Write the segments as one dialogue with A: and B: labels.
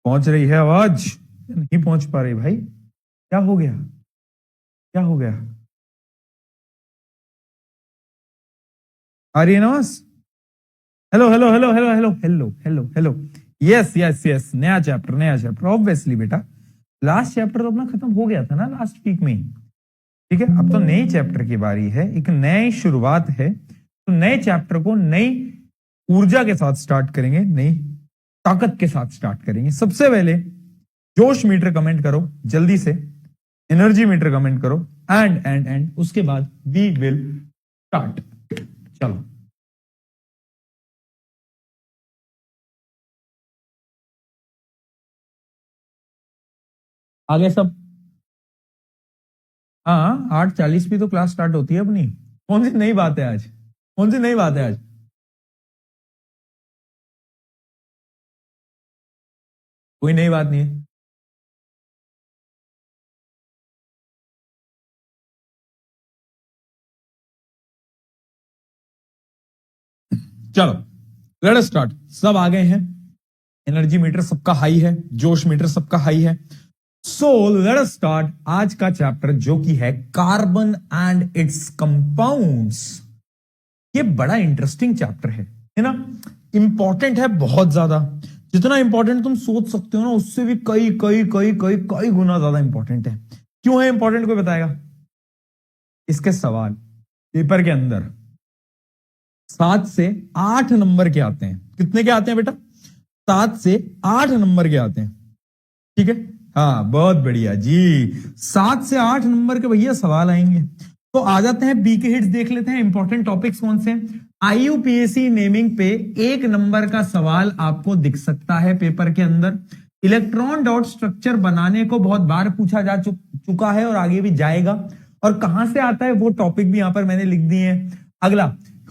A: पहुंच रही है आवाज? नहीं पहुंच पा रही भाई, क्या हो गया? क्या हो गया? आ रही है ना आवाज? Hello hello hello hello hello hello hello hello. Yes yes yes, नया चैप्टर ऑब्वियसली बेटा। लास्ट चैप्टर तो अपना खत्म हो गया था ना लास्ट वीक में ही। ठीक है, अब तो नए चैप्टर की बारी है, एक नई शुरुआत है। तो नए चैप्टर को नई ऊर्जा के साथ स्टार्ट करेंगे, नई ताकत के साथ स्टार्ट करेंगे। सबसे पहले जोश मीटर कमेंट करो जल्दी से, एनर्जी मीटर कमेंट करो, एंड उसके बाद वी विल स्टार्ट। चलो आगे सब। हाँ, 8:40 पे तो क्लास स्टार्ट होती है अपनी। कौन सी नई बात है आज? कौन सी नई बात है आज? कोई नई बात नहीं है। चलो लेट अस स्टार्ट। सब आ गए हैं, एनर्जी मीटर सबका हाई है, जोश मीटर सबका हाई है। सो लेट अस स्टार्ट आज का चैप्टर जो कि है कार्बन एंड इट्स कंपाउंड्स। ये बड़ा इंटरेस्टिंग चैप्टर है ना? इंपॉर्टेंट है बहुत ज्यादा। जितना इंपॉर्टेंट तुम सोच सकते हो ना, उससे भी कई कई कई कई कई गुना ज्यादा इंपॉर्टेंट है। क्यों है इंपॉर्टेंट, कोई बताएगा? इसके सवाल पेपर के अंदर 7 से 8 नंबर के आते हैं। कितने के आते हैं बेटा? 7 से 8 नंबर के आते हैं। ठीक है, हाँ बहुत बढ़िया जी। 7 से 8 नंबर के भैया सवाल आएंगे। तो आ जाते हैं बी के हिट्स, देख लेते हैं इंपॉर्टेंट टॉपिक्स कौन से हैं। आईयूपीएसी नेमिंग पे 1 नंबर का सवाल आपको दिख सकता है पेपर के अंदर। इलेक्ट्रॉन डॉट स्ट्रक्चर बनाने को बहुत बार पूछा जा चुका है और आगे भी जाएगा। और कहां से आता है वो टॉपिक भी यहां पर मैंने लिख दिए हैं। अगला,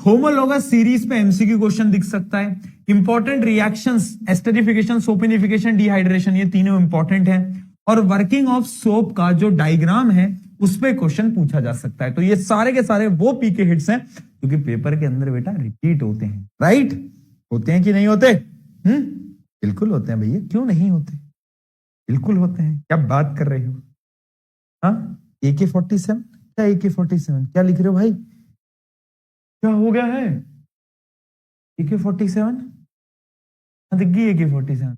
A: होमोलॉगस सीरीज पे एमसीक्यू क्वेश्चन दिख सकता है। इंपॉर्टेंट रिएक्शंस, एस्टरिफिकेशन, सोपिनिफिकेशन, डिहाइड्रेशन, ये तीनों इंपॉर्टेंट है। और वर्किंग ऑफ सोप का जो डायग्राम है उस पर क्वेश्चन पूछा जा सकता है। तो ये सारे के सारे वो पीके हिट्स हैं क्योंकि पेपर के अंदर बेटा रिपीट होते हैं। राइट? होते हैं कि नहीं होते? बिल्कुल होते हैं भैया, क्यों नहीं होते? बिल्कुल होते हैं। क्या बात कर रहे हो? हाँ, AK-47? क्या AK-47 क्या लिख रहे हो भाई? क्या हो गया है? AK-47 दिख गई? AK-47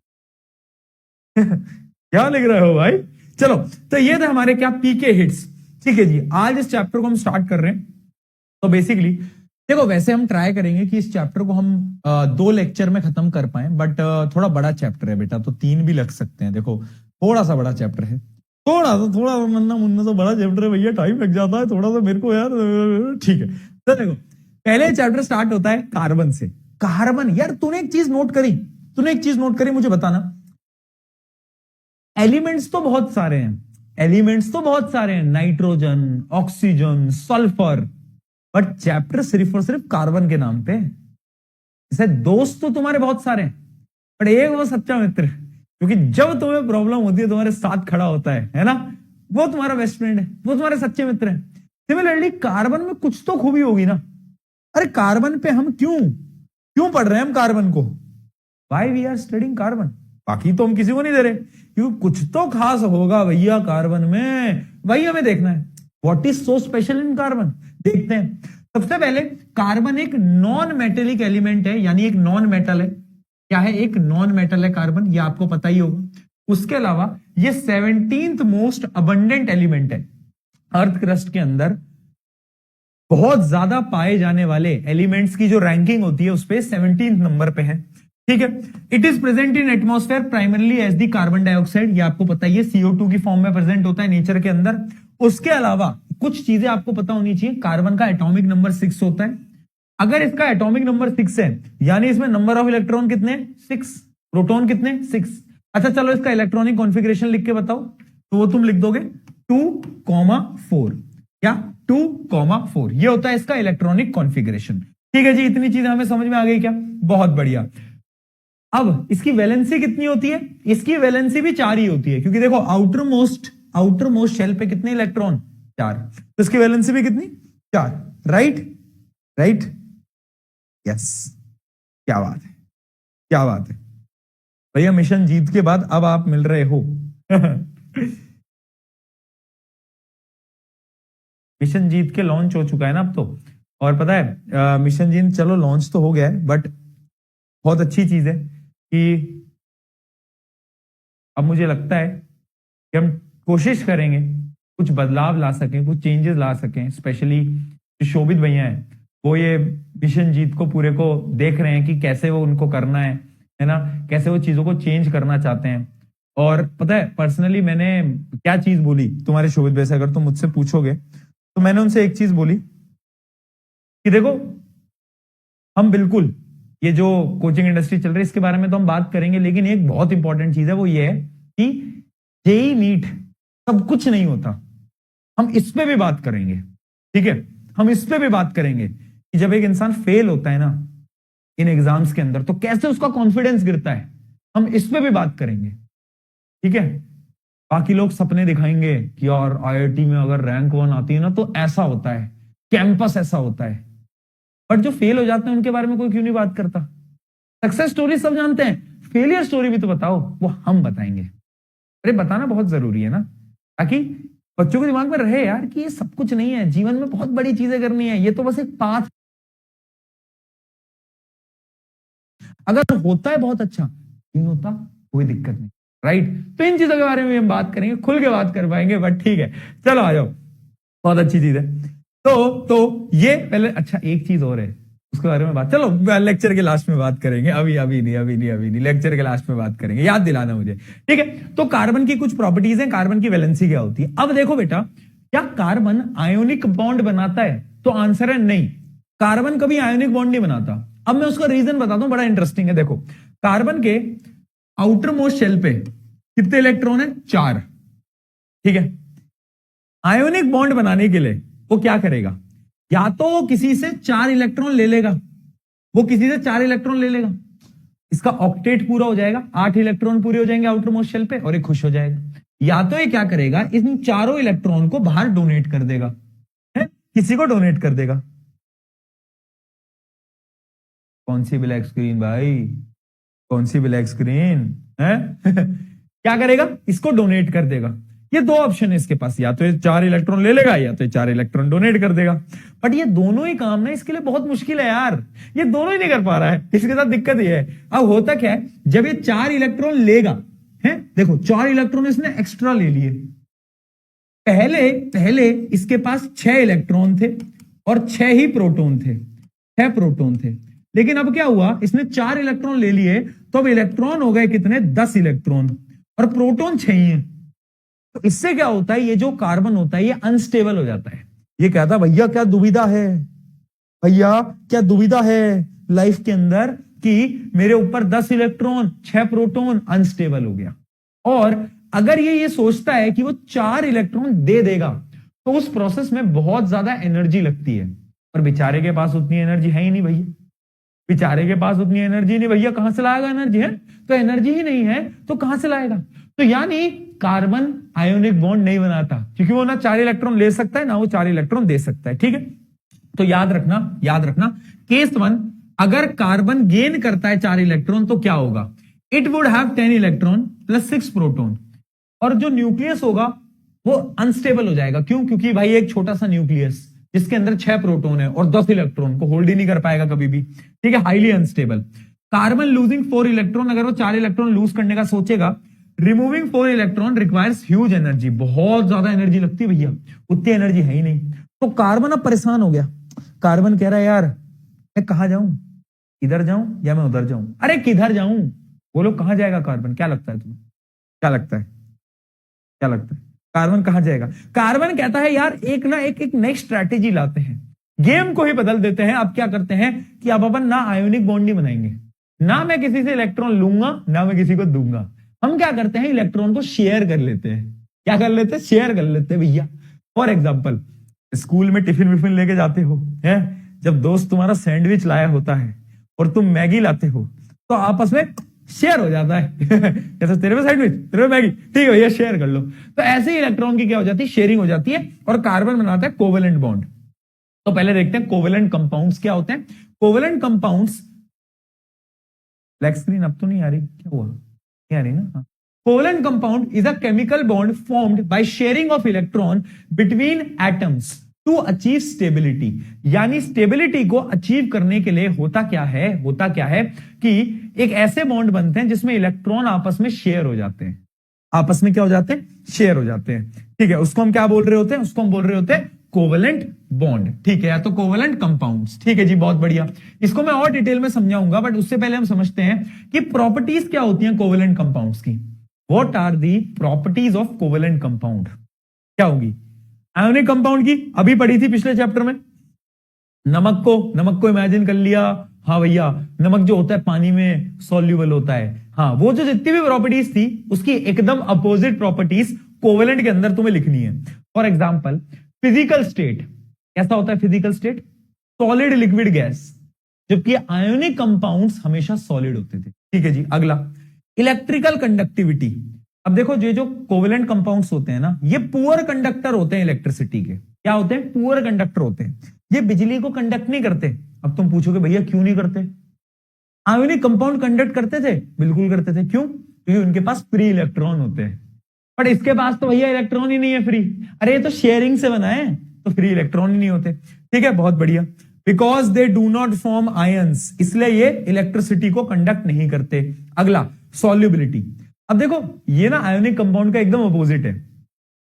A: क्या लिख रहे हो भाई? चलो, तो ये थे हमारे क्या पीके हिट्स। ठीक है जी, आज इस चैप्टर को हम स्टार्ट कर रहे हैं। तो बेसिकली देखो, वैसे हम ट्राई करेंगे कि इस चैप्टर को हम 2 लेक्चर में खत्म कर पाए, बट थोड़ा बड़ा चैप्टर है बेटा, तो 3 भी लग सकते हैं। देखो थोड़ा सा बड़ा चैप्टर है, थोड़ा सा मन्ना मुन्ना तो बड़ा चैप्टर है भैया, टाइम लग जाता है थोड़ा सा मेरे को यार। ठीक है, तो देखो पहले चैप्टर स्टार्ट होता है कार्बन से। कार्बन, यार तूने एक चीज नोट करी, मुझे बताना। एलिमेंट्स तो बहुत सारे हैं, nitrogen, oxygen, sulphur, but chapter सिर्फ और सिर्फ कार्बन के नाम पे है। जैसे दोस्त तो तुम्हारे बहुत सारे हैं, बट एक वो सच्चा मित्र, क्योंकि जब तुम्हें प्रॉब्लम होती है तुम्हारे साथ खड़ा होता है ना, वो तुम्हारा बेस्ट फ्रेंड है, वो तुम्हारे सच्चे मित्र है। सिमिलरली कार्बन में कुछ तो खूबी होगी ना। अरे कार्बन पे हम क्यों क्यों पढ़ रहे हैं हम कार्बन को? Why we are studying carbon? बाकी तो हम किसी को नहीं दे रहे, क्योंकि कुछ तो खास होगा भैया कार्बन में, वही हमें देखना है। What is so special in carbon, देखते हैं। सबसे पहले, कार्बन एक नॉन मेटेलिक एलिमेंट है, यानी एक नॉन मेटल है। क्या है? एक नॉन मेटल है कार्बन, ये आपको पता ही होगा। उसके अलावा ये 17th मोस्ट अबंडेंट एलिमेंट है अर्थ क्रस्ट के अंदर। बहुत ज्यादा पाए जाने वाले एलिमेंट्स की जो रैंकिंग होती है उस पे 17th नंबर पे है। ठीक है, it is present in atmosphere primarily as the carbon dioxide, ये आपको पता ही है, CO2 की फॉर्म में प्रेजेंट होता है नेचर के अंदर। उसके अलावा कुछ चीजें आपको पता होनी चाहिए। कार्बन का एटॉमिक नंबर 6 होता है। अगर इसका एटॉमिक नंबर 6 है, यानी इसमें नंबर ऑफ इलेक्ट्रॉन कितने? 6। प्रोटॉन कितने? 6। अच्छा चलो, इसका इलेक्ट्रॉनिक कॉन्फ़िगरेशन लिख के बताओ, तो वो तुम लिख दोगे 2,4। क्या? 2,4, ये होता है इसका इलेक्ट्रॉनिक कॉन्फ़िगरेशन। ठीक है जी, इतनी चीजें हमें समझ में आ गई क्या? बहुत बढ़िया। अब इसकी वैलेंसी कितनी होती है? इसकी वैलेंसी भी 4 ही होती है, क्योंकि देखो आउटर मोस्ट शेल पे कितने इलेक्ट्रॉन? 4। तो इसकी वैलेंसी भी कितनी? 4। राइट? राइट? यस। क्या बात है, क्या बात है भैया मिशन जीत के बाद अब आप मिल रहे हो। मिशन जीत के लॉन्च हो चुका है ना अब तो। और पता है मिशन जीत चलो लॉन्च तो हो गया है, बट बहुत अच्छी चीज है कि अब मुझे लगता है कि हम कोशिश करेंगे कुछ बदलाव ला सकें, कुछ चेंजेस ला सकें। स्पेशली जो शोभित भैया हैं वो ये मिशन जीत को पूरे को देख रहे हैं कि कैसे वो उनको करना है ना, कैसे वो चीजों को चेंज करना चाहते हैं। और पता है पर्सनली मैंने क्या चीज बोली तुम्हारे शोभित भाई से, अगर तुम मुझसे पूछोगे तो मैंने उनसे एक चीज बोली कि देखो हम बिल्कुल ये जो कोचिंग इंडस्ट्री चल रही है इसके बारे में तो हम बात करेंगे, लेकिन एक बहुत इंपॉर्टेंट चीज है वो ये है कि जेई नीट सब कुछ नहीं होता। हम इस पे भी बात करेंगे, ठीक है, हम इस पे भी बात करेंगे कि जब एक इंसान फेल होता है ना इन एग्जाम्स के अंदर तो कैसे उसका कॉन्फिडेंस गिरता है, हम इस पे भी बात करेंगे, ठीक है। बाकी लोग सपने दिखाएंगे कि यार आईआईटी में अगर रैंक 1 आती है ना तो ऐसा होता है, कैंपस ऐसा होता है, बट जो फेल हो जाते हैं उनके बारे में कोई क्यों नहीं बात करता। सक्सेस स्टोरी सब जानते हैं, फेलियर स्टोरी भी तो बताओ, वो हम बताएंगे। अरे बताना बहुत जरूरी है ना, ताकि बच्चों के दिमाग में रहे यार कि ये सब कुछ नहीं है, जीवन में बहुत बड़ी चीजें करनी है, ये तो बस एक पाथ। अगर होता है बहुत अच्छा, नहीं होता कोई दिक्कत नहीं, राइट। तो इन चीजों के बारे में हम बात करेंगे, खुल के बात कर पाएंगे, बट ठीक है चलो आ जाओ, बहुत अच्छी चीज है। तो ये पहले, अच्छा एक चीज और है उसके बारे में बात, चलो लेक्चर के लास्ट में बात करेंगे, अभी नहीं, लेक्चर के लास्ट में बात करेंगे, याद दिलाना मुझे, ठीक है। तो कार्बन की कुछ प्रॉपर्टीज हैं, कार्बन की वैलेंसी क्या होती है। अब देखो बेटा, क्या कार्बन आयोनिक बॉन्ड बनाता है, तो आंसर है नहीं, कार्बन कभी आयोनिक बॉन्ड नहीं बनाता। अब मैं उसका रीजन बताता हूं, बड़ा इंटरेस्टिंग है। देखो कार्बन के आउटर मोस्ट शेल पे कितने इलेक्ट्रॉन है, 4, ठीक है। आयोनिक बॉन्ड बनाने के लिए वो क्या करेगा, या तो वो किसी से 4 इलेक्ट्रॉन ले लेगा, वो किसी से 4 इलेक्ट्रॉन ले लेगा, इसका ऑक्टेट पूरा हो जाएगा, 8 इलेक्ट्रॉन पूरे हो जाएंगे आउटर मोस्ट शेल पे और ये खुश हो जाएगा। या तो ये क्या करेगा, इन चारों इलेक्ट्रॉन को बाहर डोनेट कर देगा, है? किसी को डोनेट कर देगा। कौन सी ब्लैक स्क्रीन भाई, कौन सी ब्लैक स्क्रीन है? क्या करेगा, इसको डोनेट कर देगा। ये 2 ऑप्शन है इसके पास, या तो ये 4 इलेक्ट्रॉन ले लेगा या तो ये 4 इलेक्ट्रॉन डोनेट कर देगा। बट ये दोनों ही काम ना इसके लिए बहुत मुश्किल है यार, ये दोनों ही नहीं कर पा रहा है, इसके साथ दिक्कत ये है। अब होता क्या है, जब ये 4 इलेक्ट्रॉन लेगा, है देखो 4 इलेक्ट्रॉन इसने एक्स्ट्रा ले लिए, पहले इसके पास 6 इलेक्ट्रॉन थे और 6 ही प्रोटॉन थे, 6 प्रोटॉन थे। लेकिन अब क्या हुआ, इसने 4 इलेक्ट्रॉन ले लिए, तो अब इलेक्ट्रॉन हो गए कितने, 10 इलेक्ट्रॉन, और प्रोटॉन 6 ही है। तो इससे क्या होता है, ये जो कार्बन होता है ये अनस्टेबल हो जाता है। ये कहता है भैया क्या दुविधा है, भैया क्या दुविधा है लाइफ के अंदर कि मेरे ऊपर 10 इलेक्ट्रॉन 6 प्रोटॉन, अनस्टेबल हो गया। और अगर ये सोचता है कि वो 4 इलेक्ट्रॉन दे देगा तो उस प्रोसेस में बहुत ज्यादा एनर्जी लगती है, पर बेचारे के पास उतनी एनर्जी है ही नहीं भैया, बेचारे के पास उतनी एनर्जी नहीं भैया, कहां से लाएगा एनर्जी, है तो एनर्जी ही नहीं है तो कहां से लाएगा। तो यानी कार्बन आयोनिक बॉन्ड नहीं बनाता, क्योंकि वो ना 4 इलेक्ट्रॉन ले सकता है ना वो 4 इलेक्ट्रॉन दे सकता है, ठीक है। तो याद रखना केस 1, अगर कार्बन गेन करता है 4 इलेक्ट्रॉन तो क्या होगा, it would have 10 electron plus 6 proton, और जो न्यूक्लियस होगा वो अनस्टेबल हो जाएगा। क्यों, क्योंकि भाई एक छोटा सा न्यूक्लियस जिसके अंदर 6 प्रोटॉन है और 10 इलेक्ट्रॉन को होल्ड ही नहीं कर पाएगा कभी भी, ठीक है, highly unstable. Carbon losing 4 electron, अगर वो 4 इलेक्ट्रॉन लूज करने का सोचेगा, removing 4 electron requires huge energy, बहुत ज्यादा एनर्जी लगती है भैया, उतनी एनर्जी है ही नहीं। तो कार्बन अब परेशान हो गया, कार्बन कह रहा है यार मैं कहां जाऊं, इधर जाऊं या मैं उधर जाऊं, अरे किधर जाऊं, बोलो कहां जाएगा कार्बन, क्या लगता है तुम्हें, क्या लगता है, क्या लगता है कार्बन कहां जाएगा। कार्बन कहता है यार एक नई स्ट्रैटेजी लाते हैं, गेम को ही बदल देते हैं। अब क्या करते हैं कि अब अपन ना आयोनिक बॉन्ड नहीं बनाएंगे, ना मैं किसी से इलेक्ट्रॉन लूंगा ना मैं किसी को दूंगा, हम क्या करते हैं इलेक्ट्रॉन को शेयर कर लेते हैं। क्या कर लेते हैं, शेयर कर लेते हैं भैया। फॉर एग्जाम्पल स्कूल में टिफिन विफिन लेके जाते हो, है जब दोस्त तुम्हारा सैंडविच लाया होता है और तुम मैगी लाते हो तो आपस में शेयर हो जाता है। जैसे तेरे में सैंडविच तेरे में मैगी, ठीक है भैया शेयर कर लो। तो ऐसे ही इलेक्ट्रॉन की क्या हो जाती है, शेयरिंग हो जाती है, और कार्बन बनाता है कोवेलेंट बॉन्ड। तो पहले देखते हैं कोवेलेंट कंपाउंड्स क्या होते हैं। कोवेलेंट कंपाउंड्स, ब्लैक स्क्रीन अब तो नहीं आ रही, क्या हुआ, यानी ना, covalent compound is a chemical bond formed by sharing of electron between atoms to achieve stability. यानी स्टेबिलिटी को अचीव करने के लिए होता क्या है कि एक ऐसे बॉन्ड बनते हैं जिसमें इलेक्ट्रॉन आपस में शेयर हो जाते हैं, आपस में क्या हो जाते हैं, शेयर हो जाते हैं। ठीक है, उसको हम क्या बोल रहे होते हैं, उसको हम बोल रहे होते हैं कोवेलेंट बॉन्ड। ठीक है, या तो कोवेलेंट कंपाउंड्स। ठीक है जी, बहुत बढ़िया। इसको मैं और डिटेल में समझाऊंगा, बट उससे पहले हम समझते हैं कि प्रॉपर्टीज क्या होती हैं कोवेलेंट कंपाउंड्स की। What are the properties of covalent compound, क्या होगी। आयोनिक कंपाउंड की अभी पढ़ी थी पिछले चैप्टर में। नमक को इमेजिन कर लिया, हाँ भैया, नमक जो होता है पानी में सॉल्यूबल होता है। हाँ, वो जो जितनी भी प्रॉपर्टीज थी उसकी एकदम अपोजिट प्रॉपर्टीज कोवेलेंट के अंदर तुम्हें लिखनी है। फॉर एग्जाम्पल, फिजिकल स्टेट कैसा होता है, physical state solid liquid gas, जबकि आयोनिक कंपाउंड्स हमेशा सॉलिड होते थे। ठीक है जी, अगला इलेक्ट्रिकल कंडक्टिविटी। अब देखो, ये जो कोवेलेंट कंपाउंड्स होते हैं ना, ये पुअर कंडक्टर होते हैं इलेक्ट्रिसिटी के। क्या होते हैं, पुअर कंडक्टर होते हैं, ये बिजली को कंडक्ट नहीं करते। अब तुम पूछोगे भैया क्यों नहीं करते, आयोनिक कंपाउंड कंडक्ट करते थे, बिल्कुल करते थे। क्यों, क्योंकि उनके पास फ्री इलेक्ट्रॉन होते हैं। बट इसके पास तो भैया इलेक्ट्रॉन ही नहीं है फ्री, अरे ये तो शेयरिंग से बना है, तो फ्री इलेक्ट्रॉन ही नहीं होते। ठीक है, बहुत बढ़िया। Because they do not form ions, इसलिए ये इलेक्ट्रिसिटी को कंडक्ट नहीं करते। अगला सॉल्युबिलिटी। अब देखो, ये ना आयोनिक कंपाउंड का एकदम अपोजिट है।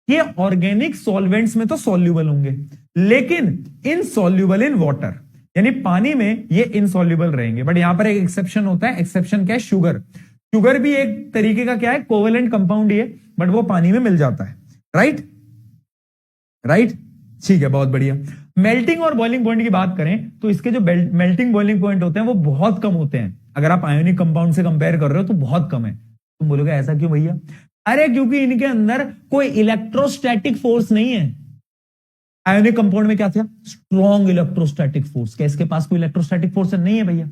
A: ये ऑर्गेनिक सॉल्वेंट्स में तो सॉल्युबल होंगे, लेकिन इनसॉल्युबल इन वाटर, यानी पानी में ये इनसॉल्युबल रहेंगे। बट यहां पर एक एक्सेप्शन होता है, एक्सेप्शन क्या है, शुगर। शुगर भी एक तरीके का क्या है, कोवेलेंट कंपाउंड ही है, बट वो पानी में मिल जाता है। राइट, ठीक है, बहुत बढ़िया। मेल्टिंग और बॉइलिंग पॉइंट की बात करें तो इसके जो मेल्टिंग बॉइलिंग पॉइंट होते हैं वो बहुत कम होते हैं। अगर आप आयोनिक कंपाउंड से कंपेयर कर रहे हो तो बहुत कम है। तुम बोलोगे ऐसा क्यों भैया, अरे क्योंकि इनके अंदर कोई इलेक्ट्रोस्टैटिक फोर्स नहीं है। आयोनिक कंपाउंड में क्या था, स्ट्रॉन्ग इलेक्ट्रोस्टैटिक फोर्स। क्या इसके पास कोई इलेक्ट्रोस्टैटिक फोर्स नहीं है भैया,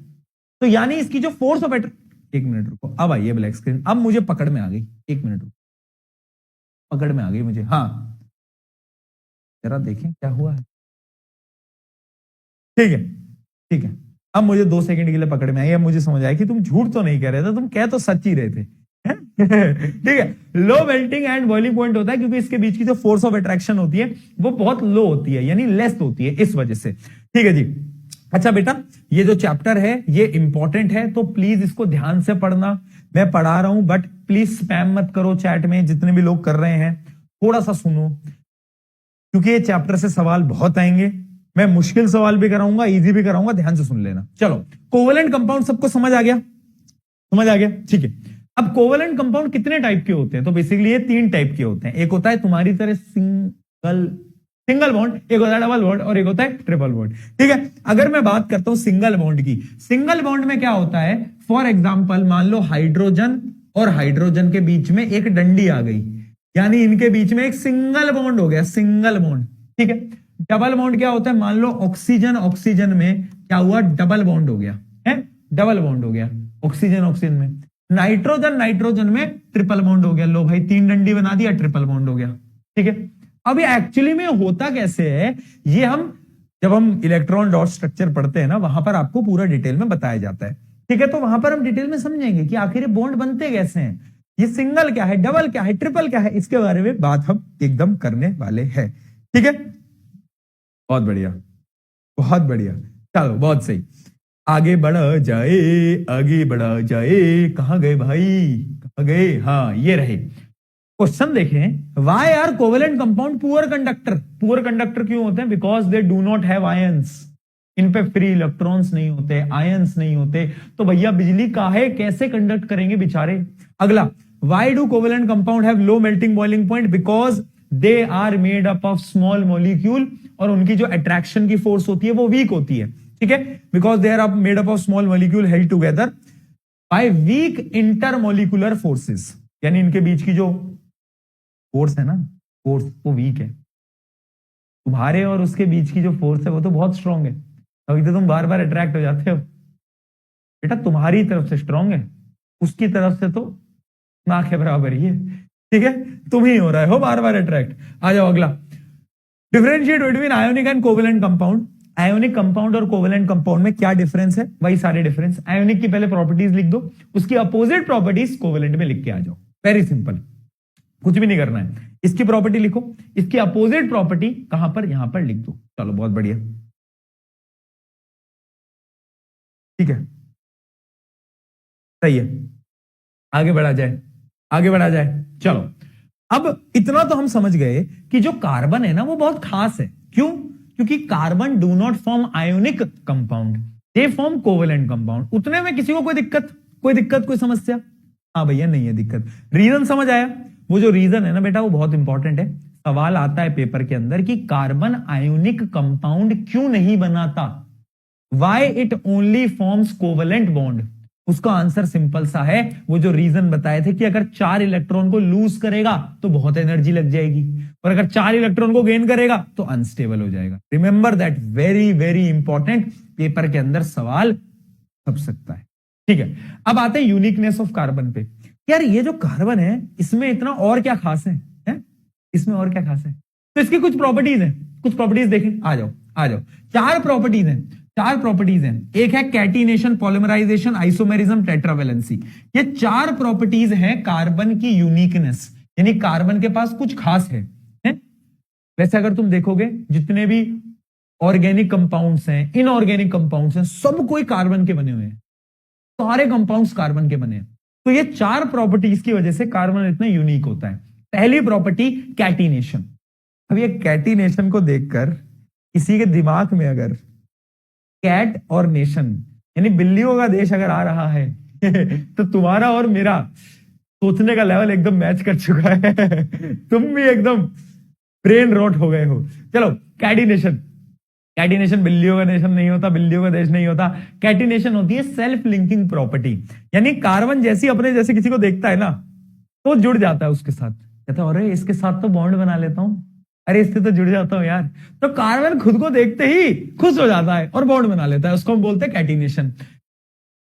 A: तो यानी इसकी जो फोर्स ऑफ एक मिनट रुको, अब आइए ब्लैक स्क्रीन, अब मुझे पकड़ में आ गई। एक मिनट रुको, पकड़ में आ गई मुझे। हाँ, जरा देखें क्या हुआ है। ठीक है, अब मुझे 2 सेकंड के लिए पकड़ में आई। अब मुझे समझ आया कि तुम झूठ तो नहीं कह रहे थे, तुम कह तो सच ही रहे थे। ठीक है, low melting and boiling point होता है क्योंकि इसके बीच की जो फोर्स ऑफ अट्रैक्शन होती है वो बहुत लो होती है, यानी लेस होती है, इस वजह से। ठीक है जी। अच्छा बेटा, ये जो चैप्टर है ये इंपॉर्टेंट है, तो प्लीज इसको ध्यान से पढ़ना। मैं पढ़ा रहा हूं, बट प्लीज स्पैम मत करो चैट में, जितने भी लोग कर रहे हैं थोड़ा सा सुनो, क्योंकि ये चैप्टर से सवाल बहुत आएंगे। मैं मुश्किल सवाल भी कराऊंगा, इजी भी कराऊंगा, ध्यान से सुन लेना। चलो, कोवेलेंट कंपाउंड सबको समझ आ गया, ठीक है। अब कोवेलेंट कंपाउंड कितने टाइप के होते हैं, तो बेसिकली ये 3 टाइप के होते हैं। एक होता है तुम्हारी तरह सिंगल बॉन्ड, एक होता है डबल बॉन्ड, और एक होता है ट्रिपल बॉन्ड। ठीक है, अगर मैं बात करता हूं सिंगल बॉन्ड की, सिंगल बॉन्ड में क्या होता है, फॉर एग्जाम्पल मान लो हाइड्रोजन और हाइड्रोजन के बीच में एक डंडी आ गई, यानी इनके बीच में एक सिंगल बॉन्ड हो गया, सिंगल बॉन्ड। ठीक है, डबल बॉन्ड क्या होता है, मान लो ऑक्सीजन में क्या हुआ, डबल बॉन्ड हो गया है, डबल बॉन्ड हो गया ऑक्सीजन में। नाइट्रोजन में ट्रिपल बॉन्ड हो गया। लो भाई, 3 डंडी बना दिया, ट्रिपल बॉन्ड हो गया। ठीक है, अब ये एक्चुअली में होता कैसे है, ये जब हम इलेक्ट्रॉन डॉट स्ट्रक्चर पढ़ते हैं ना, वहां पर आपको पूरा डिटेल में बताया जाता है। ठीक है, तो वहां पर हम डिटेल में समझेंगे कि आखिर बॉन्ड बनते कैसे हैं, ये सिंगल क्या है, डबल क्या है, ट्रिपल क्या है, इसके बारे में बात हम एकदम करने वाले हैं। ठीक है, बहुत बढ़िया, चलो बहुत सही, आगे बढ़ा जाए। कहां गए भाई, कहां गए, हाँ ये रहे। क्वेश्चन देखें, why are covalent compound poor conductor क्यों होते हैं, because they do not have ions, इन पे फ्री इलेक्ट्रॉन्स नहीं होते, आयंस नहीं होते, तो भैया बिजली काहे कैसे कंडक्ट करेंगे बेचारे। अगला, why do covalent compound have low melting boiling point, because they are made up of small molecule, और उनकी जो अट्रैक्शन की फोर्स होती है वो वीक होती है। ठीक है, because they are made up of small molecule held together by weak intermolecular forces, यानी इनके बीच की जो फोर्स है ना, फोर्स वो वीक है। तुम्हारे और उसके बीच की जो फोर्स है वो तो बहुत स्ट्रांग है, तभी तो तुम बार बार अट्रैक्ट हो जाते हो। बेटा तुम्हारी तरफ से स्ट्रांग है, उसकी तरफ से तो ना के बराबर ही है। ठीक है, तुम ही हो रहे हो बार बार अट्रैक्ट। आ जाओ अगला, differentiate between ionic and covalent compound. Ionic compound और कोवेलेंट कंपाउंड में क्या डिफरेंस है, वही सारे डिफरेंस। आयोनिक की पहले प्रॉपर्टीज लिख दो, उसकी अपोजिट प्रॉपर्टीज कोवेलेंट में लिख के आ जाओ। वेरी सिंपल, कुछ भी नहीं करना है। इसकी प्रॉपर्टी लिखो, इसकी अपोजिट प्रॉपर्टी कहां पर, यहां पर लिख दो। चलो बहुत बढ़िया, ठीक है, सही है। आगे बढ़ा जाए, आगे बढ़ा जाए। चलो, अब इतना तो हम समझ गए कि जो कार्बन है ना वो बहुत खास है। क्यों? क्योंकि carbon do not form ionic compound, they form covalent compound. उतने में किसी को कोई दिक्कत, कोई समस्या? हाँ भैया, नहीं है दिक्कत। रीजन समझ आया? वो जो रीजन है ना बेटा, वो बहुत इंपॉर्टेंट है। सवाल आता है पेपर के अंदर कि कार्बन आयोनिक कंपाउंड क्यों नहीं बनाता, why it only forms covalent bond. उसका आंसर सिंपल सा है, वो जो रीजन बताए थे कि अगर 4 इलेक्ट्रॉन को लूज करेगा तो बहुत एनर्जी लग जाएगी, और अगर 4 इलेक्ट्रॉन को गेन करेगा तो अनस्टेबल हो जाएगा। Remember that, very very important, paper के अंदर सवाल छप सकता है। ठीक है, अब आते हैं यूनिकनेस ऑफ कार्बन पे। यार ये जो कार्बन है इसमें इतना और क्या खास है? इसमें और क्या खास है? तो इसकी कुछ प्रॉपर्टीज हैं, कुछ प्रॉपर्टीज देखें। आ जाओ आ जाओ, 4 प्रॉपर्टीज हैं, 4 प्रॉपर्टीज हैं। एक है कैटिनेशन, पॉलिमराइजेशन, आइसोमेरिज्म, टेट्रावेलेंसी। ये 4 प्रॉपर्टीज हैं कार्बन की यूनिकनेस, यानी कार्बन के पास कुछ खास है? वैसे अगर तुम देखोगे जितने भी ऑर्गेनिक कंपाउंड्स हैं, इनऑर्गेनिक कंपाउंड्स हैं, सब कोई कार्बन के बने हुए हैं, सारे कंपाउंड्स कार्बन के बने हैं। तो ये 4 प्रॉपर्टीज की वजह से कार्बन इतना यूनिक होता है। पहली प्रॉपर्टी कैटिनेशन। अब ये कैटिनेशन को देखकर किसी के दिमाग में अगर कैट और नेशन यानी बिल्लियों का देश अगर आ रहा है तो तुम्हारा और मेरा सोचने का लेवल एकदम मैच कर चुका है। तुम भी एकदम ब्रेन रॉट हो गए हो। चलो, कैटिनेशन, कैटिनेशन बिल्लियों का नेशन नहीं होता, बिल्लियों का देश नहीं होता। कैटिनेशन होती है सेल्फ लिंकिंग प्रॉपर्टी, यानी कार्बन जैसी अपने जैसे किसी को देखता है ना तो जुड़ जाता है उसके साथ, कहता है अरे इसके साथ तो बॉन्ड बना लेता हूं, अरे इससे तो जुड़ जाता हूं यार। तो कार्बन खुद को देखते ही खुश हो जाता है और बॉन्ड बना लेता है, उसको हम बोलते हैं catenation.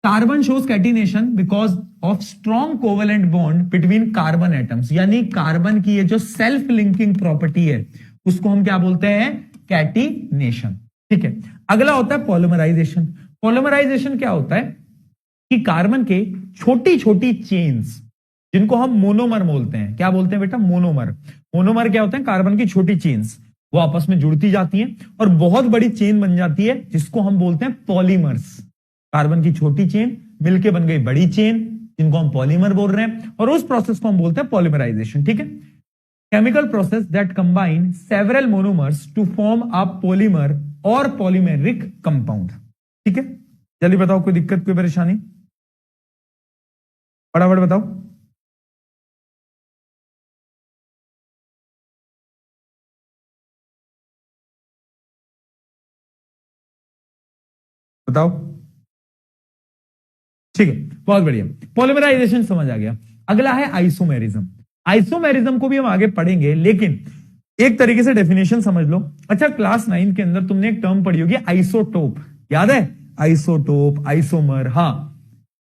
A: Carbon shows catenation because of strong covalent bond between carbon atoms, यानी कार्बन की ये जो सेल्फ लिंकिंग प्रॉपर्टी है उसको हम क्या बोलते हैं? कैटिनेशन। ठीक है, अगला होता है पॉलिमराइजेशन। पॉलिमराइजेशन क्या होता है कि कार्बन के छोटी छोटी चेन्स, जिनको हम मोनोमर बोलते हैं, क्या बोलते हैं बेटा? मोनोमर। मोनोमर क्या होते हैं? कार्बन की छोटी चेन्स, वो आपस में जुड़ती जाती हैं और बहुत बड़ी चेन बन जाती है, जिसको हम बोलते हैं पॉलीमर्स। कार्बन की छोटी चेन मिलके बन गई बड़ी चेन, जिनको हम पॉलीमर बोल रहे हैं, और उस प्रोसेस को हम बोलते हैं पॉलीमराइजेशन। ठीक है, chemical process that combine several monomers to form a polymer और पॉलीमेरिक कंपाउंड। ठीक है, जल्दी बताओ, कोई दिक्कत, कोई परेशानी? फटाफट बताओ। बताओ। ठीक है, बहुत बढ़िया, पॉलीमराइजेशन समझ आ गया। अगला है आइसोमेरिज्म। आइसोमेरिज्म को भी हम आगे पढ़ेंगे, लेकिन एक तरीके से डेफिनेशन समझ लो। अच्छा, क्लास 9 के अंदर तुमने एक टर्म पढ़ी होगी आइसोटोप, याद है? आइसोटोप, आइसोमर, हाँ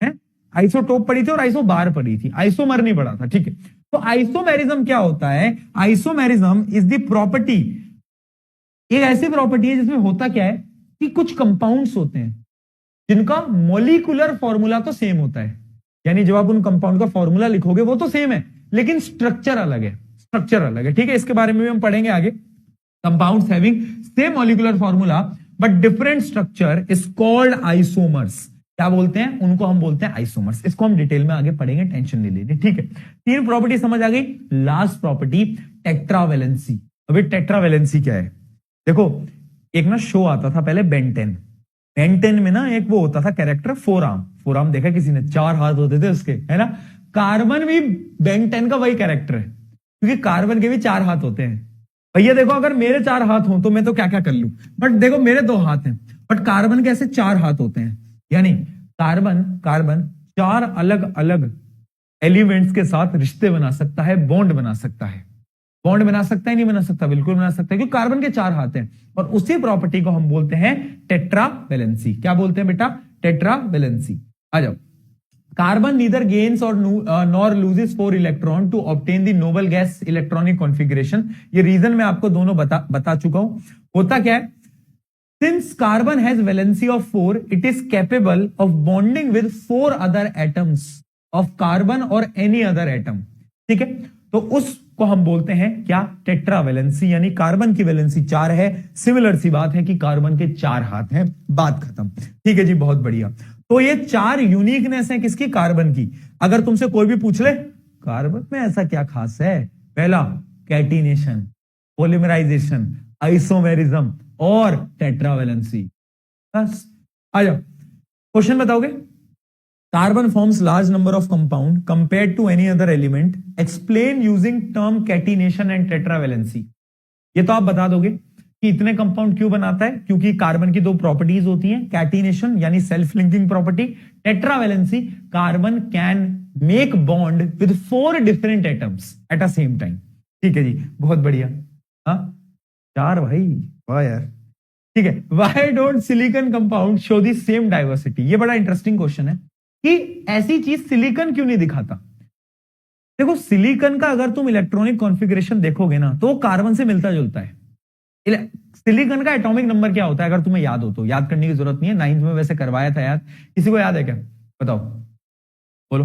A: है, आइसोटोप पढ़ी थी और आइसोबार पढ़ी थी, आइसोमर नहीं पढ़ा था। ठीक है, तो आइसोमेरिज्म क्या होता है? आइसोमेरिज्म इज द प्रॉपर्टी, एक ऐसी प्रॉपर्टी है जिसमें होता क्या है कि कुछ कंपाउंड्स होते हैं जिनका मॉलिक्यूलर फॉर्मूला तो सेम होता है, यानी जब आप उन कंपाउंड का फॉर्मूला लिखोगे वो तो सेम है, लेकिन स्ट्रक्चर अलग है, स्ट्रक्चर अलग है। ठीक है, इसके बारे में भी हम पढ़ेंगे आगे। Compounds having same molecular formula but different structure is called isomers. क्या बोलते हैं? उनको हम बोलते हैं आइसोमर्स। इसको हम डिटेल में आगे पढ़ेंगे, टेंशन नहीं लेनी। ठीक है, 3 प्रॉपर्टी समझ आ गई। Last property tetravalency. अभी टेट्रावेलेंसी क्या है? देखो, एक ना शो आता था पहले, बेंटेन। बेंटेन में ना एक वो होता था कैरेक्टर, फोर आर्म देखा किसी ने? 4 हाथ होते थे उसके, है ना? कार्बन भी बेंटेन का वही कैरेक्टर है, क्योंकि कार्बन के भी 4 हाथ होते हैं। भैया देखो, अगर मेरे 4 हाथ हों तो मैं तो क्या क्या कर लूं, बट देखो मेरे 2 हाथ हैं, बट कार्बन के ऐसे 4 हाथ होते हैं, यानी कार्बन 4 अलग अलग एलिमेंट्स के साथ रिश्ते बना सकता है, बॉन्ड बना सकता है। बॉन्ड बना सकता है? नहीं बना सकता, बिल्कुल बना सकता है, क्योंकि कार्बन के 4 हाथ हैं। और उसी प्रॉपर्टी को हम बोलते हैं टेट्रावेलेंसी। क्या बोलते हैं बेटा? टेट्रावेलेंसी। आ जाओ। कार्बन नीदर गेन्स और nor loses 4 electron to obtain the noble gas electronic configuration. ये रीजन मैं आपको दोनों बता चुका हूं। होता क्या है? Since carbon has valency of 4, it is capable of bonding with 4 other atoms of carbon or any other atom. ठीक है, तो उसको हम बोलते हैं क्या? टेट्रावेलेंसी, यानी कार्बन की वैलेंसी 4 है। सिमिलर सी बात है कि कार्बन के 4 हाथ हैं, बात खत्म। ठीक है जी, बहुत बढ़िया। तो ये 4 यूनिकनेस है किसकी? कार्बन की। अगर तुमसे कोई भी पूछ ले कार्बन में ऐसा क्या खास है, पहला कैटिनेशन, पॉलीमराइजेशन, आइसोमेरिज्म और टेट्रावेलेंसी। बस आ जाओ, क्वेश्चन बताओगे। Carbon forms large number of compound compared to any other element, explain using term catenation and tetravalency. ये तो आप बता दोगे कि इतने कंपाउंड क्यों बनाता है, क्योंकि कार्बन की 2 प्रॉपर्टीज होती हैं, कैटिनेशन यानी self linking property, tetravalency carbon can make bond with 4 different atoms at a same time. ठीक है जी, बहुत बढ़िया। हाँ 4 भाई, वाह यार। ठीक है, why don't silicon compound show the same diversity. ये बड़ा इंटरेस्टिंग क्वेश्चन है कि ऐसी चीज सिलिकॉन क्यों नहीं दिखाता। देखो सिलिकॉन का अगर तुम इलेक्ट्रॉनिक कॉन्फ़िगरेशन देखोगे ना तो कार्बन से मिलता जुलता है। सिलिकॉन का एटॉमिक नंबर क्या होता है, अगर तुम्हें याद हो तो, याद करने की जरूरत नहीं है, 9th में वैसे करवाया था याद। किसी को याद है क्या? बताओ, बोलो,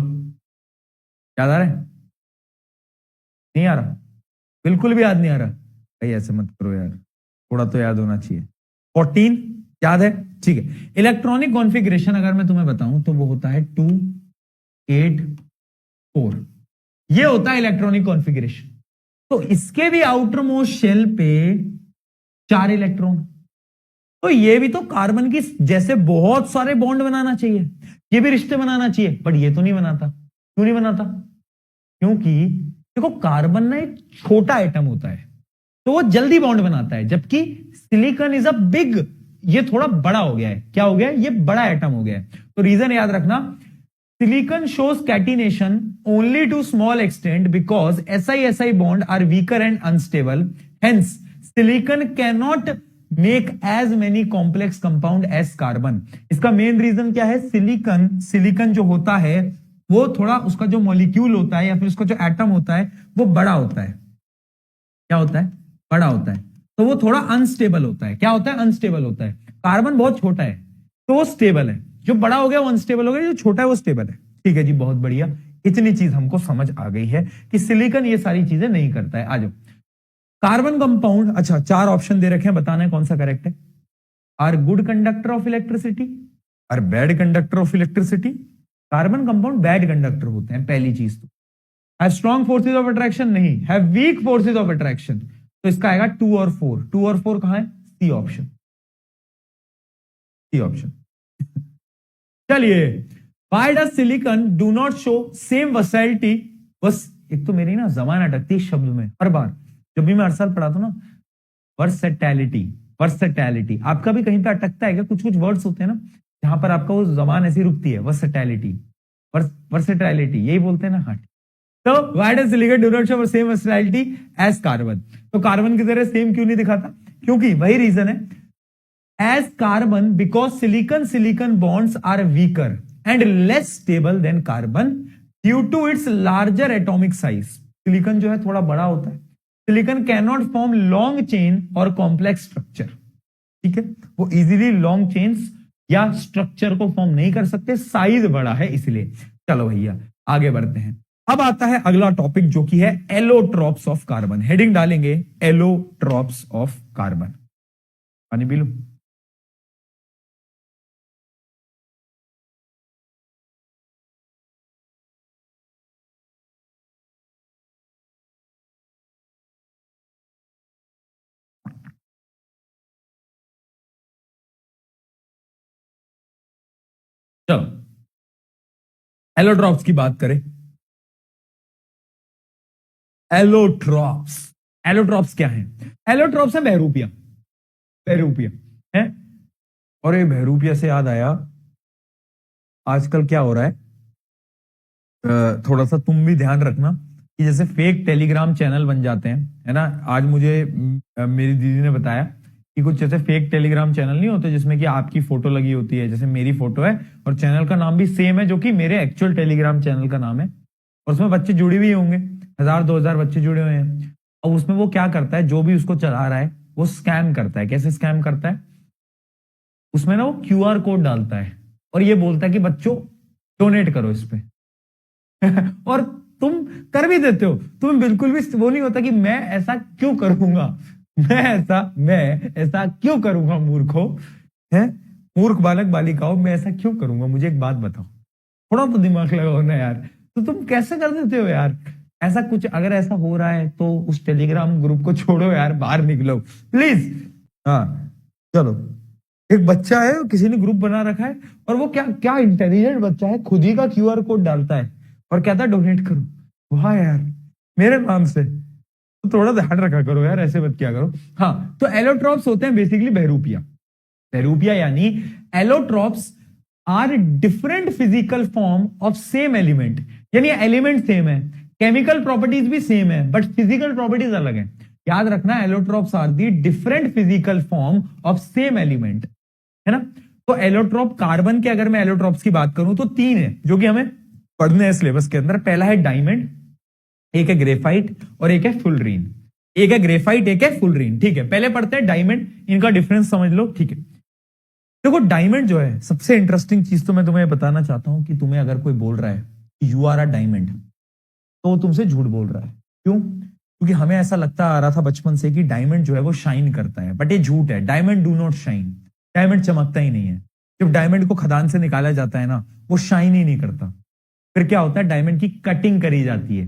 A: याद आ रहा है? नहीं आ रहा? बिल्कुल भी याद नहीं आ रहा भाई, ऐसे मत करो यार, थोड़ा तो याद होना चाहिए। 14 याद है? ठीक है, इलेक्ट्रॉनिक कॉन्फ़िगरेशन अगर मैं तुम्हें बताऊं तो वो होता है 2 8 4। ये होता है इलेक्ट्रॉनिक कॉन्फ़िगरेशन। तो इसके भी आउटर मोस्ट शेल पे 4 इलेक्ट्रॉन। तो ये भी तो कार्बन की जैसे बहुत सारे बॉन्ड बनाना चाहिए, ये भी रिश्ते बनाना चाहिए, बट ये तो नहीं बनाता। क्यों नहीं बनाता? क्योंकि देखो कार्बन ना एक छोटा एटम होता है तो वो जल्दी बॉन्ड बनाता है, जबकि सिलिकॉन इज अ बिग, ये थोड़ा बड़ा हो गया है। क्या हो गया है? ये बड़ा एटम हो गया है। तो रीजन याद रखना, silicon shows catenation only to small extent because Si-Si bond are weaker and unstable. Hence, silicon cannot make as many complex compound as carbon. इसका मेन रीजन क्या है? सिलिकॉन जो होता है वो थोड़ा, उसका जो मॉलिक्यूल होता है या फिर उसका जो एटम होता है वो बड़ा होता है। क्या होता है? बड़ा होता है, तो वो थोड़ा अनस्टेबल होता है। क्या होता है? अनस्टेबल होता है। कार्बन बहुत छोटा है तो वो स्टेबल है, जो बड़ा हो गया वो अनस्टेबल हो गया, जो छोटा है वो स्टेबल है। ठीक है जी, बहुत बढ़िया। इतनी चीज हमको समझ आ गई है कि सिलिकॉन ये सारी चीजें नहीं करता है। आ जाओ, कार्बन कंपाउंड, अच्छा 4 ऑप्शन दे रखे हैं, बताना है कौन सा करेक्ट है। Are good conductor of electricity, are bad conductor of electricity. Carbon compound bad conductor होते हैं, पहली चीज तो। Have strong forces of attraction, नहीं। Have weak forces of attraction, तो इसका आएगा 2 और 4। 2 और 4 कहां है? C option, C option. चलिए, why does silicon do not show same versatility. बस एक तो मेरी ना जबान अटकती है शब्द में हर बार, जब भी मैं हर साल पढ़ाता हूं ना। वर्सेटैलिटी, वर्सेटैलिटी आपका भी कहीं पे अटकता है क्या? कुछ कुछ वर्ड्स होते हैं ना जहां पर आपका वो जबान ऐसी रुकती है। वर्सेटैलिटी, वर्सेटैलिटी यही बोलते हैं ना? हाँ। तो why does silicon do not show same versatility as carbon. तो कार्बन की तरह सेम क्यों नहीं दिखाता? क्योंकि वही रीजन है, as carbon because silicon bonds are weaker and less stable than carbon due to its larger atomic size. Silicon जो है थोड़ा बड़ा होता है। Silicon cannot form long chain और complex structure. ठीक है, वो इजीली लॉन्ग चेन्स या स्ट्रक्चर को फॉर्म नहीं कर सकते, साइज बड़ा है इसलिए। चलो भैया आगे बढ़ते हैं। अब आता है अगला टॉपिक जो कि है एलोट्रॉप्स ऑफ कार्बन। हेडिंग डालेंगे एलोट्रॉप्स ऑफ कार्बन। पानी पी लो। चलो एलोट्रॉप्स की बात करें। एलोट्रॉप्स, एलोट्रॉप्स क्या है? एलोट्रॉप्स है बहरूपिया, बहरूपिया है। और ये बहरूपिया से याद आया, आजकल क्या हो रहा है, थोड़ा सा तुम भी ध्यान रखना कि जैसे फेक टेलीग्राम चैनल बन जाते हैं, है ना। आज मुझे मेरी दीदी ने बताया कि कुछ जैसे फेक टेलीग्राम चैनल नहीं होते जिसमें कि आपकी फोटो लगी होती है, जैसे मेरी फोटो है और चैनल का नाम भी सेम है जो कि मेरे एक्चुअल टेलीग्राम चैनल का नाम है, और उसमें बच्चे जुड़े हुए होंगे, 1000-2000 बच्चे जुड़े हुए हैं। और उसमें वो क्या करता है, जो भी उसको चला रहा है वो स्कैम करता है। कैसे स्कैम करता है? उसमें ना वो क्यूआर कोड डालता है और ये बोलता है कि बच्चों डोनेट करो इस पे। और तुम कर भी देते हो, तुम्हें बिल्कुल भी वो नहीं होता कि मैं ऐसा क्यों करूंगा, मैं ऐसा क्यों करूंगा, मूर्खो है, मूर्ख बालक बालिकाओं, मैं ऐसा क्यों करूंगा, मुझे एक बात बताओ, थोड़ा तो दिमाग लगाओ ना यार। तो तुम कैसे कर देते हो यार ऐसा कुछ? अगर ऐसा हो रहा है तो उस टेलीग्राम ग्रुप को छोड़ो यार, बाहर निकलो प्लीज। हाँ चलो, एक बच्चा है, किसी ने ग्रुप बना रखा है और वो क्या क्या इंटेलिजेंट बच्चा है, खुद ही का क्यूआर कोड डालता है और कहता है डोनेट करो। वाह यार, मेरे नाम से। तो थोड़ा ध्यान रखा करो यार, ऐसे मत किया करो। हाँ, तो एलोट्रॉप्स होते हैं बेसिकली बहरूपिया। बहरूपिया यानी allotropes are different physical form of same element, यानी एलिमेंट सेम है, केमिकल प्रॉपर्टीज भी सेम है, बट फिजिकल प्रॉपर्टीज अलग है। याद रखना, allotropes are the different physical form of same element, है ना। तो एलोट्रॉप, कार्बन के अगर मैं एलोट्रॉप्स की बात करूं तो तीन है जो कि हमें पढ़ने हैं सिलेबस के अंदर। पहला है डायमंड, एक है ग्रेफाइट और एक है फुलरीन। एक है ग्रेफाइट, एक है फुलरीन, ठीक है। पहले पढ़ते हैं डायमंड, इनका डिफरेंस समझ लो, ठीक है। देखो डायमंड जो है, सबसे इंटरेस्टिंग चीज तो मैं तुम्हें बताना चाहता हूं कि तुम्हें अगर कोई बोल रहा है यू आर अ डायमंड, तो वो तुमसे झूठ बोल रहा है। क्यों? क्योंकि हमें ऐसा लगता आ रहा था बचपन से कि डायमंड जो है वो शाइन करता है, बट ये झूठ है। Diamond do not shine, diamond चमकता ही नहीं है। जब डायमंड को खदान से निकाला जाता है ना, वो शाइन ही नहीं करता। फिर क्या होता है, डायमंड की कटिंग करी जाती है,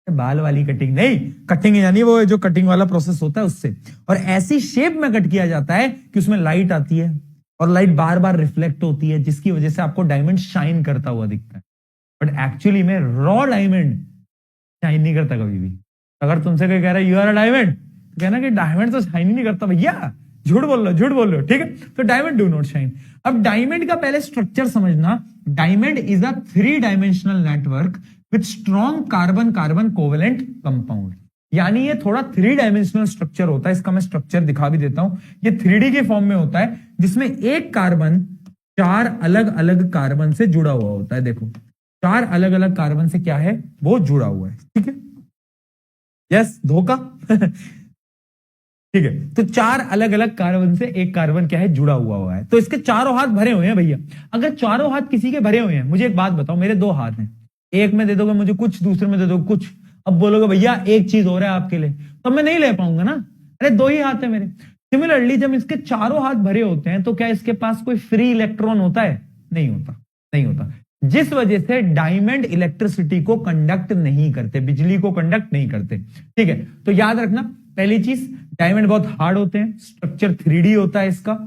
A: बाल वाली कटिंग नहीं, कटिंग यानी वो जो कटिंग वाला प्रोसेस होता है उससे, और ऐसी शेप में कट किया जाता है कि उसमें लाइट आती है और लाइट बार बार रिफ्लेक्ट होती है, जिसकी वजह से आपको डायमंड शाइन करता हुआ दिखता है। बट एक्चुअली में रॉ डायमंड शाइन नहीं करता कभी भी। अगर तुमसे कोई कह रहा है यू आर अ डायमंड, तो कहना कि डायमंड तो शाइन ही नहीं करता भैया, झूठ बोल लो, झूठ बोल लो, ठीक है। तो डायमंड डू नॉट शाइन। अब डायमंड का पहले स्ट्रक्चर समझना। Diamond is a 3 dimensional network with strong carbon carbon covalent compound, यानी ये थोड़ा 3 डायमेंशनल स्ट्रक्चर होता है। इसका मैं स्ट्रक्चर दिखा भी देता हूं। ये 3D के फॉर्म में होता है, जिसमें एक कार्बन 4 अलग अलग कार्बन से जुड़ा हुआ होता है। देखो 4 अलग अलग कार्बन से क्या है, वो जुड़ा हुआ है, ठीक है। यस, धोखा। ठीक है, तो 4 अलग अलग कार्बन से एक कार्बन क्या है, जुड़ा हुआ है। तो इसके चारों हाथ भरे हुए हैं भैया। अगर चारों हाथ किसी के भरे हुए हैं, मुझे एक बात बताओ, मेरे 2 हाथ हैं, एक में दे दोगे मुझे कुछ, दूसरे में दे दोगे कुछ, अब बोलोगे भैया एक चीज हो रहा है आपके लिए, तो मैं नहीं ले पाऊंगा ना। अरे 2 ही हाथ है मेरे। सिमिलरली जब इसके चारों हाथ भरे होते हैं तो क्या इसके पास कोई फ्री इलेक्ट्रॉन होता है? नहीं होता, नहीं होता। जिस वजह से डायमंड इलेक्ट्रिसिटी को कंडक्ट नहीं करते, बिजली को कंडक्ट नहीं करते, ठीक है। तो याद रखना पहली चीज, डायमंड बहुत हार्ड होते हैं, स्ट्रक्चर 3D होता है इसका,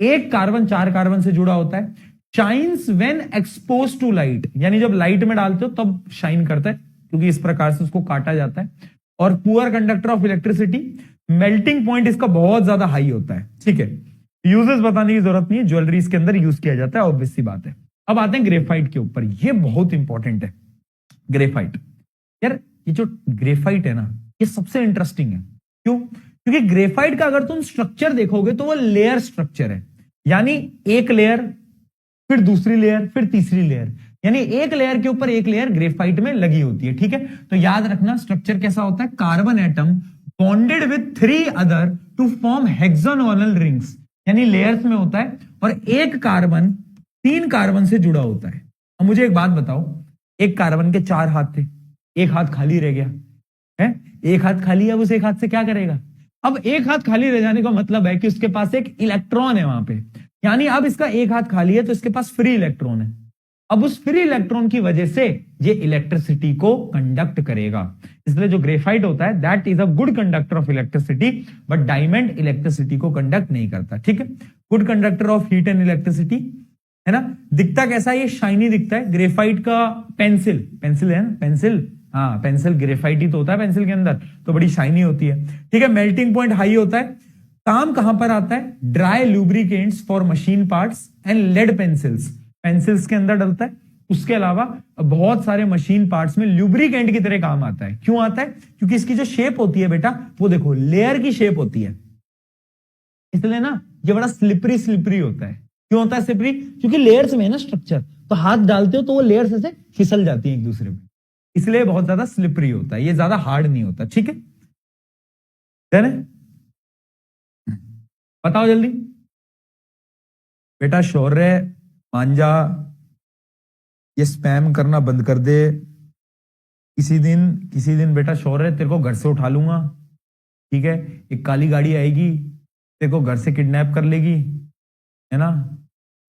A: एक कार्बन 4 कार्बन से जुड़ा होता है, shines when expose to light, यानी जब लाइट में डालते हो तब शाइन करता है, क्योंकि इस प्रकार से उसको काटा जाता है। और poor conductor of electricity, melting point इसका बहुत ज्यादा हाई होता है, ठीक है। यूजेस बताने की जरूरत नहीं है, ज्वेलरी इसके अंदर यूज किया जाता है, ऑब्वियस सी बात है। अब आते हैं ग्रेफाइट के ऊपर, ये बहुत इंपॉर्टेंट है ग्रेफाइट। यार ये जो ग्रेफाइट है ना, ये सबसे इंटरेस्टिंग है। क्यों? क्योंकि ग्रेफाइट का अगर तुम स्ट्रक्चर देखोगे तो वो लेयर स्ट्रक्चर है, यानी एक लेयर, फिर दूसरी लेयर, फिर तीसरी लेयर, यानी एक लेयर के ऊपर एक लेयर ग्रेफाइट में लगी होती है, ठीक है। तो याद रखना स्ट्रक्चर कैसा होता है, carbon atom bonded with 3 other to form hexagonal rings, यानी लेयर्स में होता है, और एक कार्बन 3 कार्बन से जुड़ा होता है। अब मुझे एक बात बताओ, एक कार्बन के 4 हाथ थे, एक हाथ खाली रह गया है, एक हाथ खाली है, अब उस एक हाथ से क्या करेगा? अब एक हाथ खाली रह जाने का मतलब है कि उसके पास एक इलेक्ट्रॉन है वहां पे, यानी अब इसका एक हाथ खाली है तो इसके पास फ्री इलेक्ट्रॉन है। अब उस फ्री इलेक्ट्रॉन की वजह से ये इलेक्ट्रिसिटी को कंडक्ट करेगा। इसलिए जो ग्रेफाइट होता है that is a good conductor of electricity, but diamond electricity को कंडक्ट नहीं करता, ठीक है। Good conductor of heat and electricity, है ना। दिखता कैसा है, ये शाइनी दिखता है। ग्रेफाइट का पेंसिल, पेंसिल है ना, पेंसिल, हाँ पेंसिल ग्रेफाइट ही तो होता है पेंसिल के अंदर, तो बड़ी शाइनी होती है, ठीक है। मेल्टिंग पॉइंट हाई होता है। काम कहां पर आता है, dry lubricants for machine parts and lead pencils, pencils के अंदर डलता है। उसके अलावा बहुत सारे मशीन पार्ट्स में लुब्रिकेंट की तरह काम आता है। क्यों आता है? क्योंकि इसकी जो शेप होती है बेटा, वो देखो लेयर की शेप होती है, इसलिए ना ये बड़ा स्लिपरी स्लिपरी होता है। क्यों होता है स्लिपरी? क्योंकि लेयर्स में है ना स्ट्रक्चर, तो हाथ डालते हो तो वो लेयर्स ऐसे फिसल जाती हैं एक दूसरे में, इसलिए बहुत ज्यादा स्लिपरी होता है, ये ज्यादा हार्ड नहीं होता, ठीक है। बताओ जल्दी। बेटा शौर्य मान जा, ये स्पैम करना बंद कर दे। किसी दिन बेटा शौर्य तेरे को घर से उठा लूंगा, ठीक है? एक काली गाड़ी आएगी, तेरे को घर से किडनैप कर लेगी, है ना?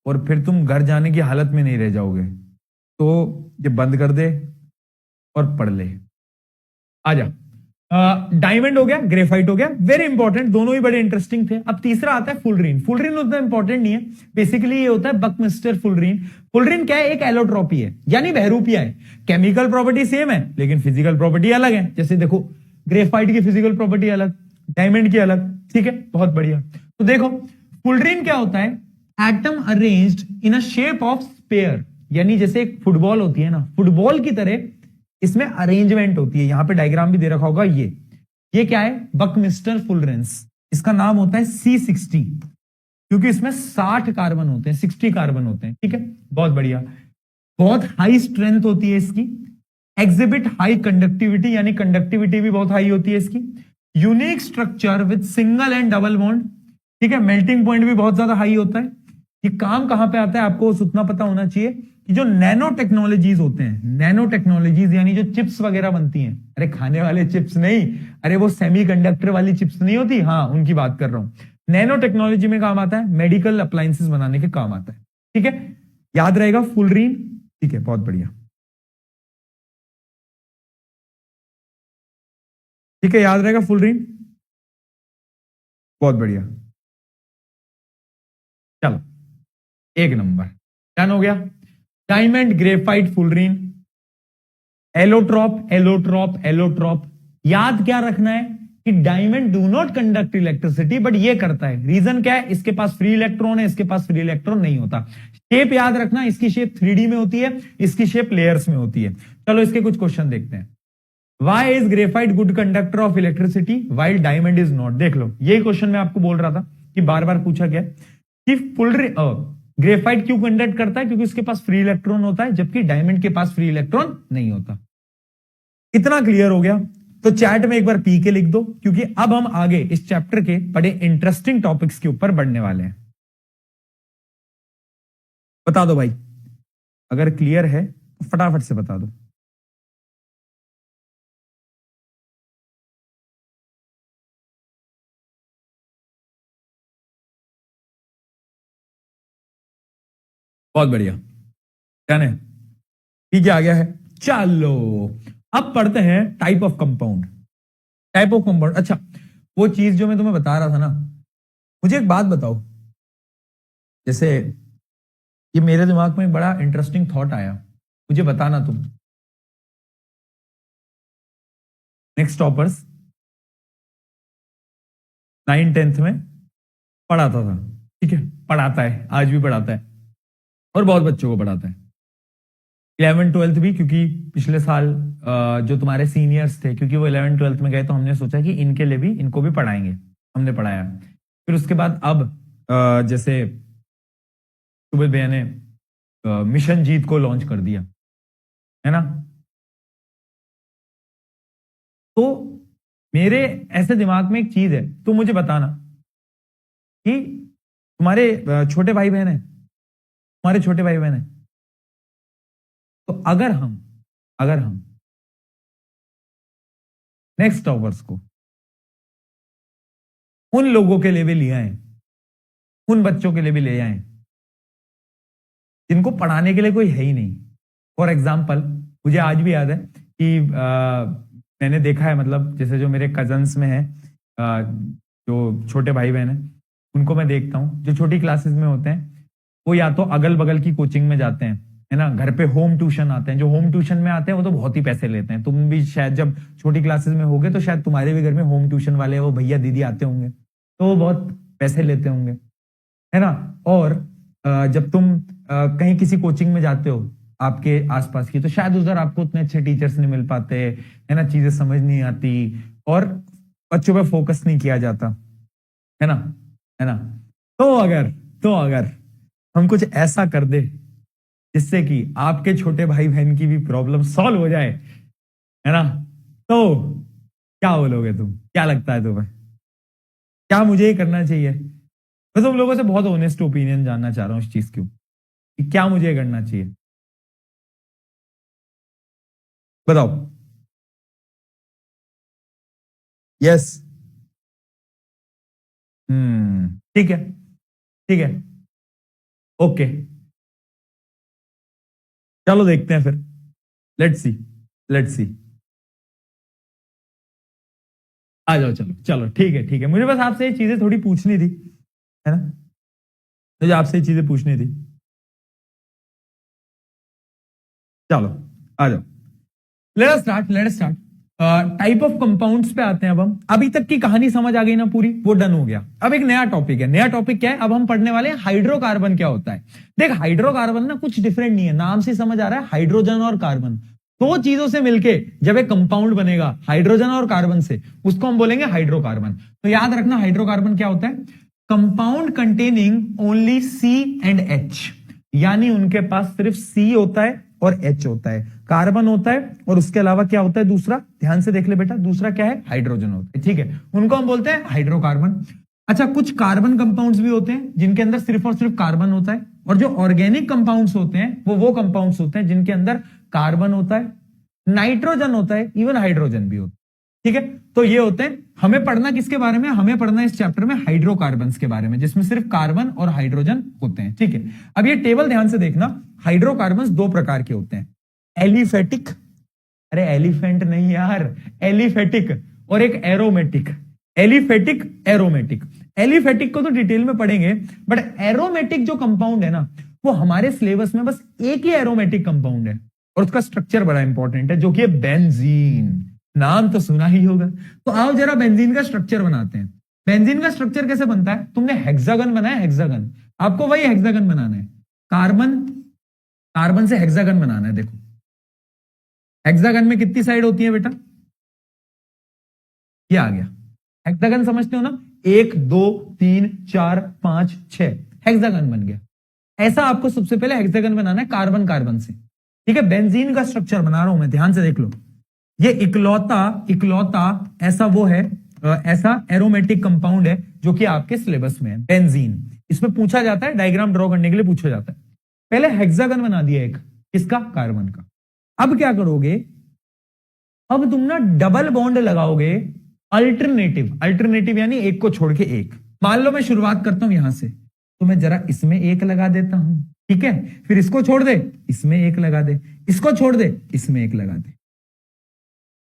A: और फिर तुम घर जाने की हालत में नहीं रह जाओगे। तो ये बंद कर दे और पढ़ ले। आजा। डायमंड हो गया, ग्रेफाइट हो गया, वेरी इंपॉर्टेंट, दोनों ही बड़े इंटरेस्टिंग थे। अब तीसरा आता है फुलरीन। फुलरीन उतना इंपॉर्टेंट नहीं है, बेसिकली ये होता है बकमिस्टर फुलरीन। फुलरीन क्या है? एक एलोट्रॉपी है, यानी बहरूपिया है। केमिकल प्रॉपर्टी सेम है लेकिन फिजिकल प्रॉपर्टी अलग है। जैसे देखो, ग्रेफाइट की फिजिकल प्रॉपर्टी अलग, डायमंड की अलग, ठीक है? बहुत बढ़िया। तो देखो फुलरीन क्या होता है? Atom arranged in a shape of sphere, यानी जैसे एक फुटबॉल होती है ना, फुटबॉल की तरह इसमें अरेंजमेंट होती है। यहां पे डायग्राम भी दे रखा होगा। ये क्या है? बकमिस्टर फुलरेंस। इसका नाम होता है C60, क्योंकि इसमें 60 कार्बन होते हैं, 60 कार्बन होते हैं, ठीक है? बहुत बढ़िया। बहुत हाई स्ट्रेंथ होती है इसकी। एग्जिबिट हाई कंडक्टिविटी, यानी कंडक्टिविटी भी बहुत हाई होती है इसकी। Unique structure with single and double bond, ठीक है? मेल्टिंग पॉइंट भी बहुत ज्यादा हाई होता है। ये काम कहां पे आता है आपको उतना पता होना चाहिए कि जो नैनो टेक्नोलॉजीज होते हैं, नैनो टेक्नोलॉजीज यानी जो चिप्स वगैरह बनती हैं, अरे खाने वाले चिप्स नहीं, अरे वो सेमीकंडक्टर वाली चिप्स नहीं होती, हाँ उनकी बात कर रहा हूं। नैनो टेक्नोलॉजी में काम आता है, मेडिकल अप्लायंसेस बनाने के काम आता है, ठीक है? याद रहेगा फुलरीन, ठीक है? बहुत बढ़िया, ठीक है, याद रहेगा फुलरीन, बहुत बढ़िया। चलो एक नंबर डन हो गया। Diamond, graphite, fullerene, allotrope, allotrope, allotrope. याद क्या रखना है कि diamond do not conduct electricity, but ये करता है। रीजन क्या है? इसके पास फ्री इलेक्ट्रॉन है, इसके पास फ्री इलेक्ट्रॉन नहीं होता। शेप याद रखना, इसकी शेप 3D में होती है, इसकी शेप लेयर्स में होती है। चलो इसके कुछ क्वेश्चन देखते हैं। Why is graphite good conductor of electricity while diamond is not? देख लो, यही क्वेश्चन मैं आपको बोल रहा था कि बार बार पूछा गया कि ग्रेफाइट क्यों कंडक्ट करता है? क्योंकि उसके पास फ्री इलेक्ट्रॉन होता है, जबकि डायमंड के पास फ्री इलेक्ट्रॉन नहीं होता। इतना क्लियर हो गया? तो चैट में एक बार पी के लिख दो, क्योंकि अब हम आगे इस चैप्टर के बड़े इंटरेस्टिंग टॉपिक्स के ऊपर बढ़ने वाले हैं। बता दो भाई, अगर क्लियर है तो फटाफट से बता दो। बहुत बढ़िया, डन है, ठीक है, आ गया है। चलो अब पढ़ते हैं type of compound. Type of compound, अच्छा वो चीज जो मैं तुम्हें बता रहा था ना, मुझे एक बात बताओ। जैसे ये मेरे दिमाग में एक बड़ा इंटरेस्टिंग थॉट आया, मुझे बताना तुम। नेक्स्ट टॉपर्स 9th-10th में पढ़ाता था, ठीक है? पढ़ाता है, आज भी पढ़ाता है, और बहुत बच्चों को पढ़ाता है। 11th-12th भी, क्योंकि पिछले साल जो तुम्हारे सीनियर्स थे, क्योंकि वो 11th-12th में गए, तो हमने सोचा कि इनके लिए भी, इनको भी पढ़ाएंगे, हमने पढ़ाया। फिर उसके बाद अब जैसे सुबह भैया ने मिशन जीत को लॉन्च कर दिया, है ना? तो मेरे ऐसे दिमाग में एक चीज है, तो मुझे बताना कि तुम्हारे छोटे भाई बहन है, तुम्हारे छोटे भाई बहन है, तो अगर हम नेक्स्ट टॉपर्स को उन लोगों के लिए भी ले आए, उन बच्चों के लिए भी ले आए जिनको पढ़ाने के लिए कोई है ही नहीं। फॉर एग्जाम्पल, मुझे आज भी याद है कि मैंने देखा है, मतलब जैसे जो मेरे कजन्स में है, जो छोटे भाई बहन है, उनको मैं देखता हूँ, जो छोटी क्लासेस में होते हैं, वो या तो अगल बगल की कोचिंग में जाते हैं, है ना? घर पे होम ट्यूशन आते हैं। जो होम ट्यूशन में आते हैं वो तो बहुत ही पैसे लेते हैं। तुम भी शायद जब छोटी क्लासेस में होगे तो शायद तुम्हारे भी घर में होम ट्यूशन वाले वो भैया दीदी आते होंगे, तो वो बहुत पैसे लेते होंगे, है ना? और जब तुम कहीं किसी कोचिंग में जाते हो आपके आसपास की, तो शायद उधर आपको उतने अच्छे टीचर्स नहीं मिल पाते, है ना? चीजें समझ नहीं आती और बच्चों पे फोकस नहीं किया जाता, है ना? है ना? तो अगर हम कुछ ऐसा कर दे जिससे कि आपके छोटे भाई बहन की भी प्रॉब्लम सॉल्व हो जाए, है ना? तो क्या बोलोगे तुम? क्या लगता है तुम्हें? क्या मुझे ही करना चाहिए? मैं तुम लोगों से बहुत ऑनेस्ट ओपिनियन जानना चाह रहा हूं इस चीज की कि क्या मुझे करना चाहिए, बताओ। यस। ठीक है, ठीक है, ओके, चलो देखते हैं फिर। Let's see, let's see. आ जाओ, चलो चलो, ठीक है, ठीक है। मुझे बस आपसे ये चीजें थोड़ी पूछनी थी, है ना, मुझे आपसे ये चीजें पूछनी थी। चलो आ जाओ, let us start, let us start. Type of compounds पे आते हैं। अब हम अभी तक की कहानी समझ आ गई ना पूरी, वो डन हो गया। अब एक नया टॉपिक है। नया टॉपिक क्या है? अब हम पढ़ने वाले हैं हाइड्रोकार्बन क्या होता है। देख, हाइड्रोकार्बन ना कुछ डिफरेंट नहीं है, नाम से समझ आ रहा है, हाइड्रोजन और कार्बन दो चीजों से मिलके जब एक कंपाउंड बनेगा हाइड्रोजन और कार्बन से, उसको हम बोलेंगे हाइड्रोकार्बन। तो याद रखना, हाइड्रोकार्बन क्या होता है? Compound containing only C and H, यानी उनके पास सिर्फ सी होता है और एच होता है, कार्बन होता है, और उसके अलावा क्या होता है दूसरा? ध्यान से देख ले बेटा, दूसरा क्या है? हाइड्रोजन होता है। ठीक है, उनको हम बोलते हैं हाइड्रोकार्बन। अच्छा, कुछ कार्बन कंपाउंड्स भी होते हैं जिनके अंदर सिर्फ और सिर्फ कार्बन होता है, और जो ऑर्गेनिक कंपाउंड्स होते हैं वो कंपाउंड्स होते हैं जिनके अंदर कार्बन होता है, नाइट्रोजन होता है, इवन हाइड्रोजन भी होता है। ठीक है, तो ये होते हैं। हमें पढ़ना किसके बारे में? हमें पढ़ना इस चैप्टर में हाइड्रोकार्बन्स के बारे में, जिसमें सिर्फ कार्बन और हाइड्रोजन होते हैं। ठीक है, अब ये टेबल ध्यान से देखना। हाइड्रोकार्बन्स दो प्रकार के होते हैं, एलिफेटिक, अरे एलिफेंट नहीं यार, एलिफेटिक, और एक एरोमेटिक। Aliphatic, aromatic. एलिफेटिक को तो डिटेल में पढ़ेंगे, बट एरोमेटिक जो कंपाउंड है ना, वो हमारे सिलेबस में बस एक ही एरोमेटिक कंपाउंड है, और उसका स्ट्रक्चर बड़ा इंपॉर्टेंट है, जो कि है बेंजीन। नाम तो सुना ही होगा। तो आओ जरा बेंजीन का स्ट्रक्चर बनाते हैं। बेंजीन का स्ट्रक्चर कैसे बनता है? तुमने हेक्सागन बनाया, हेक्सागन, आपको वही हेक्सागन बनाना है। कार्बन, कार्बन से हेक्सागन बनाना है। देखो, हेक्सागन में कितनी साइड होती है बेटा? ये आ गया हेक्सागन, समझते हो ना? 1 2 3 4 5 6 हेक्सागन बन गया। ऐसा आपको सबसे पहले हेक्सागन बनाना है कार्बन कार्बन से। ठीक है, बेंजीन का स्ट्रक्चर बना रहा हूं मैं, ध्यान से देख लो। ये इकलौता इकलौता ऐसा वो है, ऐसा एरोमेटिक कंपाउंड है जो कि आपके सिलेबस में है, बेंजीन। इसमें पूछा जाता है, डायग्राम ड्रॉ करने के लिए पूछा जाता है। पहले हेक्सागन बना दिया एक, किसका? कार्बन का। अब क्या करोगे? अब तुम ना डबल बॉन्ड लगाओगे, अल्टरनेटिव। अल्टरनेटिव यानी एक को छोड़ के एक। मान लो मैं शुरुआत करता हूं यहां से, तो मैं जरा इसमें एक लगा देता हूं, ठीक है, फिर इसको छोड़ दे, इसमें एक लगा दे, इसको छोड़ दे, इसमें एक लगा दे,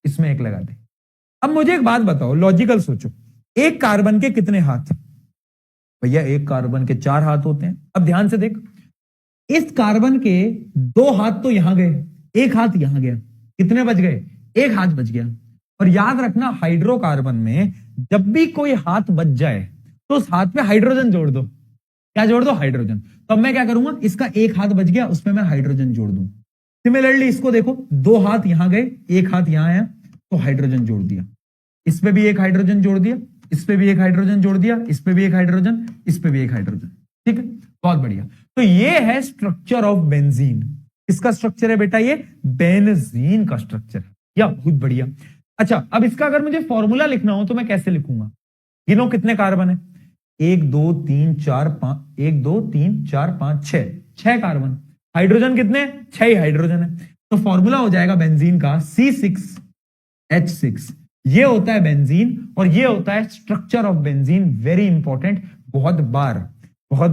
A: इसमें एक लगा दे। अब मुझे एक बात बताओ, लॉजिकल सोचो, एक कार्बन के कितने हाथ? भैया एक कार्बन के 4 हाथ होते हैं। अब ध्यान से देख, इस कार्बन के 2 हाथ तो यहां गए, एक हाथ यहां गया, कितने बच गए? एक हाथ बच गया। और याद रखना, हाइड्रोकार्बन में जब भी कोई हाथ बच जाए तो उस हाथ में हाइड्रोजन जोड़ दो। क्या जोड़ दो? हाइड्रोजन। तो अब मैं क्या करूंगा, इसका एक हाथ बच गया, उसमें मैं हाइड्रोजन जोड़ दूं। सिमिलरली इसको देखो, 2 हाथ यहां गए, एक हाथ यहां आया, तो हाइड्रोजन जोड़ दिया। इस पे भी एक हाइड्रोजन जोड़ दिया, इस पे भी एक हाइड्रोजन जोड़ दिया, इस पे भी एक हाइड्रोजन, इस पे भी एक हाइड्रोजन। ठीक है, बहुत बढ़िया। तो ये है स्ट्रक्चर ऑफ बेंजीन। किसका स्ट्रक्चर है बेटा? ये बेंजीन का स्ट्रक्चर है। या बहुत बढ़िया। अच्छा, अब इसका अगर मुझे फॉर्मूला लिखना हो तो मैं कैसे लिखूंगा? गिनो कितने कार्बन है? 1 2 3 4 5, 1 2 3 4 5 6 कार्बन। हाइड्रोजन कितने? 6 ही हाइड्रोजन है। तो फॉर्मूला हो जाएगा बेंजीन का C6H6। ये होता है बेंजीन, और ये होता है structure of benzene. Very important, बहुत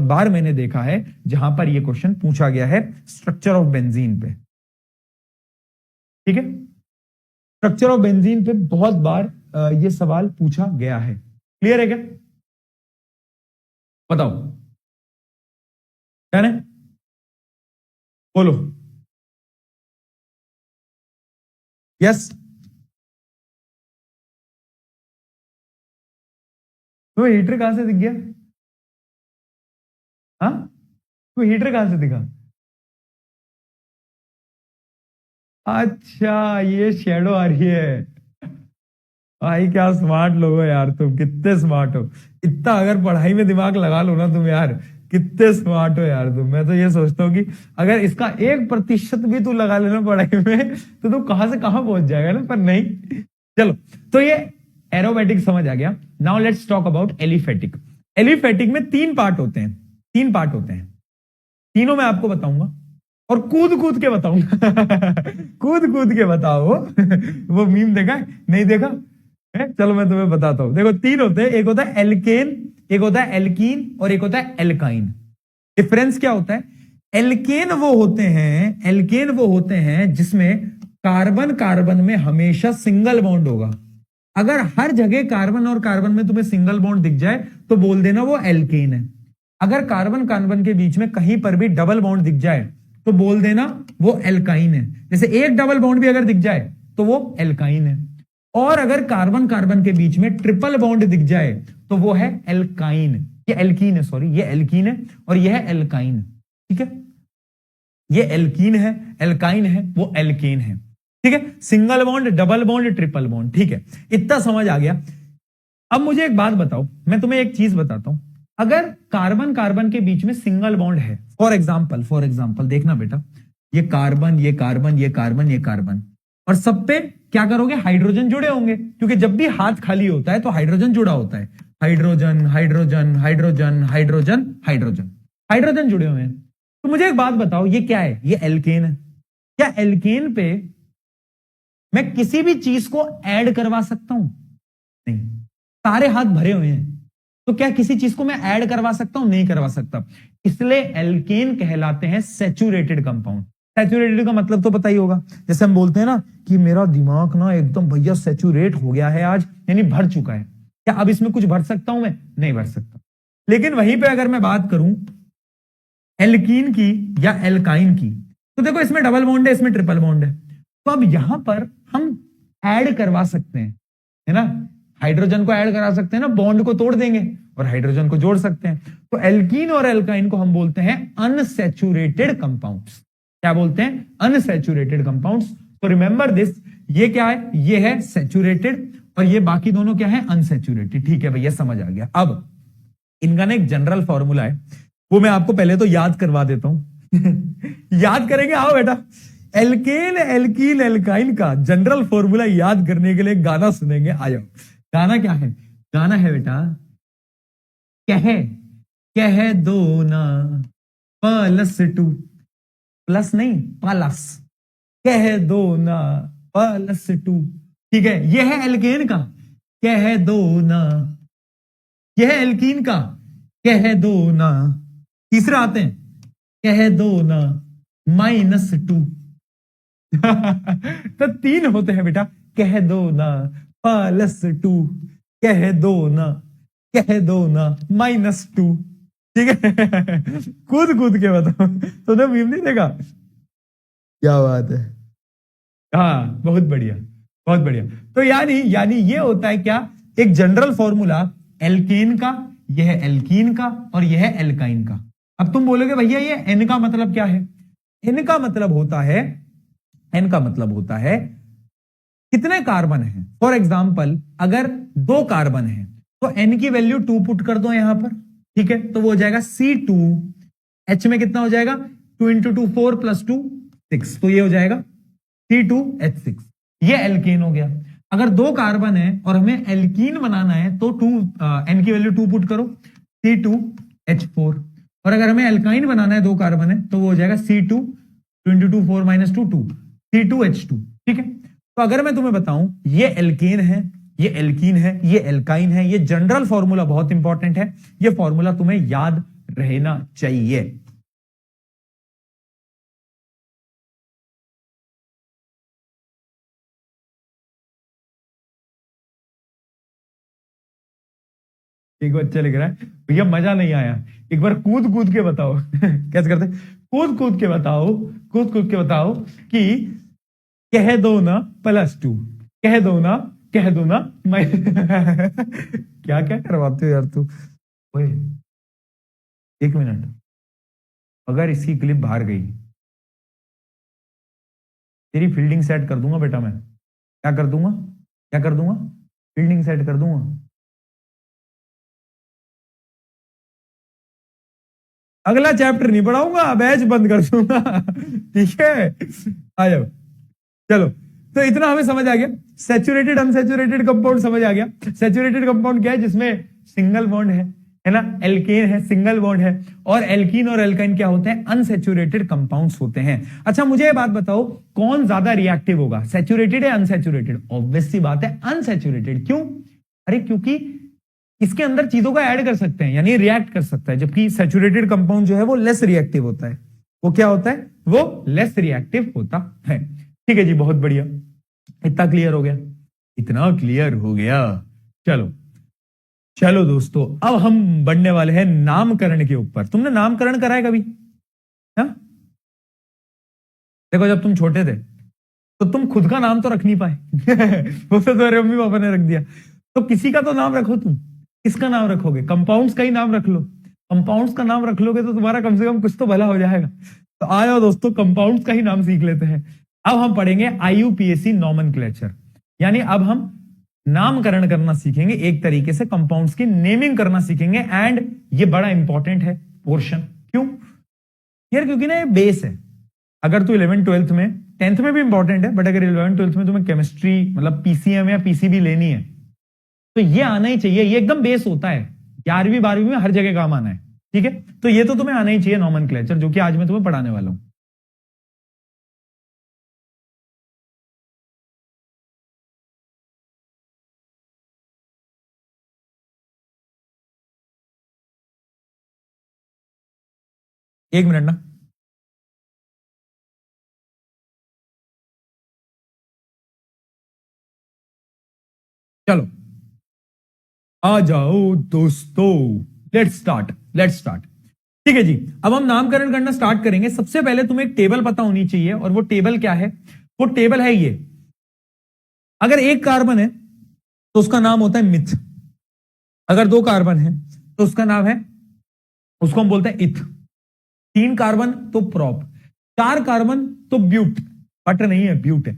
A: बार मैंने देखा है जहां पर ये क्वेश्चन पूछा गया है स्ट्रक्चर ऑफ बेंजीन पे। ठीक है, स्ट्रक्चर ऑफ बेंजीन पे बहुत बार ये सवाल पूछा गया है। क्लियर है क्या? बताओ, क्या है? बोलो। यस। तो हीटर कहां से दिख गया? हाँ, तो हीटर कहां से दिखा? अच्छा, ये शेडो आ रही है। भाई क्या स्मार्ट लोग हो यार, तुम कितने स्मार्ट हो। इतना अगर पढ़ाई में दिमाग लगा लो ना तुम यार, कितने स्मार्ट हो यार तुम। मैं तो ये सोचता हूँ कि अगर इसका 1% भी तू लगा लेना पढ़ाई में, तो तू कहां से कहां पहुंच जाएगा ना, पर नहीं। चलो, तो ये एरोमेटिक समझ आ गया। Now let's talk about aliphatic. Aliphatic में 3 पार्ट होते हैं, 3 पार्ट होते हैं, तीनों मैं आपको बताऊंगा और कूद कूद के बताऊंगा। कूद कूद के बताओ। वो मीम देखा है? नहीं देखा है? चलो मैं तुम्हें बताता हूं। देखो 3 होते हैं, एक होता है एल्केन, एक होता है एल्कीन और एक होता है एल्काइन। डिफरेंस क्या होता है? एल्केन वो होते हैं, एल्केन वो होते हैं जिसमें कार्बन कार्बन में हमेशा सिंगल बॉन्ड होगा। अगर हर जगह कार्बन और कार्बन में तुम्हें सिंगल बॉन्ड दिख जाए तो बोल देना वो एल्केन है। अगर कार्बन कार्बन के बीच में कहीं पर भी डबल बॉन्ड दिख जाए तो बोल देना वो एल्काइन है। जैसे एक डबल बॉन्ड भी अगर दिख जाए तो वो एल्काइन है। और अगर कार्बन कार्बन के बीच में ट्रिपल बॉन्ड दिख जाए तो वो है एल्काइन। ये एल्कीन है, सॉरी, ये एल्कीन है और यह है एल्काइन। ठीक है, ये एल्कीन है, एल्काइन है, वो एल्केन है। ठीक है, single bond, double bond, triple bond. ठीक है, इतना समझ आ गया। अब मुझे एक बात बताओ, मैं तुम्हें एक चीज बताता हूं। अगर कार्बन कार्बन के बीच में सिंगल बॉन्ड है, फॉर एग्जाम्पल देखना बेटा, ये कार्बन, ये कार्बन, ये कार्बन, ये कार्बन, और सब पे क्या करोगे? हाइड्रोजन जुड़े होंगे, क्योंकि जब भी हाथ खाली होता है तो हाइड्रोजन जुड़ा होता है। Hydrogen hydrogen hydrogen hydrogen hydrogen, hydrogen जुड़े हुए हैं। तो मुझे एक बात बताओ, ये क्या है? ये एल्केन है। क्या एल्केन पे मैं किसी भी चीज को ऐड करवा सकता हूं? नहीं, सारे हाथ भरे हुए हैं, तो क्या किसी चीज को मैं ऐड करवा सकता हूं? नहीं करवा सकता। इसलिए एल्केन कहलाते हैं सैचुरेटेड कंपाउंड। सैचुरेटेड का मतलब तो पता ही होगा, जैसे हम बोलते हैं ना कि मेरा दिमाग ना एकदम भैया सैचुरेट हो गया है आज, यानी भर चुका है। क्या अब इसमें कुछ भर सकता हूं मैं? नहीं भर सकता। लेकिन वहीं पे अगर मैं बात करूं एल्कीन की या एल्काइन की, तो देखो इसमें डबल बॉन्ड है, इसमें ट्रिपल बॉन्ड है, तो अब यहां पर हम ऐड करवा सकते हैं, है ना? हाइड्रोजन को ऐड करा सकते हैं ना, बॉन्ड को तोड़ देंगे और हाइड्रोजन को जोड़ सकते हैं। तो एल्कीन और एल्काइन को हम बोलते हैं अनसैचुरेटेड कंपाउंड्स। क्या बोलते हैं? Unsaturated compounds. तो रिमेंबर दिस, ये क्या है? ये है सैचुरेटेड और ये बाकी दोनों क्या है? अनसैचुरेटेड। ठीक है भैया, समझ आ गया। अब इनका ना एक जनरल फॉर्मूला है, वो मैं आपको पहले तो याद करवा देता हूं। याद करेंगे? आओ बेटा, एल्केन एल्कीन एल्काइन का जनरल फॉर्मूला याद करने के लिए गाना सुनेंगे। आ जाओ। गाना क्या है? गाना है बेटा, कह दो ना +2, प्लस नहीं प्लस, कह दो ना +2। ठीक है, यह है एल्केन का, कह दो ना। यह है एल्कीन का, कह दो ना। तीसरा आते हैं, कह दो ना -2। तो 3 होते हैं बेटा, कह दो ना +2, कह दो ना, कह दो ना -2। ठीक है। कूद कूद के बताओ, तूने मीम नहीं देखा? क्या बात है। हाँ, बहुत बढ़िया, बहुत बढ़िया। तो यानी ये होता है क्या? एक जनरल फॉर्मूला एल्केन का, यह है एल्कीन का और यह है एल्काइन का। अब तुम बोलोगे भैया ये एन का मतलब क्या है? एन का मतलब होता है, एन का मतलब होता है कितने कार्बन हैं। फॉर एग्जाम्पल अगर 2 कार्बन हैं तो एन की वैल्यू 2 पुट कर दो यहां पर। ठीक है, तो वो हो जाएगा C2। H में कितना हो जाएगा? 2 × 2 4 + 2 6, तो ये हो जाएगा C2H6। ये एल्केन हो गया। अगर 2 कार्बन है और हमें एल्कीन बनाना है तो एन की वैल्यू 2 पुट करो, C2H4। और अगर हमें एल्काइन बनाना है, 2 कार्बन है, तो वो हो जाएगा C2 2 × 2 4 - 2 2 C2H2। ठीक है, तो अगर मैं तुम्हें बताऊं ये एल्केन है, ये एल्कीन है, ये एल्काइन है, ये जनरल फॉर्मूला बहुत इंपॉर्टेंट है, ये फॉर्मूला तुम्हें याद रहना चाहिए। एक बार अच्छा लिख रहा है भैया, मजा नहीं आया, एक बार कूद कूद के बताओ। कैसे करते? कूद कूद के बताओ, कूद कूद के बताओ कि कह दो ना +2, कह दो ना, कह दो ना मैं। क्या क्या करवाते हो यार तू? ओए 1 मिनट, अगर इसकी क्लिप बाहर गई तेरी फील्डिंग सेट कर दूंगा बेटा। मैं क्या कर दूंगा? क्या कर दूंगा? फील्डिंग सेट कर दूंगा। अगला चैप्टर नहीं पढ़ाऊंगा, बैच बंद कर दूंगा। ठीक है, आ जाओ। चलो, तो इतना हमें समझ आ गया। सैचुरेटेड अनसैचुरेटेड कंपाउंड समझ आ गया। सैचुरेटेड कंपाउंड क्या है? जिसमें सिंगल बॉन्ड है। है ना, एल्केन है, सिंगल बॉन्ड है, और एल्कीन और एल्काइन क्या होते हैं, अनसैचुरेटेड कंपाउंड्स होते हैं। अच्छा मुझे ये बात बताओ, कौन ज्यादा रिएक्टिव होगा, सैचुरेटेड या अनसैचुरेटेड? ऑब्वियस सी बात है अनसैचुरेटेड। क्यों? अरे क्योंकि इसके अंदर चीजों का ऐड कर सकते हैं, यानी रिएक्ट कर सकता है, जबकि सैचुरेटेड कंपाउंड जो है वो लेस रिएक्टिव होता है। वो क्या होता है, वो लेस रिएक्टिव होता है। ठीक है जी, बहुत बढ़िया, इतना क्लियर हो गया, इतना क्लियर हो गया। चलो चलो दोस्तों, अब हम बढ़ने वाले हैं नामकरण के ऊपर। तुमने नामकरण करा है कभी? हाँ, देखो जब तुम छोटे थे तो तुम खुद का नाम तो रख नहीं पाए वो तो तुम्हारे मम्मी पापा ने रख दिया, तो किसी का तो नाम रखो तुम। किसका नाम रखोगे? कंपाउंड्स का ही नाम रख लो। कंपाउंड्स का नाम रख लोगे तो तुम्हारा कम से कम कुछ तो भला हो जाएगा। तो आओ दोस्तों, कंपाउंड्स का ही नाम सीख लेते हैं। अब हम पढ़ेंगे IUPAC नॉमेनक्लेचर, यानी अब हम नामकरण करना सीखेंगे, एक तरीके से कंपाउंड्स की नेमिंग करना सीखेंगे। एंड ये बड़ा इंपॉर्टेंट है पोर्शन। क्यों यार? क्योंकि ना ये बेस है। अगर तू 11th 12th में, 10th में भी इंपॉर्टेंट है, बट अगर 11th 12th में तुम्हें केमिस्ट्री मतलब PCM या PCB लेनी है तो ये आना ही चाहिए। ये एकदम बेस होता है, 11वीं 12वीं में हर जगह काम आना है। ठीक है, तो ये तो तुम्हें आना ही चाहिए नॉमेनक्लेचर, जो कि आज मैं तुम्हें पढ़ाने वाला हूं। एक मिनट ना। चलो आ जाओ दोस्तों, लेट्स स्टार्ट, लेट्स स्टार्ट। ठीक है जी, अब हम नामकरण करना स्टार्ट करेंगे। सबसे पहले तुम्हें एक टेबल पता होनी चाहिए, और वो टेबल क्या है? वो टेबल है ये। अगर एक कार्बन है तो उसका नाम होता है मिथ। अगर दो कार्बन है तो उसका नाम है, उसको हम बोलते हैं इथ। तीन कार्बन तो प्रॉप, चार कार्बन तो ब्यूट, बट नहीं है, ब्यूट है।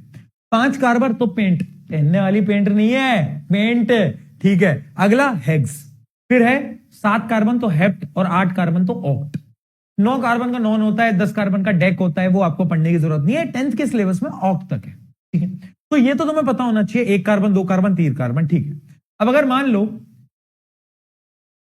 A: पांच कार्बन तो पेंट, पहनने वाली पेंट नहीं है, पेंट। ठीक है, अगला हेक्स। फिर है सात कार्बन तो हेप्ट, और आठ कार्बन तो ऑक्ट। नौ कार्बन का नॉन होता है, 10 कार्बन का डेक होता है, वो आपको पढ़ने की जरूरत नहीं है, 10th के सिलेबस में ऑक्ट तक है। ठीक है, तो ये तो तुम्हें पता होना चाहिए, एक कार्बन, दो कार्बन, तीन कार्बन। ठीक है, अब अगर मान लो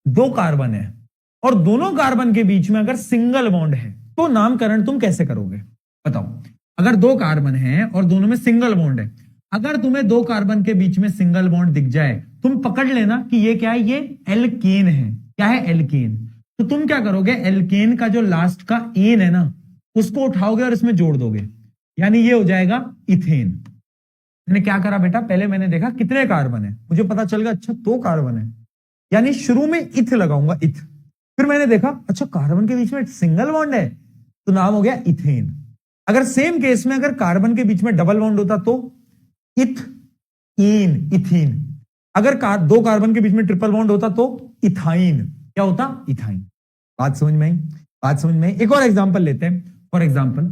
A: दो कार्बन है और दोनों कार्बन के बीच में अगर सिंगल बॉन्ड है, तो नामकरण तुम कैसे करोगे बताओ? अगर दो कार्बन है और दोनों में सिंगल बॉन्ड है, अगर तुम्हें दो कार्बन के बीच में सिंगल बॉन्ड दिख जाए, तुम पकड़ लेना कि ये क्या है, ये एल्केन है। क्या है? एल्केन। तो तुम क्या करोगे, एल्केन का जो लास्ट का एन है ना, उसको उठाओगे और इसमें जोड़ दोगे, यानी ये हो जाएगा इथेन। मैंने क्या करा बेटा, पहले मैंने देखा कितने कार्बन है, मुझे पता चल गया अच्छा दो कार्बन है, यानी शुरू में इथ लगाऊंगा, इथ। फिर मैंने देखा अच्छा कार्बन के बीच में सिंगल बॉन्ड है, तो नाम हो गया इथेन। अगर सेम केस में अगर कार्बन के बीच में डबल बॉन्ड होता तो इथ इन, इथीन। अगर दो कार्बन के बीच में ट्रिपल बॉन्ड होता तो इथाइन। क्या होता? इथाइन। बात समझ में आई? बात समझ में आई? एक और एग्जांपल लेते हैं। फॉर एग्जांपल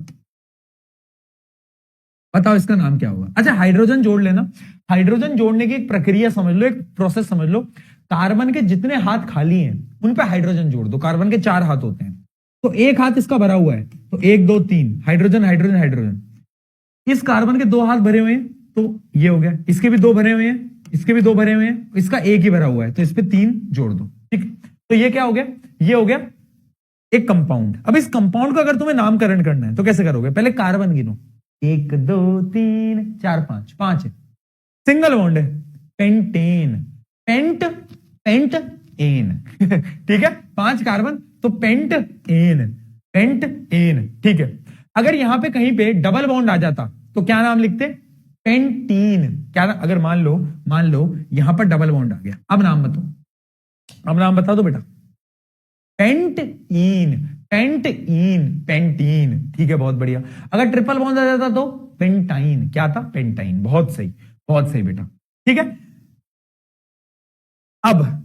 A: बताओ इसका नाम क्या होगा? अच्छा हाइड्रोजन जोड़ लेना। हाइड्रोजन जोड़ने की एक प्रक्रिया समझ लो, एक प्रोसेस समझ लो। कार्बन के जितने हाथ खाली हैं उन पे हाइड्रोजन जोड़ दो। कार्बन के चार हाथ होते हैं, तो एक हाथ इसका भरा हुआ है, तो एक दो तीन, हाइड्रोजन हाइड्रोजन हाइड्रोजन। इस कार्बन के दो हाथ भरे हुए हैं, तो ये हो गया। इसके भी दो भरे हुए हैं, इसके भी दो भरे हुए हैं, इसका एक ही भरा हुआ है, तो इस पे तीन जोड़ दो। ठीक, तो ये क्या हो गया? ये हो गया एक कंपाउंड। अब इस कंपाउंड का अगर तुम्हें नामकरण करना है तो कैसे करोगे? पहले कार्बन गिनो, एक दो तीन चार पांच, पांच है, सिंगल बॉन्ड है, पेंटेन। पेंट, पेंट एन ठीक है, पांच कार्बन तो पेंट एन, पेंट एन। ठीक है, अगर यहां पे कहीं पे डबल बॉन्ड आ जाता तो क्या नाम लिखते? पेंटीन। क्या नाम? अगर मान लो यहां पर डबल बॉन्ड आ गया, अब नाम बताओ, अब नाम बता दो बेटा। Pentyne, pentyne, pentene. ठीक है, बहुत बढ़िया। अगर ट्रिपल बॉन्ड आ जाता तो पेंटाइन। क्या था? पेंटाइन। बहुत सही, बहुत सही बेटा। ठीक है, अब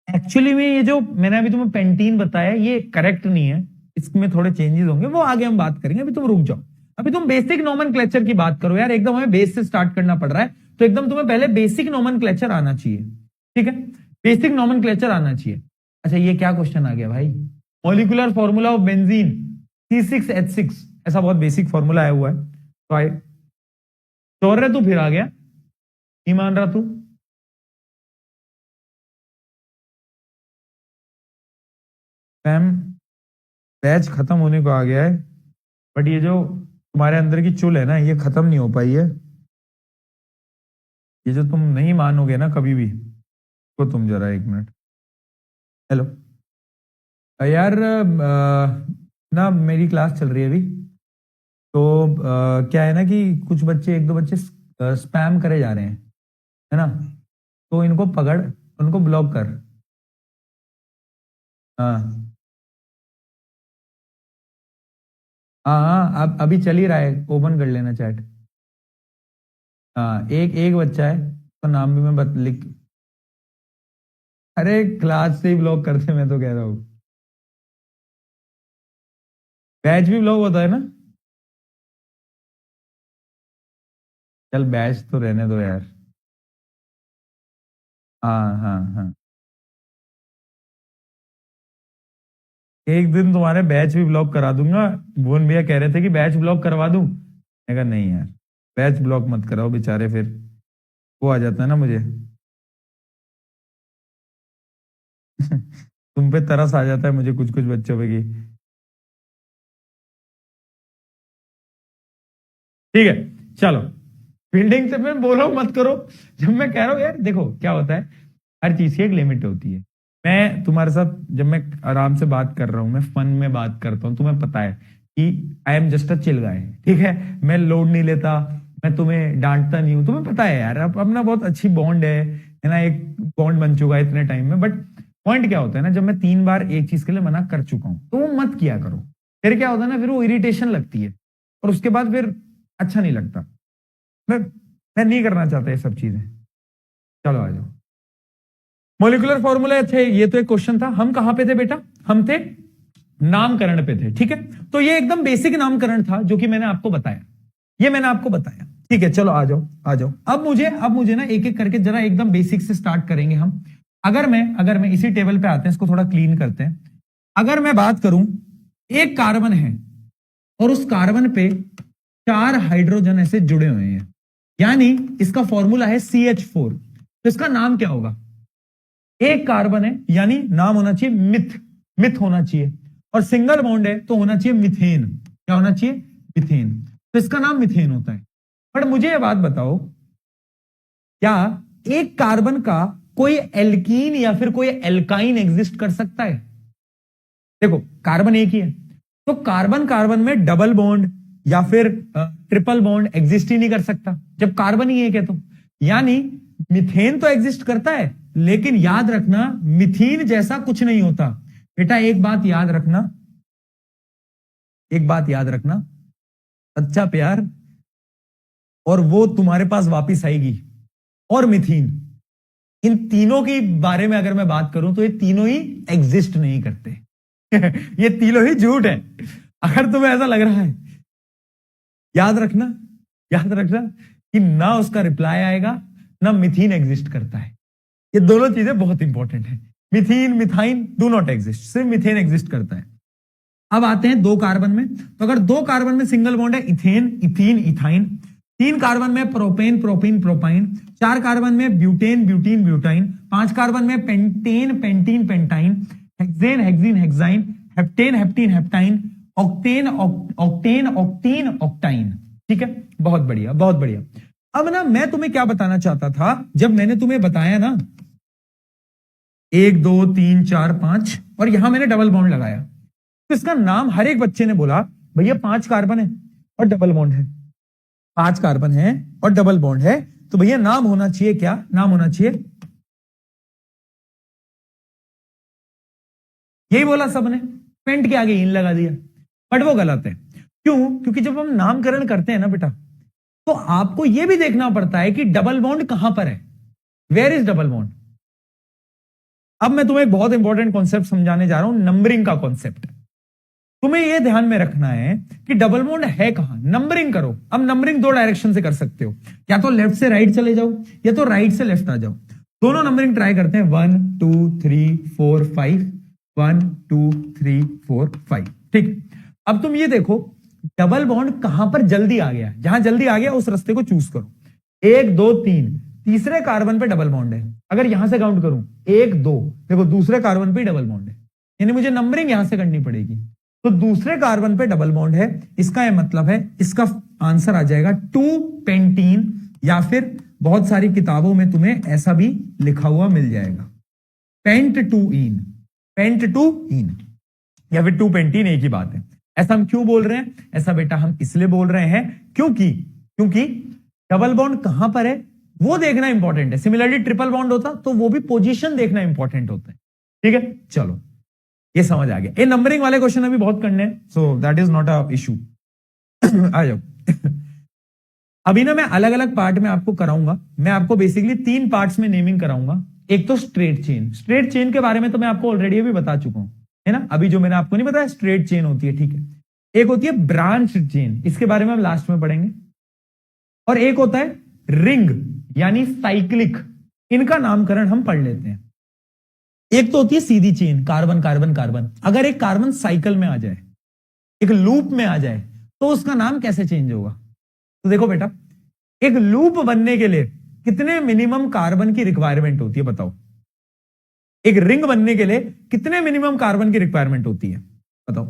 A: एक्चुअली में ये जो मैंने अभी तुम्हें पेंटीन बताया ये करेक्ट नहीं है, इसमें थोड़े चेंजेस होंगे, वो आगे हम बात करेंगे। अभी तुम रुक जाओ, अभी तुम बेसिक नोमेनक्लेचर की बात करो यार। एकदम हमें बेस से स्टार्ट करना पड़ रहा है, तो एकदम तुम्हें पहले बेसिक नोमेनक्लेचर आना चाहिए। ठीक है, बेसिक नोमेनक्लेचर आना चाहिए। अच्छा ये क्या क्वेश्चन आ गया भाई? Molecular formula of benzene C6H6, ऐसा बहुत बेसिक फॉर्मूला आया हुआ है। तो आए शौर्य तू फिर आ गया, नहीं मान रहा तू? स्पैम बैच खत्म होने को आ गया है, बट ये जो तुम्हारे अंदर की चुल है ना, ये खत्म नहीं हो पाई है। ये जो तुम नहीं मानोगे ना कभी भी, तो तुम जरा एक मिनट। हेलो यार, ना मेरी क्लास चल रही है अभी, तो क्या है ना कि कुछ बच्चे, एक दो बच्चे स्पैम करे जा रहे हैं, है ना, तो इनको पकड़, उनको ब्लॉक कर। हाँ हाँ हाँ, अब अभी चल ही रहा है, ओपन कर लेना चैट। हाँ, एक एक बच्चा है, तो नाम भी मैं लिख। अरे क्लास से ही ब्लॉक करते, मैं तो कह रहा हूँ, बैच भी ब्लॉक होता है ना। चल बैच तो रहने दो यार। हाँ हाँ हाँ, एक दिन तुम्हारे बैच भी ब्लॉक करा दूंगा। भुवन भैया कह रहे थे कि बैच ब्लॉक करवा दूं, मैं कहा नहीं यार, बैच ब्लॉक मत कराओ, बेचारे फिर वो आ जाता है ना मुझे। तुम पे तरस आ जाता है मुझे कुछ कुछ बच्चों पे की। ठीक है, चलो, फील्डिंग से मैं बोल रहा हूं मत करो। जब मैं कह रहा हूं यार, देखो क्या होता है, हर चीज की एक लिमिट होती है। मैं तुम्हारे साथ जब मैं आराम से बात कर रहा हूं, मैं फन में बात करता हूं, तुम्हें पता है कि I am just a chill guy, ठीक है, मैं लोड नहीं लेता, मैं तुम्हें डांटता नहीं हूं, तुम्हें पता है यार, अब अपना बहुत अच्छी बॉन्ड है ना, एक बॉन्ड बन चुका है इतने टाइम में। बट पॉइंट क्या होता है ना, जब मैं 3 बार एक चीज के लिए मना कर चुका हूं, तो वो मत किया करो। फिर क्या होता है ना, फिर वो इरिटेशन लगती है, और उसके बाद फिर अच्छा नहीं लगता। मैं नहीं करना चाहता ये सब चीजें। चलो आ जाओ, मोलिकुलर फॉर्मूला। अच्छा, ये तो एक क्वेश्चन था। हम कहां पे थे बेटा? हम थे नामकरण पे थे, ठीक है। तो ये एकदम बेसिक नामकरण था जो कि मैंने आपको बताया, ये मैंने आपको बताया, ठीक है। चलो आ जाओ आ जाओ, अब मुझे ना एक एक करके जरा एकदम बेसिक से स्टार्ट करेंगे हम। अगर मैं इसी टेबल पे आते हैं, इसको थोड़ा क्लीन करते हैं। अगर मैं बात करूं, एक कार्बन है और उस कार्बन पे 4 हाइड्रोजन ऐसे जुड़े हुए हैं, यानी इसका फॉर्मूला है CH4। तो इसका नाम क्या होगा? एक कार्बन है, यानी नाम होना चाहिए मिथ, मिथ होना चाहिए, और सिंगल बॉन्ड है तो होना चाहिए मिथेन। क्या होना चाहिए? मिथेन। तो इसका नाम मिथेन होता है। पर मुझे ये बात बताओ, क्या एक कार्बन का कोई एल्कीन या फिर कोई एल्काइन एग्जिस्ट कर सकता है? देखो, कार्बन एक ही है, तो कार्बन कार्बन में डबल बॉन्ड या फिर ट्रिपल बॉन्ड एग्जिस्ट ही नहीं कर सकता, जब कार्बन ही एक है तो। यानी मिथेन तो एग्जिस्ट करता है, लेकिन याद रखना, मिथीन जैसा कुछ नहीं होता। बेटा एक बात याद रखना, एक बात याद रखना, सच्चा प्यार और वो तुम्हारे पास वापिस आएगी, और मिथीन, इन तीनों के बारे में अगर मैं बात करूं तो ये तीनों ही एग्जिस्ट नहीं करते। ये तीनों ही झूठ है, अगर तुम्हें ऐसा लग रहा है। याद रखना, याद रखना कि ना उसका रिप्लाई आएगा, ना मिथीन एग्जिस्ट करता है। ये दोनों चीजें बहुत इंपॉर्टेंट है। मिथीन मिथाइन डू नॉट एग्जिस्ट, सिर्फ मिथेन एग्जिस्ट करता है। अब आते हैं 2 कार्बन में। तो अगर 2 कार्बन में सिंगल बॉन्ड है, इथेन इथीन इथाइन। 3 कार्बन में प्रोपेन प्रोपीन प्रोपाइन। 4 कार्बन में ब्यूटेन ब्यूटीन ब्यूटाइन। 5 कार्बन में pentane pentene pentyne. Hexane hexene hexyne. Heptane heptene heptyne. Octane octane octene octyne. ठीक है, बहुत बढ़िया बहुत बढ़िया। अब ना मैं तुम्हें क्या बताना चाहता था, जब मैंने तुम्हें बताया ना 1 2 3 4 5 और यहां मैंने डबल बॉन्ड लगाया, तो इसका नाम, हर एक बच्चे ने बोला भैया 5 कार्बन है और डबल बॉन्ड है, 5 कार्बन है और डबल बॉन्ड है, तो भैया नाम होना चाहिए क्या? नाम होना चाहिए, यही बोला सबने, पेंट के आगे इन लगा दिया। बट वो गलत है। क्यों? क्योंकि जब हम नामकरण करते हैं ना बेटा, तो आपको यह भी देखना पड़ता है कि डबल बॉन्ड कहां पर है, वेयर इज डबल बॉन्ड। अब मैं तुम्हें एक बहुत इंपॉर्टेंट कॉन्सेप्ट समझाने जा रहा हूं, नंबरिंग का कॉन्सेप्ट। तुम्हें यह ध्यान में रखना है कि डबल बॉन्ड है कहां, नंबरिंग करो। अब नंबरिंग 2 डायरेक्शन से कर सकते हो, या तो लेफ्ट से राइट चले जाओ, या तो राइट से लेफ्ट आ जाओ। दोनों नंबरिंग ट्राई करते हैं, 1 2 3 4 5, 1 2 3 4 5। ठीक, अब तुम ये देखो डबल बॉन्ड कहां पर जल्दी आ गया, जहां जल्दी आ गया उस रास्ते को चूज करो। 1 2 3, तीसरे कार्बन पे डबल बॉन्ड है। अगर यहां से काउंट करूं 1 2, देखो दूसरे कार्बन पे डबल बॉन्ड है। यानी मुझे नंबरिंग यहां से करनी पड़ेगी। तो दूसरे कार्बन पे डबल बॉन्ड है, इसका यह मतलब है इसका आंसर आ जाएगा 2 पेंटीन, या फिर बहुत सारी किताबों में तुम्हें ऐसा भी लिखा हुआ मिल जाएगा, paint two in, paint two in, या फिर 2 पेंटीन, एक ही बात है। ऐसा हम क्यों बोल रहे हैं? ऐसा बेटा हम इसलिए बोल रहे हैं क्योंकि डबल बॉन्ड कहां पर है वो देखना इंपॉर्टेंट है। सिमिलरली ट्रिपल बॉन्ड होता तो वो भी पोजीशन देखना इंपॉर्टेंट होता है। ठीक है, चलो ये समझ आ गया। ये नंबरिंग वाले क्वेश्चन अभी बहुत करने हैं, so that is not a issue. आ जाओ। अभी ना मैं अलग अलग पार्ट में आपको कराऊंगा। मैं आपको बेसिकली 3 पार्ट्स में नेमिंग कराऊंगा। एक तो स्ट्रेट चेन, स्ट्रेट चेन के बारे में तो मैं आपको ऑलरेडी अभी बता चुका हूं, है ना। अभी जो मैंने आपको नहीं बताया स्ट्रेट चेन होती है, ठीक है। एक होती है ब्रांच चेन, इसके बारे में हम लास्ट में पढ़ेंगे। और एक होता है रिंग यानी साइक्लिक, इनका नामकरण हम पढ़ लेते हैं। एक तो होती है सीधी चेन, कार्बन कार्बन कार्बन। अगर एक कार्बन साइकिल में आ जाए, एक लूप में आ जाए, तो उसका नाम कैसे चेंज होगा? तो देखो बेटा, एक लूप बनने के लिए कितने मिनिमम कार्बन की रिक्वायरमेंट होती है बताओ? एक रिंग बनने के लिए कितने मिनिमम कार्बन की रिक्वायरमेंट होती है बताओ?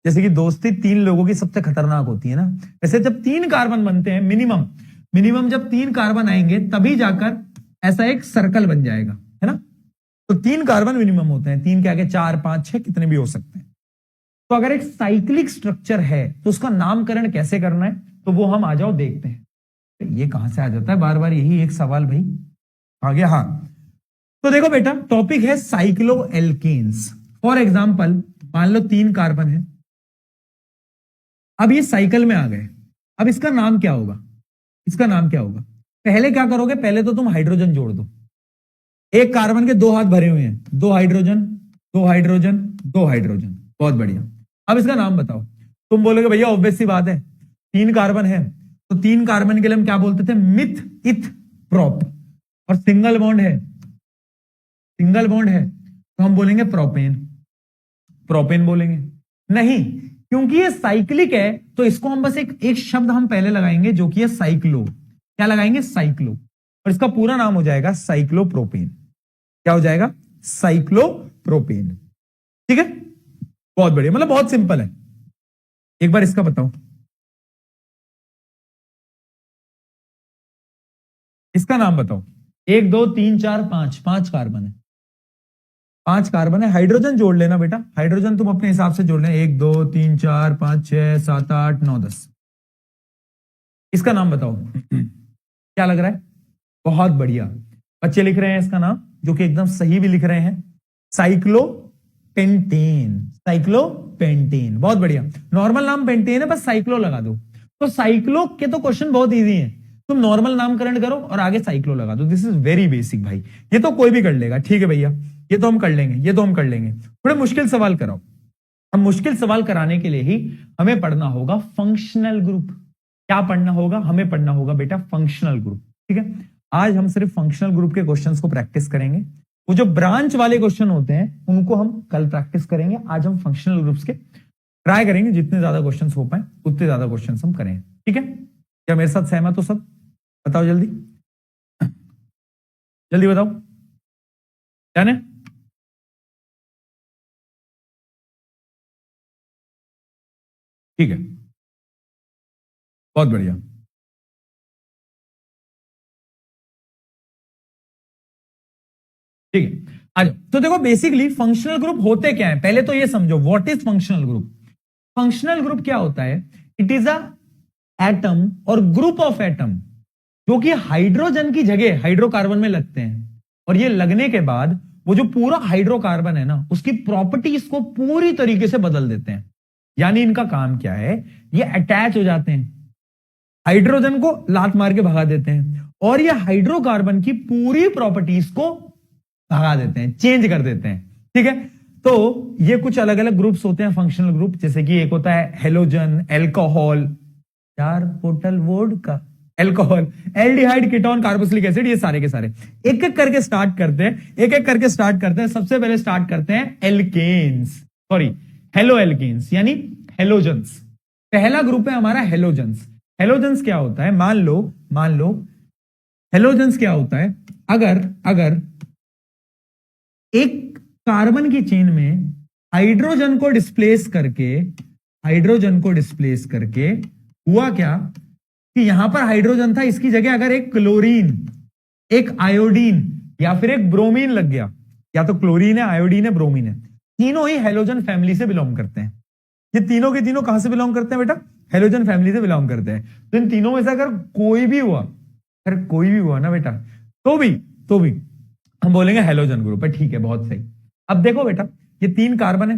A: जैसे कि दोस्ती 3 लोगों की सबसे खतरनाक होती है ना, वैसे जब 3 कार्बन बनते हैं मिनिमम जब 3 कार्बन आएंगे तभी जाकर ऐसा एक सर्कल बन जाएगा, है ना। तो 3 कार्बन मिनिमम होते हैं, 3 के आगे 4 5 6 कितने भी हो सकते हैं। तो अगर एक साइक्लिक स्ट्रक्चर है तो उसका नामकरण कैसे करना है, तो वो हम आ जाओ देखते हैं। ये कहां से आ जाता है बार बार यही एक सवाल भाई, आ गया। हाँ, तो देखो बेटा, टॉपिक है साइक्लो एल्केन्स। फॉर एग्जाम्पल मान लो 3 कार्बन है, अब ये साइकिल में आ गए। अब इसका नाम क्या होगा? इसका नाम क्या होगा? पहले क्या करोगे? पहले तो तुम हाइड्रोजन जोड़ दो। एक कार्बन के 2 हाथ भरे हुए हैं, 2 हाइड्रोजन 2 हाइड्रोजन 2 हाइड्रोजन, बहुत बढ़िया। अब इसका नाम बताओ। तुम बोलोगे भैया ऑब्वियस सी बात है, 3 कार्बन है तो 3 कार्बन के लिए हम क्या बोलते थे? मिथ इथ प्रोप। और सिंगल बॉन्ड है तो हम बोलेंगे प्रोपेन, प्रोपेन बोलेंगे नहीं, क्योंकि ये साइक्लिक है तो इसको हम बस एक शब्द हम पहले लगाएंगे जो कि है साइक्लो। क्या लगाएंगे? साइक्लो। और इसका पूरा नाम हो जाएगा साइक्लोप्रोपेन। क्या हो जाएगा? साइक्लोप्रोपेन। ठीक है, बहुत बढ़िया, मतलब बहुत सिंपल है। एक बार इसका बताओ, इसका नाम बताओ। 1 2 3 4 5, 5 कार्बन है, 5 कार्बन है। हाइड्रोजन जोड़ लेना बेटा, हाइड्रोजन तुम अपने हिसाब से जोड़ लेना। 1 2 3 4 5 6 7 8 9 10। इसका नाम बताओ। क्या लग रहा है? बहुत बढ़िया, बच्चे लिख रहे हैं इसका नाम, जो कि एकदम सही भी लिख रहे हैं, साइक्लोपेंटेन। साइक्लोपेंटेन, बहुत बढ़िया। नॉर्मल नाम पेंटेन है, बस साइक्लो लगा दो। तो साइक्लो के तो क्वेश्चन बहुत इजी है, तुम नॉर्मल नामकरण करो और आगे साइक्लो लगा दो। दिस इज वेरी बेसिक भाई, ये तो कोई भी कर लेगा। ठीक है भैया, ये तो हम कर लेंगे, थोड़े मुश्किल सवाल कराओ। अब मुश्किल सवाल कराने के लिए ही हमें पढ़ना होगा फंक्शनल ग्रुप। क्या पढ़ना होगा? हमें पढ़ना होगा बेटा फंक्शनल ग्रुप। ठीक है, आज हम सिर्फ फंक्शनल ग्रुप के क्वेश्चंस को प्रैक्टिस करेंगे। वो जो ब्रांच वाले क्वेश्चन होते हैं उनको हम कल प्रैक्टिस करेंगे। आज हम फंक्शनल ग्रुप्स के ट्राई करेंगे, जितने ज्यादा क्वेश्चन हो पाए उतने ज्यादा क्वेश्चन हम करें। ठीक है, क्या मेरे साथ सहमत हो सब? बताओ जल्दी, जल्दी बताओ, जाने। ठीक है, बहुत बढ़िया। ठीक है, आ जाओ। तो देखो बेसिकली फंक्शनल ग्रुप होते क्या है, पहले तो ये समझो what is functional group. Functional group क्या होता है? इट इज अ एटम और ग्रुप ऑफ एटम जो कि हाइड्रोजन की जगह हाइड्रोकार्बन में लगते हैं, और ये लगने के बाद वो जो पूरा हाइड्रोकार्बन है ना, उसकी प्रॉपर्टीज को पूरी तरीके से बदल देते हैं। यानी इनका काम क्या है? ये अटैच हो जाते हैं, हाइड्रोजन को लात मार के भगा देते हैं, और ये हाइड्रोकार्बन की पूरी प्रॉपर्टीज को भगा देते हैं, चेंज कर देते हैं। ठीक है, तो ये कुछ अलग अलग ग्रुप्स होते हैं फंक्शनल ग्रुप। जैसे कि एक होता है हेलोजन, एल्कोहल, 4 बोतल vodka, alcohol, aldehyde, ketone, carboxylic acid, ये सारे के सारे एक एक करके स्टार्ट करते हैं। सबसे पहले स्टार्ट करते हैं एल्केन्स, सॉरी हेलो एल्केन्स यानी हेलोजन्स। पहला ग्रुप है हमारा हेलोजन्स। हेलोजन्स क्या होता है? मान लो हेलोजन्स क्या होता है? अगर एक कार्बन की चेन में हाइड्रोजन को डिस्प्लेस करके हुआ क्या कि यहां पर हाइड्रोजन था, इसकी जगह अगर एक क्लोरीन, एक आयोडीन या फिर एक ब्रोमीन लग गया, या तो क्लोरीन है, आयोडीन है, ब्रोमीन है, तीनों ही हेलोजन फैमिली से बिलोंग करते हैं। ये तीनों के तीनों कहां से बिलोंग करते हैं बेटा? हेलोजन फैमिली से बिलोंग करते हैं। तो इन तीनों में से अगर कोई भी हुआ ना बेटा, तो भी हम बोलेंगे हेलोजन ग्रुप है। ठीक है, बहुत सही। अब देखो बेटा, ये 3 कार्बन है,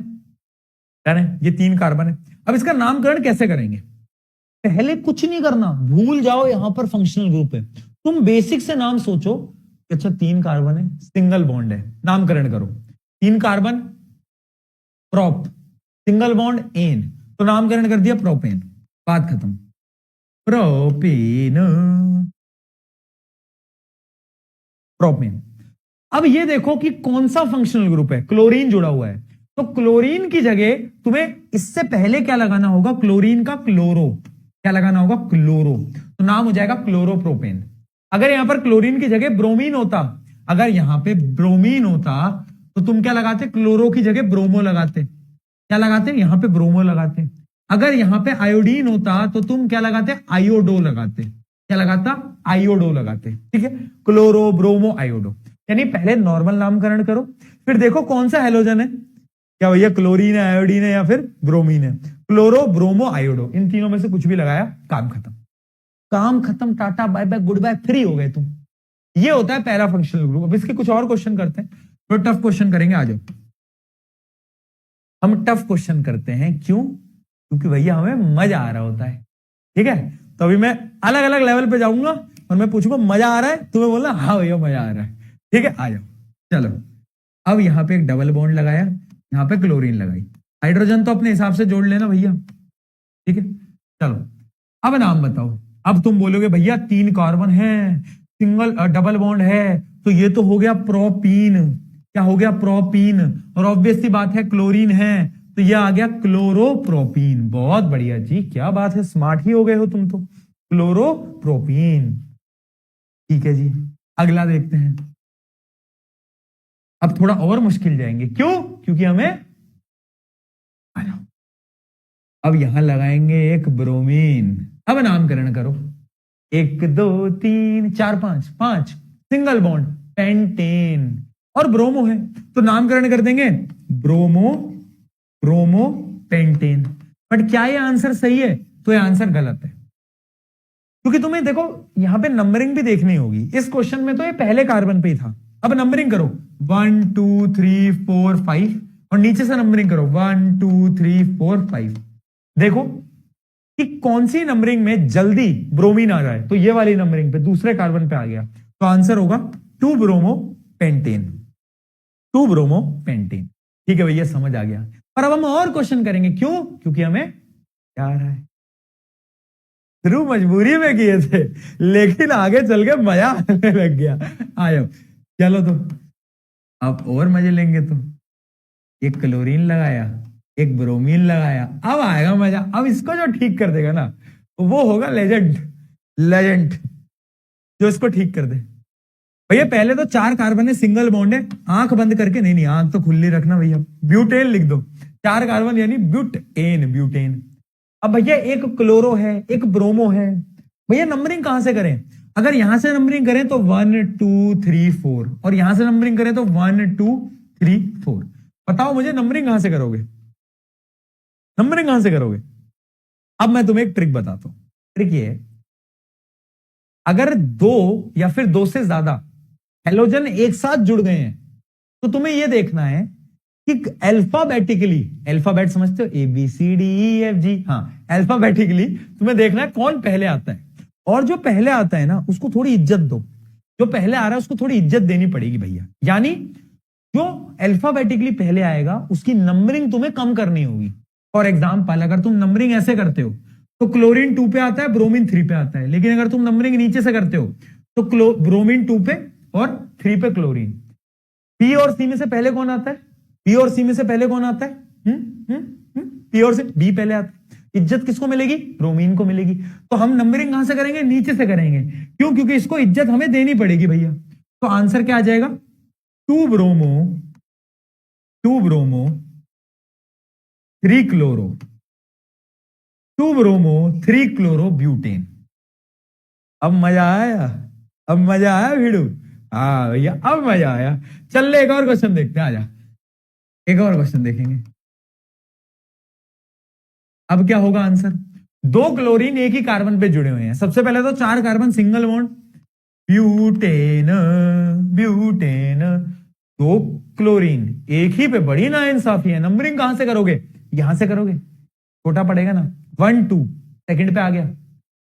A: ये 3 कार्बन है। अब इसका नामकरण कैसे करेंगे? पहले कुछ नहीं करना, भूल जाओ यहां पर फंक्शनल ग्रुप है। तुम बेसिक से नाम सोचो कि अच्छा 3 कार्बन है, सिंगल बॉन्ड है, नामकरण करो। 3 carbon, prop, single bond ane, तो नामकरण कर दिया प्रोपेन, बात खत्म। Propane, propane. अब ये देखो कि कौन सा फंक्शनल ग्रुप है, क्लोरीन जुड़ा हुआ है, तो क्लोरीन की जगह तुम्हें इससे पहले क्या लगाना होगा? क्लोरीन का क्लोरो, क्या लगाना होगा? क्लोरो, तो नाम हो जाएगा क्लोरोप्रोपेन। अगर यहां पर क्लोरीन की जगह ब्रोमीन होता, अगर यहां पे ब्रोमीन होता तो तुम क्या लगाते? क्लोरो की जगह ब्रोमो लगाते। क्या लगाते? यहां पे ब्रोमो लगाते। अगर यहां पे आयोडीन होता तो तुम क्या लगाते? आयोडो लगाते। क्या लगाता? आयोडो लगाते। ठीक है, क्लोरो, ब्रोमो, आयोडो। यानी पहले नॉर्मल नामकरण करो, फिर देखो कौन सा हेलोजन है, क्या भैया क्लोरीन है, आयोडीन है या फिर ब्रोमीन है। क्लोरो, ब्रोमो, आयोडो, इन तीनों में से कुछ भी लगाया, काम खत्म। काम खत्म, tata bye bye goodbye, free हो गए तुम। ये होता है पहला फंक्शनल ग्रुप। अब इसके कुछ और क्वेश्चन करते हैं, तो टफ क्वेश्चन करेंगे। आ जाओ, हम टफ क्वेश्चन करते हैं। क्यों? क्योंकि भैया हमें मजा आ रहा होता है। ठीक है, तो अभी मैं अलग अलग लेवल पे जाऊंगा और मैं पूछूंगा मजा आ रहा है, तुम्हें बोलना हाँ भैया मजा आ रहा है। ठीक है, आ जाओ। चलो, अब यहां पे एक डबल बॉन्ड लगाया, यहां पे क्लोरीन लगाई, हाइड्रोजन तो अपने हिसाब से जोड़ लेना भैया। ठीक है, चलो अब नाम बताओ। अब तुम बोलोगे भैया 3 कार्बन है, सिंगल डबल बॉन्ड है, तो ये तो हो गया प्रोपीन। क्या हो गया? प्रोपीन। और ऑब्वियस सी बात है क्लोरीन है, तो ये आ गया क्लोरोप्रोपीन। बहुत बढ़िया जी, क्या बात है, स्मार्ट ही हो गए हो तुम तो। क्लोरोप्रोपीन। ठीक है जी, अगला देखते हैं। अब थोड़ा और मुश्किल जाएंगे, क्यों? क्योंकि हमें, अब यहां लगाएंगे एक ब्रोमीन। अब नामकरण करो, 1 2 3 4 5, 5 सिंगल बॉन्ड, पेंटेन। और ब्रोमो है तो नामकरण कर देंगे ब्रोमो, ब्रोमो, पेंटेन। बट क्या ये आंसर सही है? तो ये आंसर गलत है, क्योंकि तुम्हें देखो यहां पे नंबरिंग भी देखनी होगी। इस क्वेश्चन में तो ये पहले कार्बन पे ही था। अब नंबरिंग करो 1 2 3 4 5, और नीचे से नंबरिंग करो 1 2 3 4 5। देखो कि कौन सी नंबरिंग में जल्दी ब्रोमीन आ जाए, तो ये वाली नंबरिंग पे दूसरे कार्बन पे आ गया, तो आंसर होगा 2 ब्रोमो पेंटेन। 2 bromo pentane. ठीक है भैया, समझ आ गया। पर अब हम और क्वेश्चन करेंगे, क्यों? क्योंकि हमें क्या आ रहा है, शुरू मजबूरी में किए थे, लेकिन आगे चल के मजा आने लग गया। आयो, चलो तो अब और मजे लेंगे। तो एक क्लोरीन लगाया, एक ब्रोमीन लगाया, अब आएगा मजा। अब इसको जो ठीक कर देगा ना, वो होगा लेजेंड, लेजेंड, जो इसको ठीक कर दे। भैया पहले तो 4 कार्बन है, सिंगल बॉन्ड है, आंख बंद करके, नहीं नहीं आंख तो खुली रखना भैया, ब्यूटेन लिख दो। 4 कार्बन यानी ब्यूटेन, ब्यूटेन। अब भैया एक क्लोरो है, एक ब्रोमो है। भैया नंबरिंग कहां से करें? अगर यहां से नंबरिंग करें तो 1 2 3 4, और यहां से नंबरिंग करें तो 1 2 3 4। बताओ मुझे नंबरिंग कहां से करोगे? नंबरिंग कहां से करोगे? अब मैं तुम्हें एक ट्रिक बताता हूं। ट्रिक ये है, अगर 2 या फिर 2 से ज्यादा हेलोजन एक साथ जुड़ गए हैं, तो तुम्हें यह देखना है कि अल्फाबेटिकली, अल्फाबेट समझते हो, A B C D E F G, हाँ, अल्फाबेटिकली तुम्हें देखना है कौन पहले आता है। और जो पहले आता है ना, उसको थोड़ी इज्जत दो। जो पहले आ रहा है उसको थोड़ी इज्जत देनी पड़ेगी भैया। यानी जो अल्फाबेटिकली पहले आएगा उसकी नंबरिंग तुम्हें कम करनी होगी। फॉर एग्जाम्पल, अगर तुम नंबरिंग ऐसे करते हो तो क्लोरीन 2 पे आता है, ब्रोमीन 3 पे आता है। लेकिन अगर तुम नंबरिंग नीचे से करते हो तो ब्रोमीन 2 पे और 3 पे क्लोरीन। पी और सी में से पहले कौन आता है? पी और सी में से पहले कौन आता है? पी और सी, बी पहले आता है। इज्जत किसको मिलेगी? ब्रोमीन को मिलेगी। तो हम नंबरिंग कहां से करेंगे? नीचे से करेंगे। क्यों? क्योंकि इसको इज्जत हमें देनी पड़ेगी भैया। तो आंसर क्या आ जाएगा? 2 bromo, 2 bromo, 3 chloro, 2 bromo, 3 chloro butane. अब मजा आया, अब मजा आया भिड़ू। हाँ भैया अब मजा आया। चल ले एक और क्वेश्चन देखते हैं, आजा एक और क्वेश्चन देखेंगे। अब क्या होगा आंसर? 2 क्लोरीन एक ही कार्बन पे जुड़े हुए हैं। सबसे पहले तो 4 carbon single bond, butane, butane. 2 chlorine एक ही पे, बड़ी ना इंसाफी है। नंबरिंग कहां से करोगे? यहां से करोगे, छोटा पड़ेगा ना। 1 2 सेकंड पे आ गया।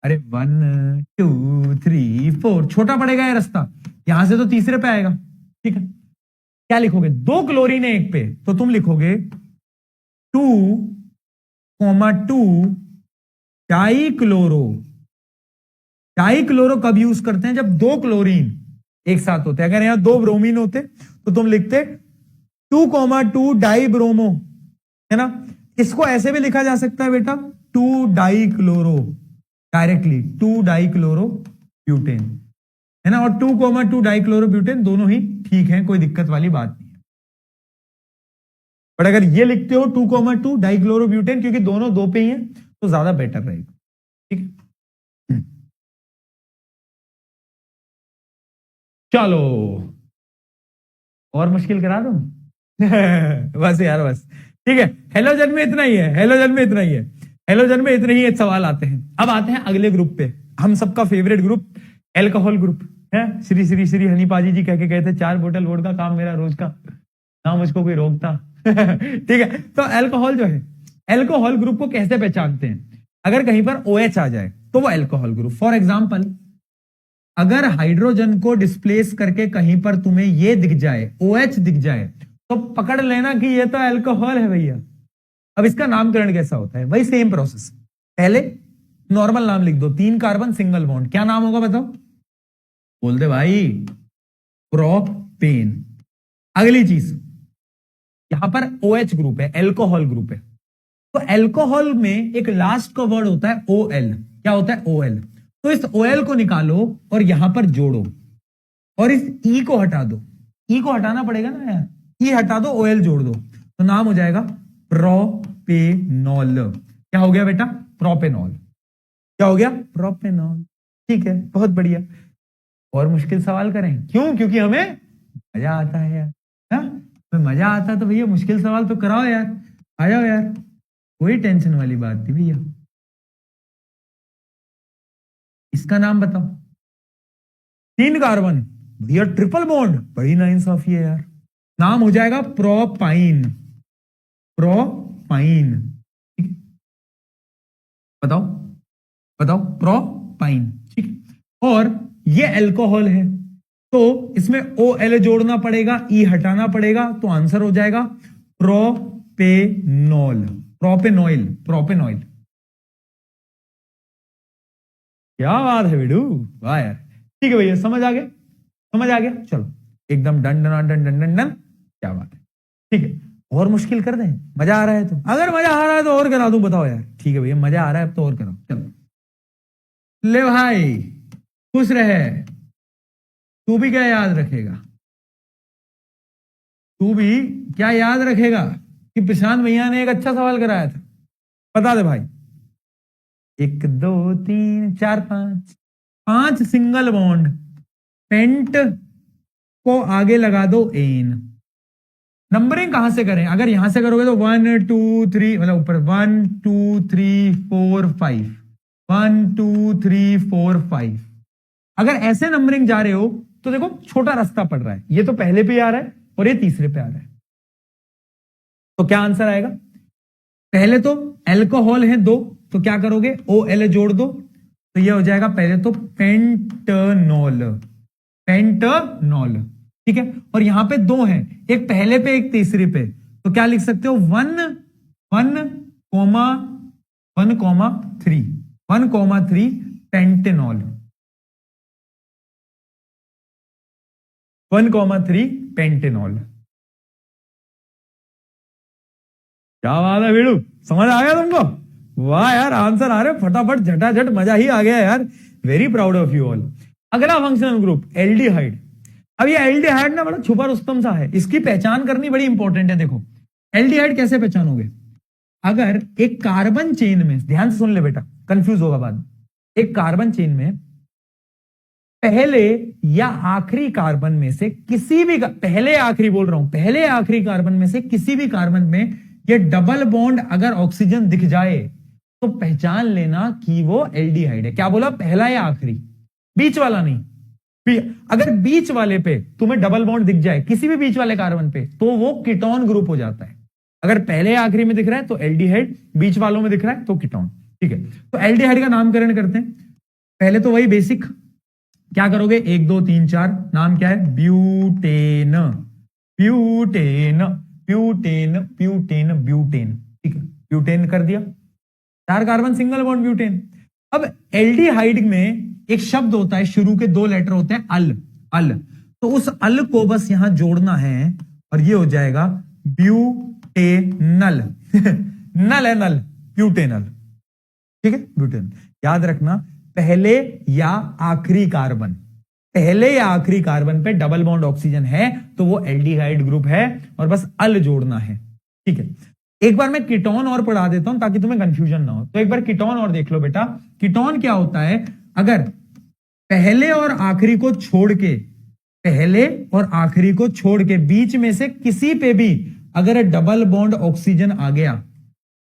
A: अरे 1 2 3 4 छोटा पड़ेगा ये रास्ता, यहां से तो तीसरे पे आएगा। ठीक है, क्या लिखोगे? 2 क्लोरीन है एक पे, तो तुम लिखोगे 2,2 डाई क्लोरो। डाई क्लोरो कब यूज करते हैं? जब 2 क्लोरीन एक साथ होते हैं। अगर यहां 2 ब्रोमीन होते तो तुम लिखते 2,2 डाई ब्रोमो, है ना। इसको ऐसे भी लिखा जा सकता है बेटा, 2 die chloro, directly 2 die chloro butane, है ना। और 2,2 डाई क्लोरो ब्यूटेन दोनों ही ठीक है, कोई दिक्कत वाली बात नहीं है। बट अगर ये लिखते हो 2,2 डाई क्लोरो ब्यूटेन, क्योंकि दोनों 2 पे ही है, तो ज्यादा बेटर रहेगा। ठीक है, चलो और मुश्किल करा दूं? बस यार बस, ठीक है। हेलोजन में इतना ही है, हेलोजन में इतना ही है, हेलोजन में इतने ही सवाल आते हैं। अब आते हैं अगले ग्रुप पे, हम सबका फेवरेट ग्रुप, एल्कोहल ग्रुप है। श्री श्री श्री हनी पाजी जी कह के गए थे 4 बोतल वोट का काम मेरा रोज का, ना मुझको कोई रोकता। ठीक है, तो अल्कोहल जो है, अल्कोहल ग्रुप को कैसे पहचानते हैं? अगर कहीं पर OH आ जाए तो वो अल्कोहल ग्रुप। फॉर एग्जाम्पल, अगर हाइड्रोजन को डिस्प्लेस करके कहीं पर तुम्हें ये दिख जाए, OH दिख जाए, तो पकड़ लेना कि ये तो अल्कोहल है भैया। अब इसका नामकरण कैसा होता है? वही सेम प्रोसेस, पहले नॉर्मल नाम लिख दो, 3 कार्बन सिंगल बॉन्ड, क्या नाम होगा बताओ? बोल दे भाई, प्रोपेन। अगली चीज, यहां पर OH ग्रुप है, अल्कोहल ग्रुप है, तो अल्कोहल में एक लास्ट का वर्ड होता है OL। क्या होता है? OL। तो इस OL को निकालो और यहां पर जोड़ो, और इस E को हटा दो। E को हटाना पड़ेगा ना यार, E हटा दो, OL जोड़ दो, तो नाम हो जाएगा प्रोपेनॉल। क्या हो गया बेटा? प्रोपेनॉल। क्या हो गया? प्रोपेनॉल। ठीक है, बहुत बढ़िया। और मुश्किल सवाल करें? क्यों? क्योंकि हमें मजा आता है यार। तो मजा आता है तो भैया मुश्किल सवाल तो कराओ यार, आ जाओ यार, कोई टेंशन वाली बात नहीं भैया। इसका नाम बताओ। 3 कार्बन भैया, ट्रिपल बॉन्ड, बड़ी नाइंसाफी है यार। नाम हो जाएगा प्रोपाइन, प्रोपाइन। ठीक है, बताओ बताओ, प्रोपाइन। ठीक है, और ये अल्कोहल है, तो इसमें OL जोड़ना पड़ेगा, E हटाना पड़ेगा, तो आंसर हो जाएगा प्रोपेनॉल, प्रोपेनॉइल, प्रोपेनॉइल। क्या बात है बेडू, वाह यार। ठीक है भैया, समझ आ गया, समझ आ गया। चलो एकदम done done done done done done, क्या बात है। ठीक है, और मुश्किल कर दें? मजा आ रहा है तो? अगर मजा आ रहा है तो और करा दूं, बताओ यार। ठीक है भैया, मजा आ रहा है तो और कराओ। चलो ले भाई, खुश रहे। तू भी क्या याद रखेगा? तू भी क्या याद रखेगा कि प्रशांत भैया ने एक अच्छा सवाल कराया था? बता दे भाई। 1 2 3 4 5 सिंगल बॉन्ड, पेंट को आगे लगा दो एन। नंबरिंग कहां से करें? अगर यहां से करोगे तो 1 2 3, मतलब ऊपर 1 2 3 4 5, 1 2 3 4 5। अगर ऐसे नंबरिंग जा रहे हो तो देखो छोटा रास्ता पड़ रहा है, ये तो पहले पे आ रहा है और ये तीसरे पे आ रहा है, तो क्या आंसर आएगा? पहले तो अल्कोहल है 2, तो क्या करोगे? OL जोड़ दो, तो ये हो जाएगा पहले तो पेंटनॉल, पेंटनॉल। ठीक है, और यहां पे 2 हैं, एक पहले पे एक तीसरे पे, तो क्या लिख सकते हो? 1 1 3, 1 पेंटेनॉल, 1 3 पेंटेनॉल। क्या बात है बेड़ू, समझ आ गया तुमको? वाह यार, आंसर आ रहे फटाफट, झटाझट, मजा ही आ गया यार। Very proud of you all. अगला फंक्शनल ग्रुप एल्डिहाइड। अब ये एल्डिहाइड ना बड़ा छुपा रुस्तम सा है, इसकी पहचान करनी बड़ी इंपॉर्टेंट है। देखो एल्डिहाइड कैसे पहचानोगे? अगर एक कार्बन चेन में, ध्यान से सुन ले बेटा, कंफ्यूज होगा बाद में, एक कार्बन चेन में पहले या आखिरी कार्बन में से किसी भी, पहले आखिरी बोल रहा हूं, पहले आखिरी कार्बन में से किसी भी कार्बन में ये डबल बॉन्ड अगर ऑक्सीजन दिख जाए तो पहचान लेना कि वो एल्डिहाइड है। क्या बोला? पहला या आखिरी, बीच वाला नहीं। अगर बीच वाले पे तुम्हें डबल बॉन्ड दिख जाए किसी भी बीच वाले कार्बन पे तो वो कीटोन ग्रुप हो जाता है। अगर पहले या आखिरी में दिख रहा है तो एल्डिहाइड, बीच वालों में दिख रहा है तो कीटोन। ठीक है, तो एल्डिहाइड का नामकरण करते हैं। पहले तो वही बेसिक, क्या करोगे? 1 2 3 4, नाम क्या है? Butane, butane, butane, butane, butane. ठीक है, ब्यूटेन कर दिया, 4 कार्बन सिंगल बॉन्ड ब्यूटेन। अब एल्डिहाइड में एक शब्द होता है, शुरू के 2 लेटर होते हैं, अल, अल। तो उस अल को बस यहां जोड़ना है और ये हो जाएगा ब्यूटेनल। नल है, नल, ब्यूटेनल। ठीक है, ब्यूटेन। याद रखना, पहले या आखिरी कार्बन, पहले या आखिरी कार्बन पे डबल बॉन्ड ऑक्सीजन है तो वो एल्डिहाइड ग्रुप है और बस अल जोड़ना है। ठीक है, एक बार मैं कीटोन और पढ़ा देता हूं ताकि तुम्हें कंफ्यूजन ना हो। तो एक बार कीटोन और देख लो बेटा। कीटोन क्या होता है? अगर पहले और आखिरी को छोड़ के, पहले और आखिरी को छोड़ के बीच में से किसी पे भी अगर डबल बॉन्ड ऑक्सीजन आ गया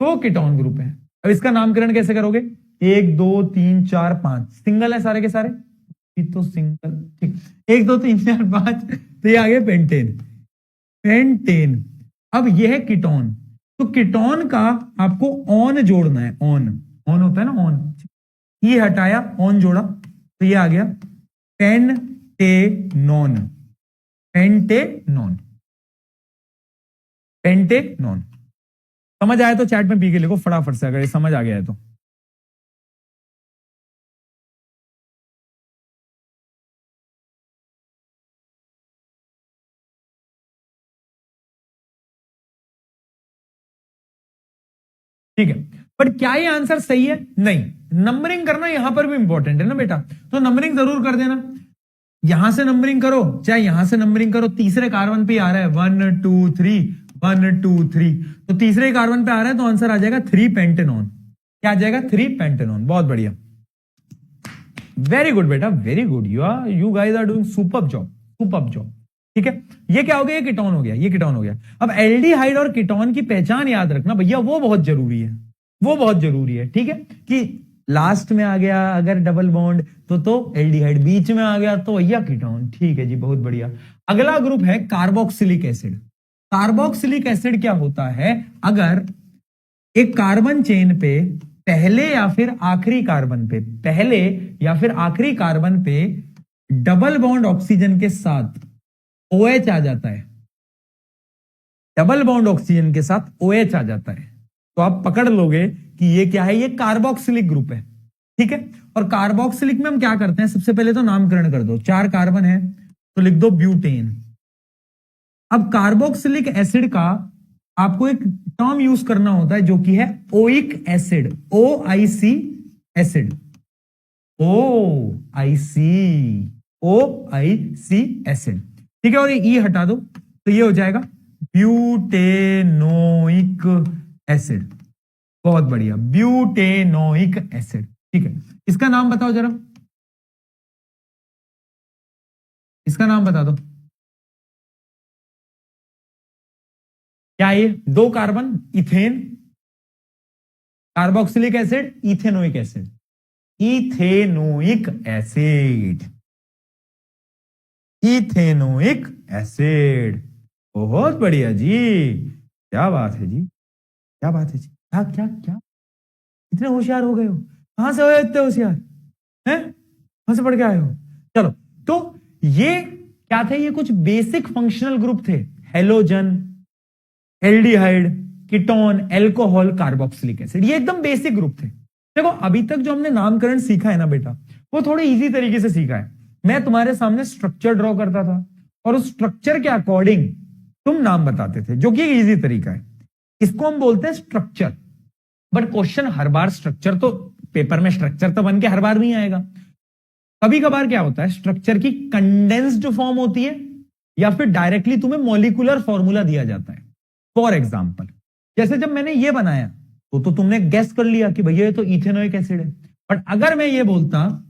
A: तो कीटोन ग्रुप है। अब इसका नामकरण कैसे करोगे? 1 2 3 4 5, सिंगल है सारे के सारे, तो सिंगल। ठीक, 1 2 3 4 5, तो ये आ गया पेंटेन, पेंटेन। अब ये है कीटोन, तो कीटोन का आपको ऑन जोड़ना है, ऑन, ऑन होता है ना, ऑन। ये हटाया, ऑन जोड़ा, तो ये आ गया पेंटेनॉन, पेंटेनॉन, पेंटेनॉन। समझ आया तो चैट में पी के लिखो फटाफट से, अगर ये समझ आ गया है तो। ठीक है, बट क्या ये आंसर सही है? नहीं। नंबरिंग करना यहां पर भी इंपॉर्टेंट है ना बेटा, तो नंबरिंग जरूर कर देना। यहां से नंबरिंग करो चाहे यहां से नंबरिंग करो, तीसरे कार्बन पे आ रहा है 1 2 3, 1 2 3, तो तीसरे कार्बन पे आ रहा है तो आंसर आ जाएगा 3 पेंटेनॉन। क्या आ जाएगा? 3 पेंटेनॉन। बहुत बढ़िया, वेरी गुड बेटा, very good. You guys are doing superb job, superb job. ठीक है, ये क्या हो गया? ये कीटोन हो गया, ये कीटोन हो गया। अब एल्डिहाइड और कीटोन की पहचान याद रखना भैया, वो बहुत जरूरी है, वो बहुत जरूरी है। ठीक है, कि लास्ट में आ गया अगर डबल बॉन्ड तो एल्डिहाइड, बीच में आ गया तो भैया कीटोन। ठीक है जी, बहुत बढ़िया। अगला ग्रुप है कार्बोक्सिलिक एसिड। कार्बोक्सिलिक एसिड क्या होता है? अगर एक कार्बन चेन पे पहले या फिर आखिरी कार्बन पे, पहले या फिर आखिरी कार्बन पे डबल बॉन्ड ऑक्सीजन के साथ OH आ जाता है, डबल बॉन्ड ऑक्सीजन के साथ OH आ जाता है, तो आप पकड़ लोगे कि ये क्या है? ये कार्बोक्सिलिक ग्रुप है। ठीक है, और कार्बोक्सिलिक में हम क्या करते हैं? सबसे पहले तो नामकरण कर दो, 4 कार्बन है तो लिख दो ब्यूटेन। अब कार्बोक्सिलिक एसिड का आपको एक टर्म यूज करना होता है जो कि है oic acid, OIC acid, OIC acid. ठीक है, और ये ई हटा दो तो ये हो जाएगा ब्यूटेनोइक एसिड। बहुत बढ़िया, ब्यूटेनोइक एसिड। ठीक है, इसका नाम बताओ जरा, इसका नाम बता दो। क्या ये 2 carbon, ethane, carboxylic acid, ethanoic acid, ethanoic acid, ethanoic acid. बहुत बढ़िया जी, क्या बात है जी, क्या बात है जी। क्या क्या क्या इतने होशियार हो गए हो? कहां से हो इतने होशियार हैं? कहां से पढ़ के आए हो? चलो, तो ये क्या थे? ये कुछ बेसिक फंक्शनल ग्रुप थे, halogen, aldehyde, ketone, alcohol, carboxylic acid. ये एकदम बेसिक ग्रुप थे। देखो, अभी तक जो हमने नामकरण सीखा है ना बेटा, वो थोड़े इजी तरीके से सीखा है। मैं तुम्हारे सामने स्ट्रक्चर ड्रॉ करता था और उस स्ट्रक्चर के अकॉर्डिंग तुम नाम बताते थे, जो कि एक इजी तरीका है। इसको हम बोलते हैं structure. But question her bar structure तो, पेपर में स्ट्रक्चर तो बन के हर बार नहीं आएगा। कभी कभार क्या होता है, स्ट्रक्चर की कंडेंस्ड फॉर्म होती है या फिर डायरेक्टली तुम्हें मॉलिक्यूलर फॉर्मूला दिया जाता है। फॉर एग्जाम्पल, जैसे जब मैंने ये बनाया तो तुमने गैस कर लिया कि भैया ये तो इथेनोइक एसिड है। बट अगर मैं ये बोलता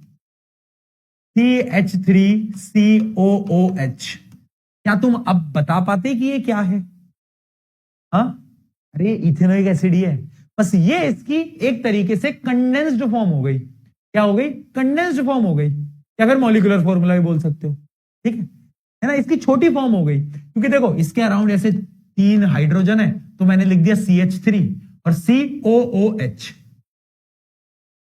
A: CH3COOH, क्या तुम अब बता पाते कि ये क्या है? हाँ, अरे इथेनोइक एसिड ही है, बस ये इसकी एक तरीके से कंडेंस्ड फॉर्म हो गई। क्या हो गई? कंडेंस्ड फॉर्म हो गई, या फिर मॉलिक्यूलर फॉर्मूला भी बोल सकते हो। ठीक है ना, इसकी छोटी फॉर्म हो गई, क्योंकि देखो इसके अराउंड ऐसे 3 हाइड्रोजन है, तो मैंने लिख दिया CH3 और COOH,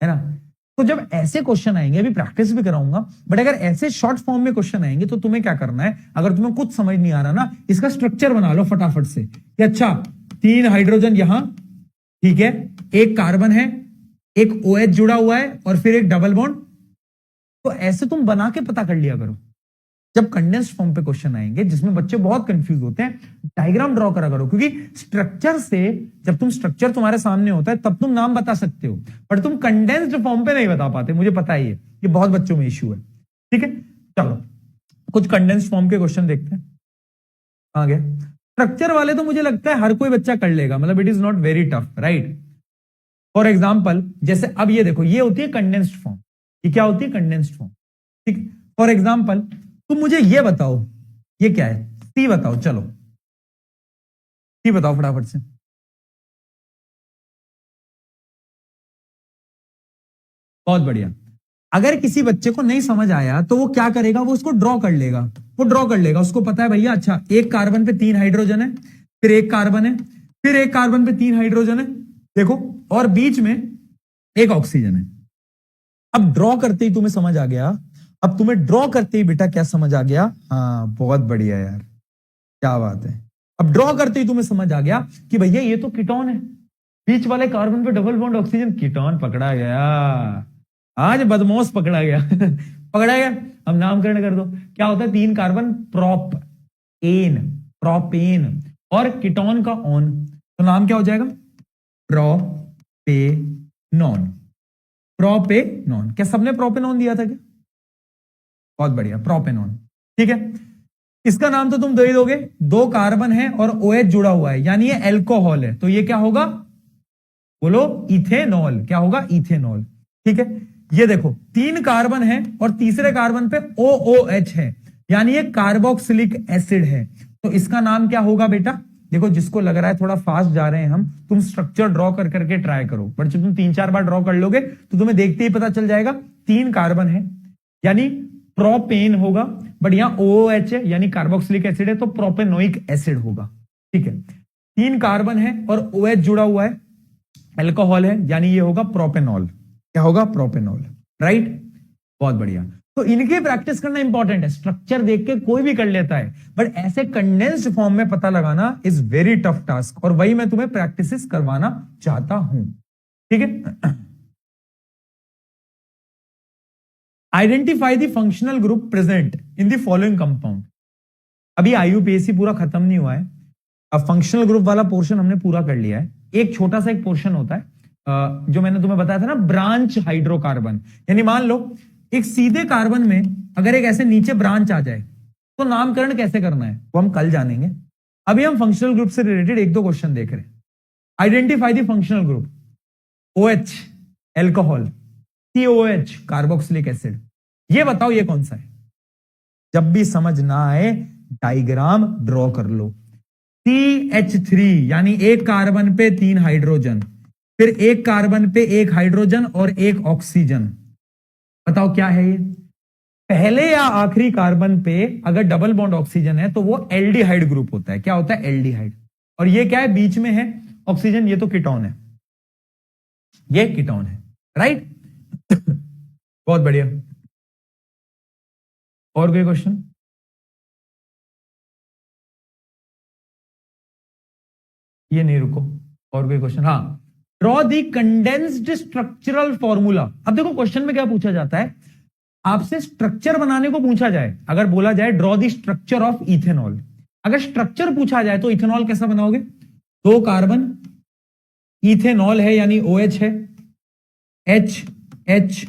A: है ना। तो जब ऐसे क्वेश्चन आएंगे, अभी प्रैक्टिस भी कराऊंगा, बट अगर ऐसे शॉर्ट फॉर्म में क्वेश्चन आएंगे तो तुम्हें क्या करना है, अगर तुम्हें कुछ समझ नहीं आ रहा ना, इसका स्ट्रक्चर बना लो फटाफट से कि अच्छा 3 हाइड्रोजन यहां, ठीक है, एक कार्बन है, एक OH जुड़ा हुआ है और फिर एक डबल बॉन्ड। तो ऐसे तुम बना के पता कर लिया करो। जब कंडेंस्ड फॉर्म पे क्वेश्चन आएंगे जिसमें बच्चे बहुत कंफ्यूज होते हैं, डायग्राम ड्रॉ करा करो, क्योंकि स्ट्रक्चर से, जब तुम स्ट्रक्चर तुम्हारे सामने होता है तब तुम नाम बता सकते हो, पर तुम कंडेंस्ड फॉर्म पे नहीं बता पाते। मुझे पता ही है, ये बहुत बच्चों में इश्यू है। ठीक है, चलो कुछ कंडेंस्ड फॉर्म के क्वेश्चन देखते हैं। आ गया स्ट्रक्चर वाले, तो मुझे लगता है हर कोई बच्चा कर लेगा, मतलब it is not very tough, right. For example, जैसे अब ये देखो, ये होती है कंडेंस्ड फॉर्म। ये क्या होती है? Condensed form. ठीक, फॉर एग्जाम्पल तुम मुझे ये बताओ, ये क्या है? सी बताओ, चलो सी बताओ फटाफट से। बहुत बढ़िया। अगर किसी बच्चे को नहीं समझ आया तो वो क्या करेगा, वो उसको ड्रॉ कर लेगा। वो ड्रॉ कर लेगा, उसको पता है भैया अच्छा एक कार्बन पे 3 हाइड्रोजन है, फिर एक कार्बन है, फिर एक कार्बन पे 3 हाइड्रोजन है, देखो, और बीच में एक ऑक्सीजन है। अब ड्रॉ करते ही तुम्हें समझ आ गया। अब तुम्हें ड्रॉ करते ही बेटा क्या समझ आ गया? हाँ, बहुत बढ़िया यार, क्या बात है। अब ड्रॉ करते ही तुम्हें समझ आ गया कि भैया ये तो कीटोन है, बीच वाले कार्बन पे डबल बॉन्ड ऑक्सीजन, कीटोन पकड़ा गया। आज बदमाश पकड़ा गया पकड़ा गया। अब नामकरण कर दो, क्या होता है? 3 कार्बन प्रोप एन, प्रोपेन, और कीटोन का ऑन, तो नाम क्या हो जाएगा? प्रोपेनॉन। प्रोपेनॉन, क्या सबने प्रोपेनॉन दिया था क्या? बहुत बढ़िया, प्रोपेनॉन। ठीक है, इसका नाम तो तुम दे ही दोगे, 2 कार्बन है और OH जुड़ा हुआ है, यानी ये अल्कोहल है, तो ये क्या होगा? बोलो, इथेनॉल। क्या होगा? इथेनॉल। ठीक है, ये देखो 3 कार्बन है और तीसरे कार्बन पे OOH है, यानी ये कार्बोक्सिलिक एसिड है, तो इसका नाम क्या होगा बेटा? देखो, जिसको लग रहा है थोड़ा फास्ट जा रहे हैं हम, तुम स्ट्रक्चर ड्रॉ कर करके ट्राई करो, बट जब तुम 3-4 बार ड्रॉ कर लोगे तो तुम्हें देखते ही पता चल जाएगा। 3 कार्बन है यानी प्रोपेन होगा, बट यहां OOH है यानी कार्बोक्सिलिक एसिड है, तो प्रोपेनोइक एसिड होगा। ठीक है, 3 कार्बन है और OH जुड़ा हुआ है, अल्कोहल है, यानी ये होगा प्रोपेनॉल। क्या होगा? Propanol, right. बहुत बढ़िया। तो इनकी प्रैक्टिस करना इंपॉर्टेंट है। स्ट्रक्चर देख के कोई भी कर लेता है, बट ऐसे कंडेंस्ड फॉर्म में पता लगाना इज वेरी टफ टास्क, और वही मैं तुम्हें प्रैक्टिस करवाना चाहता हूं। ठीक है, identify the functional group present in the following compound. अभी IUPAC पूरा खत्म नहीं हुआ है, अब फंक्शनल ग्रुप वाला पोर्शन हमने पूरा कर लिया है। एक छोटा सा एक पोर्शन होता है जो मैंने तुम्हें बताया था ना, ब्रांच हाइड्रोकार्बन, यानी मान लो एक सीधे कार्बन में अगर एक ऐसे नीचे ब्रांच आ जाए तो नामकरण कैसे करना है वो हम कल जानेंगे। अभी हम फंक्शनल ग्रुप से रिलेटेड 1-2 क्वेश्चन देख रहे हैं। Identify the functional group, OH alcohol, COH carboxylic acid, ये बताओ ये कौन सा है? जब भी समझ ना आए डायग्राम ड्रॉ कर लो। CH3 यानी एक कार्बन पे 3 हाइड्रोजन, फिर एक कार्बन पे 1 हाइड्रोजन और 1 ऑक्सीजन, बताओ क्या है ये? पहले या आखिरी कार्बन पे अगर डबल बॉन्ड ऑक्सीजन है तो वो एल्डिहाइड ग्रुप होता है। क्या होता है? एल्डिहाइड। और ये क्या है? बीच में है ऑक्सीजन, ये तो कीटोन है, ये कीटोन है, राइट। बहुत बढ़िया। और कोई क्वेश्चन? ये नहीं, रुको, और कोई क्वेश्चन? हाँ, draw the condensed structural formula. अब देखो क्वेश्चन में क्या पूछा जाता है, आपसे स्ट्रक्चर बनाने को पूछा जाए, अगर बोला जाए draw the structure of ethanol, अगर स्ट्रक्चर पूछा जाए तो इथेनॉल कैसा बनाओगे? 2 कार्बन, इथेनॉल है यानी OH है, H H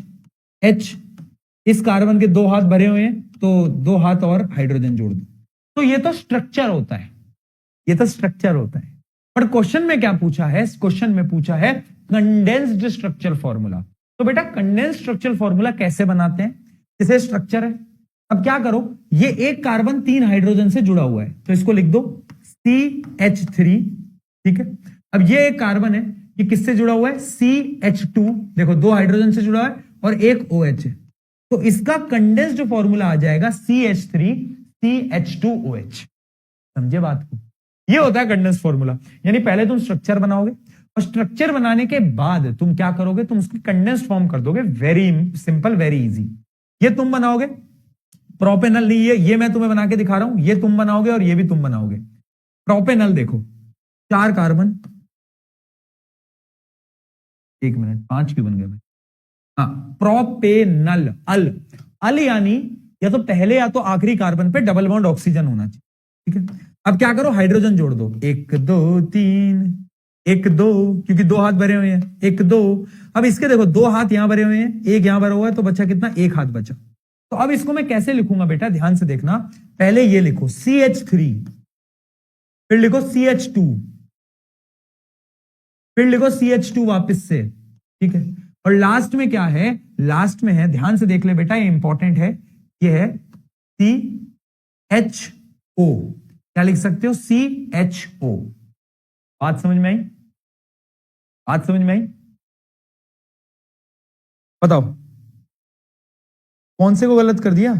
A: H, इस कार्बन के 2 हाथ भरे हुए हैं तो 2 हाथ और हाइड्रोजन जोड़ दो, तो ये तो स्ट्रक्चर होता है, ये तो स्ट्रक्चर होता है। बट क्वेश्चन में क्या पूछा है, क्वेश्चन में पूछा है कंडेंस्ड स्ट्रक्चर फॉर्मूला। तो बेटा कंडेंस्ड स्ट्रक्चर फॉर्मूला कैसे बनाते हैं, जैसे स्ट्रक्चर है, अब क्या करो, ये एक कार्बन 3 हाइड्रोजन से जुड़ा हुआ है, तो इसको लिख दो CH3, ठीक है। अब ये एक कार्बन है, ये किससे जुड़ा हुआ है, CH2, देखो 2 हाइड्रोजन से जुड़ा है और एक OH है, तो इसका कंडेंस्ड फॉर्मूला आ जाएगा CH3CH2OH। समझे बात को, ये होता है कंडेंस्ड फॉर्मूला। यानी पहले तुम स्ट्रक्चर बनाओगे और स्ट्रक्चर बनाने के बाद तुम क्या करोगे, तुम उसकी कंडेंस्ड फॉर्म कर दोगे। Very simple, very easy. ये तुम बनाओगे, प्रोपेनल नहीं, ये मैं तुम्हें बना के दिखा रहा हूं, ये तुम बनाओगे और ये भी तुम बनाओगे। प्रोपेनल देखो 4 कार्बन, 1 मिनट 5 क्यों बन गए भाई, हाँ, प्रोपेनल, अल यानी या तो पहले या तो आखिरी कार्बन पे डबल बॉन्ड ऑक्सीजन होना चाहिए, ठीक है। अब क्या करो, हाइड्रोजन जोड़ दो, 1 2 3, 1 2, क्योंकि 2 हाथ भरे हुए हैं, 1 2। अब इसके देखो 2 हाथ यहां भरे हुए हैं, 1 यहां भरा हुआ है, तो बचा कितना, 1 हाथ बचा। तो अब इसको मैं कैसे लिखूंगा बेटा, ध्यान से देखना, पहले ये लिखो CH3, फिर लिखो CH2, फिर लिखो CH2 वापस से, ठीक है। और लास्ट में क्या है, लास्ट में है, ध्यान से देख ले बेटा, ये इंपॉर्टेंट है, ये है CHO। क्या लिख सकते हो, CHO। बात समझ में आई, बात समझ में आई, बताओ कौन से को गलत कर दिया,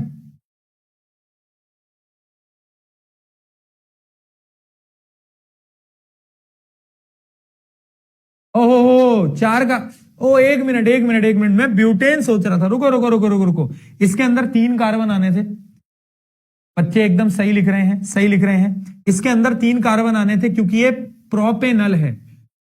A: ओहो 4 का, ओ 1 मिनट 1 मिनट 1 मिनट, मैं ब्यूटेन सोच रहा था, रुको रुको रुको रुको रुको, इसके अंदर 3 कार्बन आने थे, बच्चे एकदम सही लिख रहे हैं, सही लिख रहे हैं, इसके अंदर 3 कार्बन आने थे, क्योंकि ये प्रोपेनल है,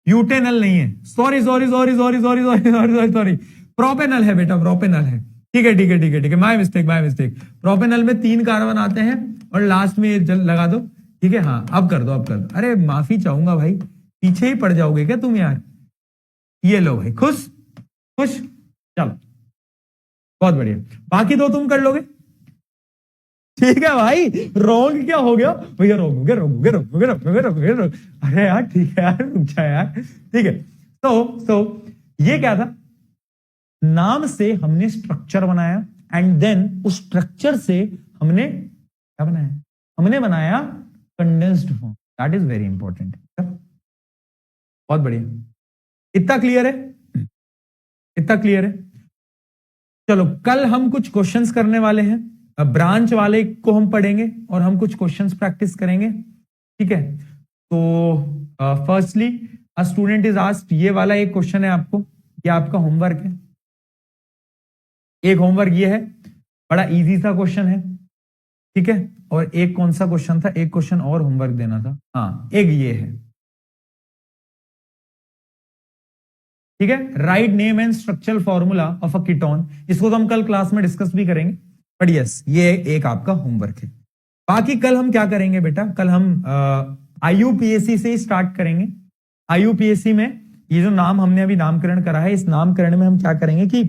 A: ब्यूटेनल नहीं है, sorry sorry sorry sorry sorry sorry sorry sorry, propanal है बेटा, प्रोपेनल है, ठीक है ठीक है ठीक है ठीक है, my mistake my mistake. Propanal में 3 कार्बन आते हैं और लास्ट में ये लगा दो, ठीक है, हाँ अब कर दो, अब कर दो, अरे माफी चाहूंगा भाई, पीछे ही पड़ जाओगे क्या तुम यार, ये लो भाई, खुश खुश, चलो बहुत बढ़िया, बाकी 2 तुम कर लोगे, ठीक है भाई। रॉन्ग क्या हो गया भैया, रॉन्ग हो गया, रॉन्ग हो गया, रॉन्ग हो गया, रॉन्ग हो गया, रॉन्ग हो गया, रॉन्ग। अरे यार ठीक है यार, रुक जा यार, ठीक है। तो ये क्या था, नाम से हमने स्ट्रक्चर बनाया एंड देन उस स्ट्रक्चर से हमने क्या बनाया, हमने बनाया condensed form, that is very important. बहुत बढ़िया, इतना क्लियर है, इतना क्लियर है। चलो कल हम कुछ क्वेश्चंस करने वाले हैं, ब्रांच वाले को हम पढ़ेंगे और हम कुछ क्वेश्चंस प्रैक्टिस करेंगे, ठीक है। तो firstly a student is asked, ये वाला एक क्वेश्चन है आपको, ये आपका होमवर्क है, एक होमवर्क ये है, बड़ा इजी सा क्वेश्चन है, ठीक है। और एक कौन सा क्वेश्चन था, एक क्वेश्चन और होमवर्क देना था, हाँ एक ये है, ठीक है। Write name and structural formula of a ketone, इसको तो हम कल क्लास में डिस्कस भी करेंगे, बट यस ये एक आपका होमवर्क है। बाकी कल हम क्या करेंगे बेटा, कल हम IUPAC से स्टार्ट करेंगे। IUPAC में ये जो नाम हमने अभी नामकरण करा है, इस नामकरण में हम क्या करेंगे कि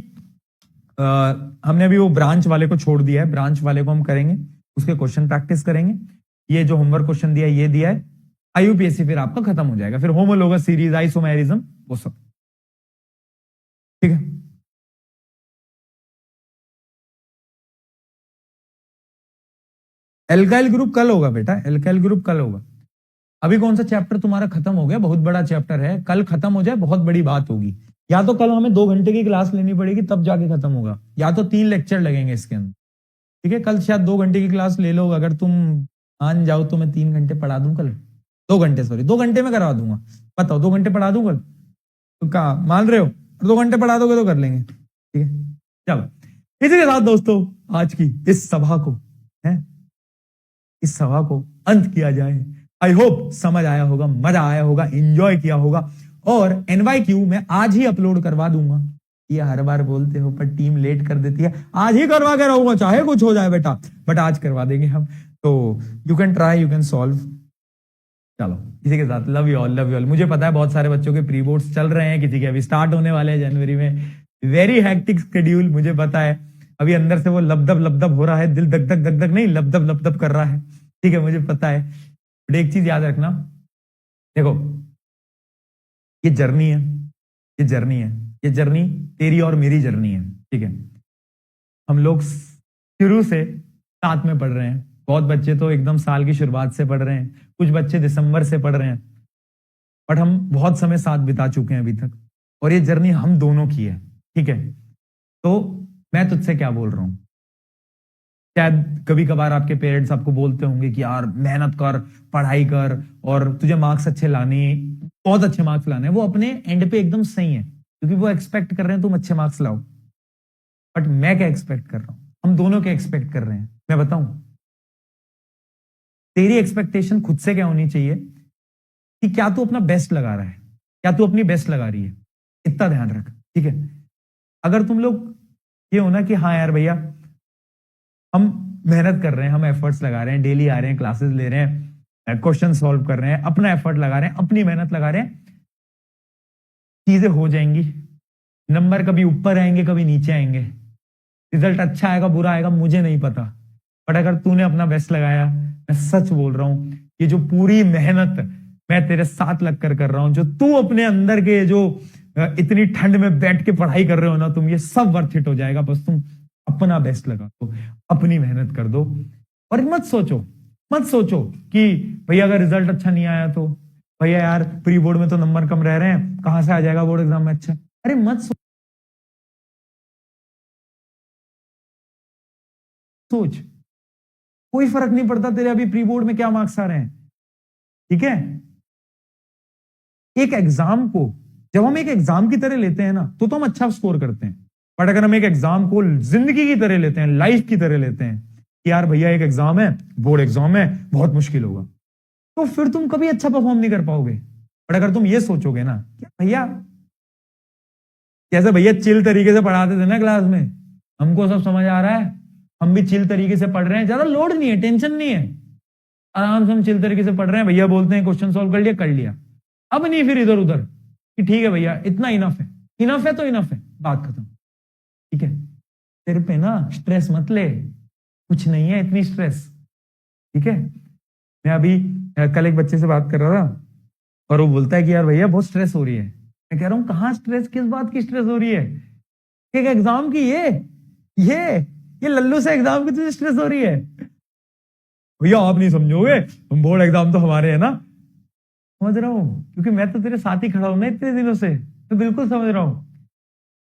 A: हमने अभी वो ब्रांच वाले को छोड़ दिया है, ब्रांच वाले को हम करेंगे, उसके क्वेश्चन प्रैक्टिस करेंगे। ये जो होमवर्क क्वेश्चन दिया है, ये दिया है, IUPAC फिर आपका खत्म हो जाएगा, फिर होमोलोगस सीरीज, आइसोमेरिज्म, वो सब, ठीक है। एल्काइल ग्रुप कल होगा बेटा, एल्काइल ग्रुप कल होगा। अभी कौन सा चैप्टर तुम्हारा खत्म हो गया, बहुत बड़ा चैप्टर है, कल खत्म हो जाए बहुत बड़ी बात होगी। या तो कल हमें 2 घंटे की क्लास लेनी पड़ेगी तब जाके खत्म होगा, या तो 3 लेक्चर लगेंगे इसके अंदर, ठीक है। कल शायद 2 घंटे की क्लास ले लो, अगर तुम मान जाओ तो मैं 3 घंटे पढ़ा दूं कल, 2 घंटे सॉरी 2 घंटे में करवा दूंगा, बताओ 2 घंटे पढ़ा दूं कल, तो क्या मान रहे हो, 2 घंटे पढ़ा दोगे तो कर लेंगे, ठीक है। चलो इसी के साथ दोस्तों आज की इस सभा को है, इस सभा को अंत किया जाए। आई होप समझ आया होगा, मजा आया होगा, एंजॉय किया होगा। और NYQ मैं आज ही अपलोड करवा दूंगा, ये हर बार बोलते हो पर टीम लेट कर देती है, आज ही करवा के रहूंगा चाहे कुछ हो जाए बेटा, बट आज करवा देंगे हम, तो you can try, you can solve. चलो इसी के साथ love you all, love you all. मुझे पता है बहुत सारे बच्चों के प्री बोर्ड्स चल रहे हैं, किसी के अभी स्टार्ट होने वाले हैं जनवरी में, वेरी हैक्टिक शेड्यूल, मुझे पता है, अभी अंदर से वो लबदब हो रहा है, दिल धक धक धक धक नहीं लबदब कर रहा है, ठीक है, मुझे पता है। बट एक चीज याद रखना, देखो ये जर्नी है, ये जर्नी है, ये जर्नी तेरी और मेरी जर्नी है, ठीक है। हम लोग शुरू से साथ में पढ़ रहे हैं। बहुत बच्चे तो एकदम साल की शुरुआत से पढ़ रहे हैं, कुछ बच्चे दिसंबर से पढ़ रहे हैं, बट हम बहुत समय साथ बिता चुके हैं अभी तक, और ये जर्नी हम दोनों की है, ठीक है। तो मैं तुझसे क्या बोल रहा हूं, शायद कभी कभार आपके पेरेंट्स आपको बोलते होंगे कि यार मेहनत कर, पढ़ाई कर, और तुझे मार्क्स अच्छे लाने, बहुत अच्छे मार्क्स लाने हैं। वो अपने एंड पे एकदम सही है, क्योंकि वो एक्सपेक्ट कर रहे हैं तुम अच्छे मार्क्स लाओ। बट मैं क्या एक्सपेक्ट कर रहा हूं, हम दोनों क्या एक्सपेक्ट कर रहे हैं, मैं बताऊं। तेरी एक्सपेक्टेशन खुद से क्या होनी चाहिए कि क्या तू अपना बेस्ट लगा रहा है, क्या तू अपनी बेस्ट लगा रही है, इतना ध्यान रख, ठीक है। अगर तुम लोग ये हो ना कि हाँ यार भैया हम मेहनत कर रहे हैं, हम एफर्ट्स लगा रहे हैं, डेली आ रहे हैं, क्लासेस ले रहे हैं, क्वेश्चन सॉल्व कर रहे हैं, अपना एफर्ट लगा रहे हैं, अपनी मेहनत लगा रहे हैं, चीजें हो जाएंगी। नंबर कभी ऊपर आएंगे, कभी नीचे आएंगे, रिजल्ट अच्छा आएगा बुरा आएगा मुझे नहीं पता, बट अगर तूने अपना बेस्ट लगाया, मैं सच बोल रहा हूं, ये जो पूरी मेहनत मैं तेरे साथ लगकर कर रहा हूं, जो तू अपने अंदर के जो इतनी ठंड में बैठ के पढ़ाई कर रहे हो ना तुम, ये सब वर्थ इट हो जाएगा। बस तुम अपना बेस्ट लगा दो, अपनी मेहनत कर दो, और मत सोचो कि भैया अगर रिजल्ट अच्छा नहीं आया तो भैया यार प्री बोर्ड में तो नंबर कम रह रहे हैं, कहां से आ जाएगा बोर्ड एग्जाम में अच्छा। अरे मत सोच, कोई फर्क नहीं पड़ता तेरे अभी प्री बोर्ड में क्या मार्क्स आ रहे हैं, ठीक है। एक एग्जाम को जब हम एक एग्जाम की तरह लेते हैं ना तो हम अच्छा स्कोर करते हैं, बट अगर हम एक एग्जाम को जिंदगी की तरह लेते हैं, लाइफ की तरह लेते हैं कि यार भैया एक एग्जाम है, बोर्ड एग्जाम है, बहुत मुश्किल होगा, तो फिर तुम कभी अच्छा परफॉर्म नहीं कर पाओगे। बट अगर तुम ये सोचोगे ना कि भैया कैसे भैया चिल तरीके से पढ़ाते थे ना क्लास में, हमको सब समझ आ रहा है, हम भी चिल तरीके से पढ़ रहे हैं, ज्यादा लोड नहीं है, टेंशन नहीं है, आराम से हम चिल तरीके से पढ़ रहे हैं, भैया बोलते हैं क्वेश्चन सॉल्व कर लिया। अब नहीं फिर इधर उधर कि ठीक है भैया इतना इनफ है तो इनफ है, बात खत्म, ठीक है। तेरे पे ना स्ट्रेस मत ले, कुछ नहीं है इतनी स्ट्रेस, ठीक है। मैं अभी कल एक बच्चे से बात कर रहा था, और वो बोलता है कि यार भैया बहुत स्ट्रेस हो रही है। मैं कह रहा हूँ कहाँ स्ट्रेस, किस बात की स्ट्रेस हो रही है, एक एग्जाम की, ये लल्लू से एग्जाम की तुझे स्ट्रेस हो रही है। भैया आप नहीं समझोगे, हम बोर्ड एग्जाम तो हमारे है ना। समझ रहा हूँ, क्योंकि मैं तो तेरे साथ ही खड़ा हूं ना इतने दिनों से, मैं बिल्कुल समझ रहा हूँ।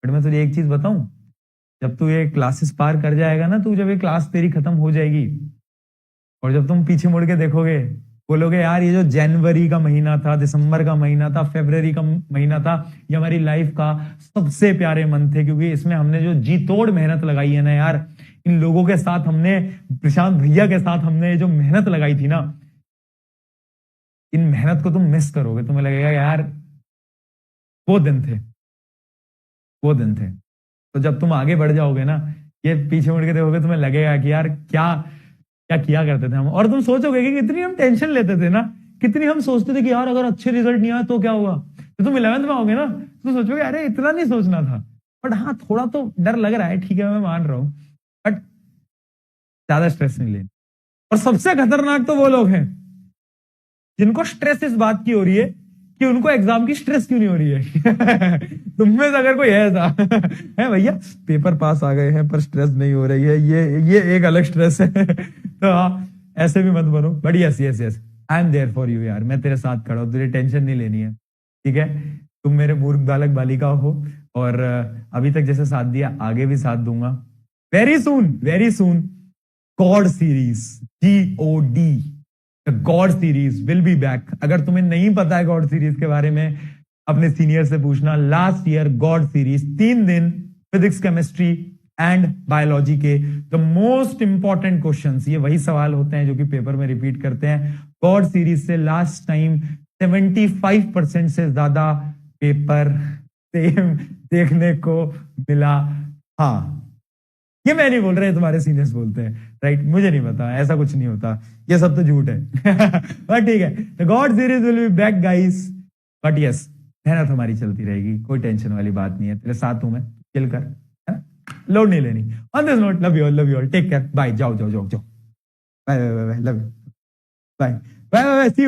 A: बट मैं तुझे एक चीज बताऊं, जब तू ये क्लासेस पार कर जाएगा ना, तू जब ये क्लास तेरी खत्म हो जाएगी, और जब तुम पीछे मुड़ के देखोगे, बोलोगे यार ये जो जनवरी का महीना था, दिसंबर का महीना था, फरवरी का महीना था, ये हमारी लाइफ का सबसे प्यारे मंथ थे, क्योंकि इसमें हमने जो जी तोड़ मेहनत लगाई है ना यार, इन लोगों के साथ हमने, प्रशांत भैया के साथ हमने जो मेहनत लगाई थी ना, इन मेहनत को तुम मिस करोगे, तुम्हें लगेगा यार वो दिन थे, वो दिन थे। तो जब तुम आगे बढ़ जाओगे ना, ये पीछे मुड़ के देखोगे, तुम्हें लगेगा कि यार क्या क्या किया करते थे हम, और तुम सोचोगे कि कितनी हम टेंशन लेते थे ना, कितनी हम सोचते थे कि यार अगर अच्छे रिजल्ट नहीं आए तो क्या होगा। तो तुम 11th में आओगे ना तो सोचोगे अरे इतना नहीं सोचना था, बट हाँ थोड़ा तो डर लग रहा है, ठीक है मैं मान रहा हूं, बट ज्यादा स्ट्रेस नहीं लेना। और सबसे खतरनाक तो वो लोग हैं जिनको स्ट्रेस इस बात की हो रही है कि उनको एग्जाम की स्ट्रेस क्यों नहीं हो रही है। तुम में से अगर कोई है ऐसा है भैया पेपर पास आ गए हैं पर स्ट्रेस नहीं हो रही है, ये एक अलग स्ट्रेस है। तो हाँ ऐसे भी मत बनो, but yes yes yes I am there for you यार, मैं तेरे साथ खड़ा हूं, तुझे टेंशन नहीं लेनी है, ठीक है। तुम मेरे मूर्ख बालक बालिका हो, और अभी तक जैसे साथ दिया आगे भी साथ दूंगा। Very soon God series, GOD, God series will be back. अगर तुम्हें नहीं पता है गॉड सीरीज के बारे में, अपने सीनियर से पूछना। लास्ट ईयर गॉड सीरीज 3 दिन फिजिक्स, केमिस्ट्री एंड बायोलॉजी के द मोस्ट इंपॉर्टेंट क्वेश्चंस, ये वही सवाल होते हैं जो कि पेपर में रिपीट करते हैं। गॉड सीरीज से लास्ट टाइम 75% से ज्यादा पेपर सेम देखने को मिला। हाँ ये मैं नहीं बोल रहा, तुम्हारे सीनियर्स बोलते हैं, राइट, मुझे नहीं पता, ऐसा कुछ नहीं होता, ये सब तो झूठ है। बट ठीक है, the God series will be back guys, but yes मेहनत हमारी चलती रहेगी, कोई टेंशन वाली बात नहीं है, तेरे साथ हूं मैं, चिल कर, है ना, लोड नहीं लेनी। On this note love you all, take care, bye, जाओ bye bye bye, love you, bye bye bye, see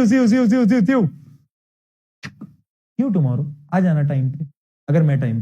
A: you tomorrow. आ जाना टाइम पे, अगर मैं टाइम